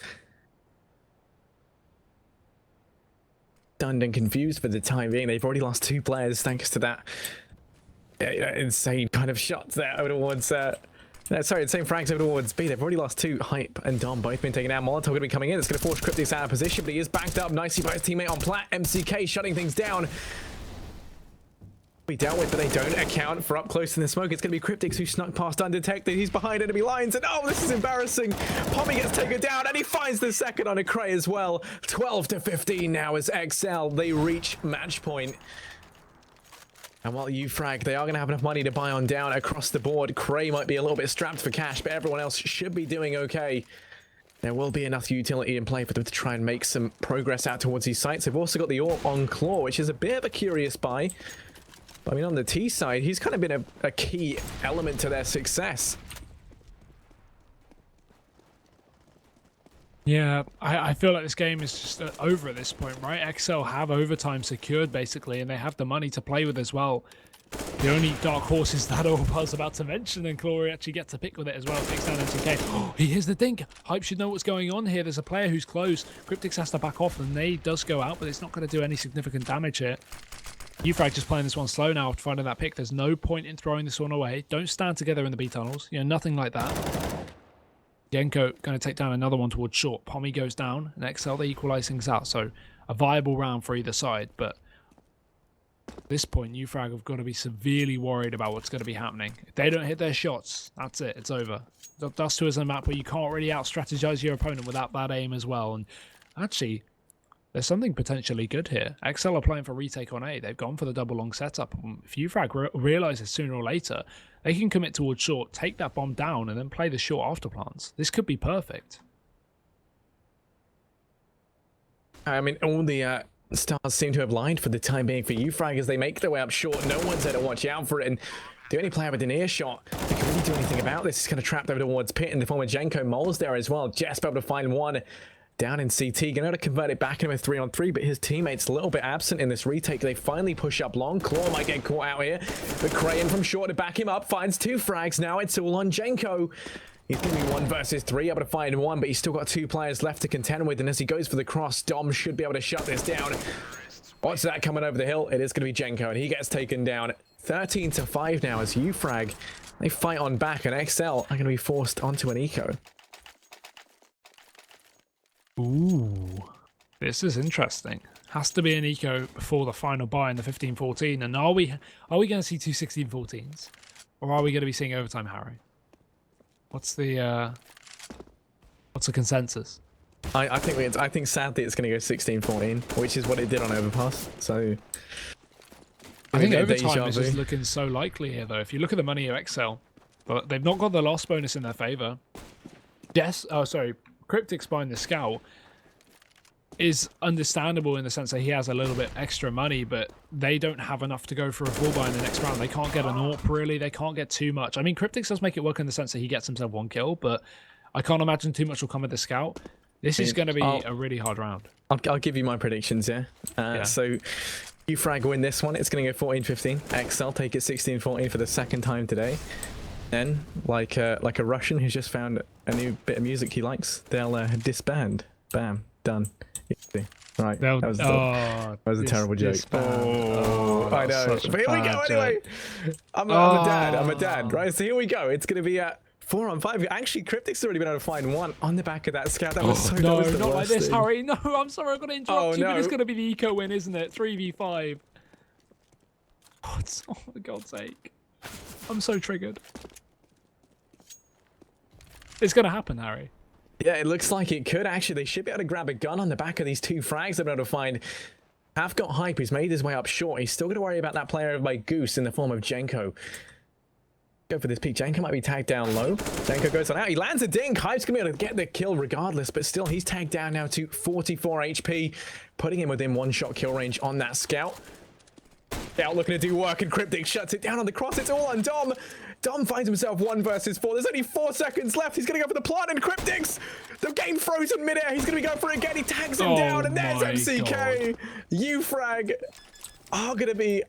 S1: Stunned and confused for the time being. They've already lost 2 players thanks to that insane kind of shots there over towards sorry, insane frags over towards B. They've already lost 2. Hype and Dom both been taken out. Molotov going to be coming in. It's going to force Cryptix out of position, but he is backed up nicely by his teammate on plat. MCK shutting things down. Be dealt with, but they don't account for up close in the smoke. It's going to be Cryptix who snuck past undetected. He's behind enemy lines, and oh, this is embarrassing. Pommy gets taken down, and he finds the second on a Cray as well. 12-15 now as exceL. They reach match point. And while Ufrag, they are going to have enough money to buy on down across the board. Cray might be a little bit strapped for cash, but everyone else should be doing okay. There will be enough utility in play for them to try and make some progress out towards these sites. They've also got the AWP on Claw, which is a bit of a curious buy. I mean, on the T side, he's kind of been a key element to their success.
S2: Yeah, I feel like this game is just over at this point, right? exceL have overtime secured, basically, and they have the money to play with as well. The only dark horse is that AWP I was about to mention, and Glory actually gets to pick with it as well. Takes down MCK. Oh, he hears the dink. Hype should know what's going on here. There's a player who's close. Cryptix has to back off, and nade does go out, but it's not going to do any significant damage here. Ufrag just playing this one slow now after finding that pick. There's no point in throwing this one away. Don't stand together in the B tunnels. You know, nothing like that. Genko going to take down another one towards short. Pommy goes down, and exceL, they equalize things out. So a viable round for either side. But at this point, Ufrag have got to be severely worried about what's going to be happening. If they don't hit their shots, that's it. It's over. Dust 2 is a map where you can't really out-strategize your opponent without bad aim as well. And actually, there's something potentially good here. exceL are playing for retake on A. They've gone for the double long setup. If Ufrag realizes sooner or later, they can commit towards short, take that bomb down, and then play the short after plants. This could be perfect.
S1: I mean, all the stars seem to have lined for the time being for Ufrag as they make their way up short. No one's there to watch out for it, and the only player with an earshot that can really do anything about this is kind of trapped over towards pit in the form of Genko. Mole's there as well. Just able to find one down in CT, gonna convert it back into a 3-on-3, but his teammates a little bit absent in this retake. They finally push up long. Claw might get caught out here, but Crayon from short to back him up finds 2 frags. Now it's all on Genko. He's gonna be 1 versus 3, able to find 1, but he's still got 2 players left to contend with, and as he goes for the cross, Dom should be able to shut this down. What's that coming over the hill? It is gonna be Genko, and he gets taken down. 13-5 now as Ufrag, they fight on back, and exceL are gonna be forced onto an eco.
S2: Ooh, this is interesting. Has to be an eco before the final buy in the 15-14. And are we going to see 2 16-14s, or are we going to be seeing overtime, Harry? What's the consensus?
S1: I think sadly it's going to go 16-14, which is what it did on Overpass. So
S2: I think overtime is just looking so likely here, though. If you look at the money of exceL, but they've not got the loss bonus in their favor. Yes. Oh, sorry. Cryptix buying the scout is understandable in the sense that he has a little bit extra money, but they don't have enough to go for a full buy in the next round. They can't get an AWP, really. They can't get too much. I mean, Cryptix does make it work in the sense that he gets himself 1 kill, but I can't imagine too much will come with the scout. This is going to be
S1: I'll-
S2: a really hard round.
S1: I'll give you my predictions, yeah?
S2: Yeah.
S1: So, Ufrag win this one. It's going to go 14-15. exceL take it 16-14 for the second time today. Then, like a Russian who's just found a new bit of music he likes, they'll disband. Bam. Done. Easy. Right. That was a terrible joke. I know. But here we go anyway. I'm a dad. Right. So here we go. It's going to be 4-on-5. Actually, Cryptic's already been able to find one on the back of that scout. That was so
S2: No,
S1: that was the
S2: not like
S1: worst
S2: this,
S1: thing.
S2: Harry. No, I'm sorry, I'm going to interrupt you, but
S1: no.
S2: it's going to be the eco win, isn't it? 3v5. Oh, for God's sake. I'm so triggered. It's going to happen, Harry.
S1: Yeah, it looks like it could actually. They should be able to grab a gun on the back of these two frags. They'll be able to find. Have got hype. He's made his way up short. He's still going to worry about that player by Goose in the form of Jenko. Go for this peek. Jenko might be tagged down low. Jenko goes on out. He lands a dink. Hype's going to be able to get the kill regardless, but still he's tagged down now to 44 HP, putting him within one-shot kill range on that scout. Scout looking to do work, and Cryptic shuts it down on the cross. It's all on Dom. Dom finds himself 1 versus 4. There's only 4 seconds left. He's going to go for the plant, and Cryptic's the game frozen midair. He's going to be going for it again. He tags him down, and there's MCK. Ufrag are going to be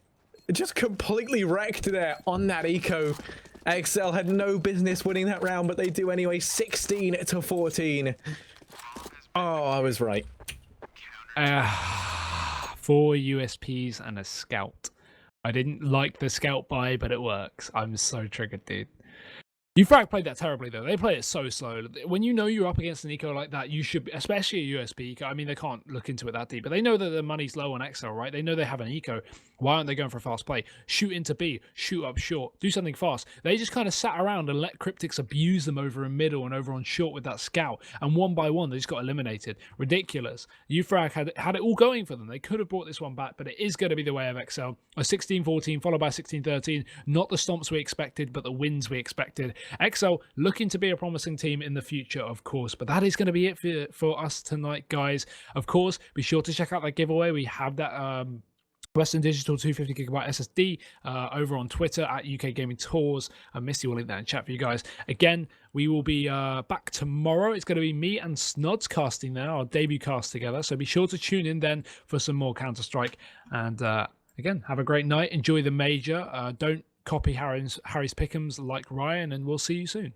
S1: just completely wrecked there on that eco. exceL had no business winning that round, but they do anyway. 16-14. Oh, I was right.
S2: 4 USPs and a scout. I didn't like the scout buy, but it works. I'm so triggered, dude. Ufrag played that terribly, though. They play it so slow. When you know you're up against an eco like that, you should, especially a USB eco. I mean, they can't look into it that deep, but they know that the money's low on exceL, right? They know they have an eco. Why aren't they going for a fast play? Shoot into B, shoot up short, do something fast. They just kind of sat around and let Cryptics abuse them over in middle and over on short with that scout. And one by one, they just got eliminated. Ridiculous. Ufrag had it all going for them. They could have brought this one back, but it is going to be the way of exceL. A 16-14 followed by 16-13. Not the stomps we expected, but the wins we expected. exceL looking to be a promising team in the future, of course, but that is going to be it for us tonight, guys. Of course, be sure to check out that giveaway. We have that Western Digital 250GB SSD over on Twitter at UK Gaming Tours. Misty will link that in chat for you guys. Again, we will be back tomorrow. It's going to be me and Snods casting now, our debut cast together. So be sure to tune in then for some more Counter-Strike. And again, have a great night. Enjoy the major. Don't copy Harry's pick'ems like Ryan, and we'll see you soon.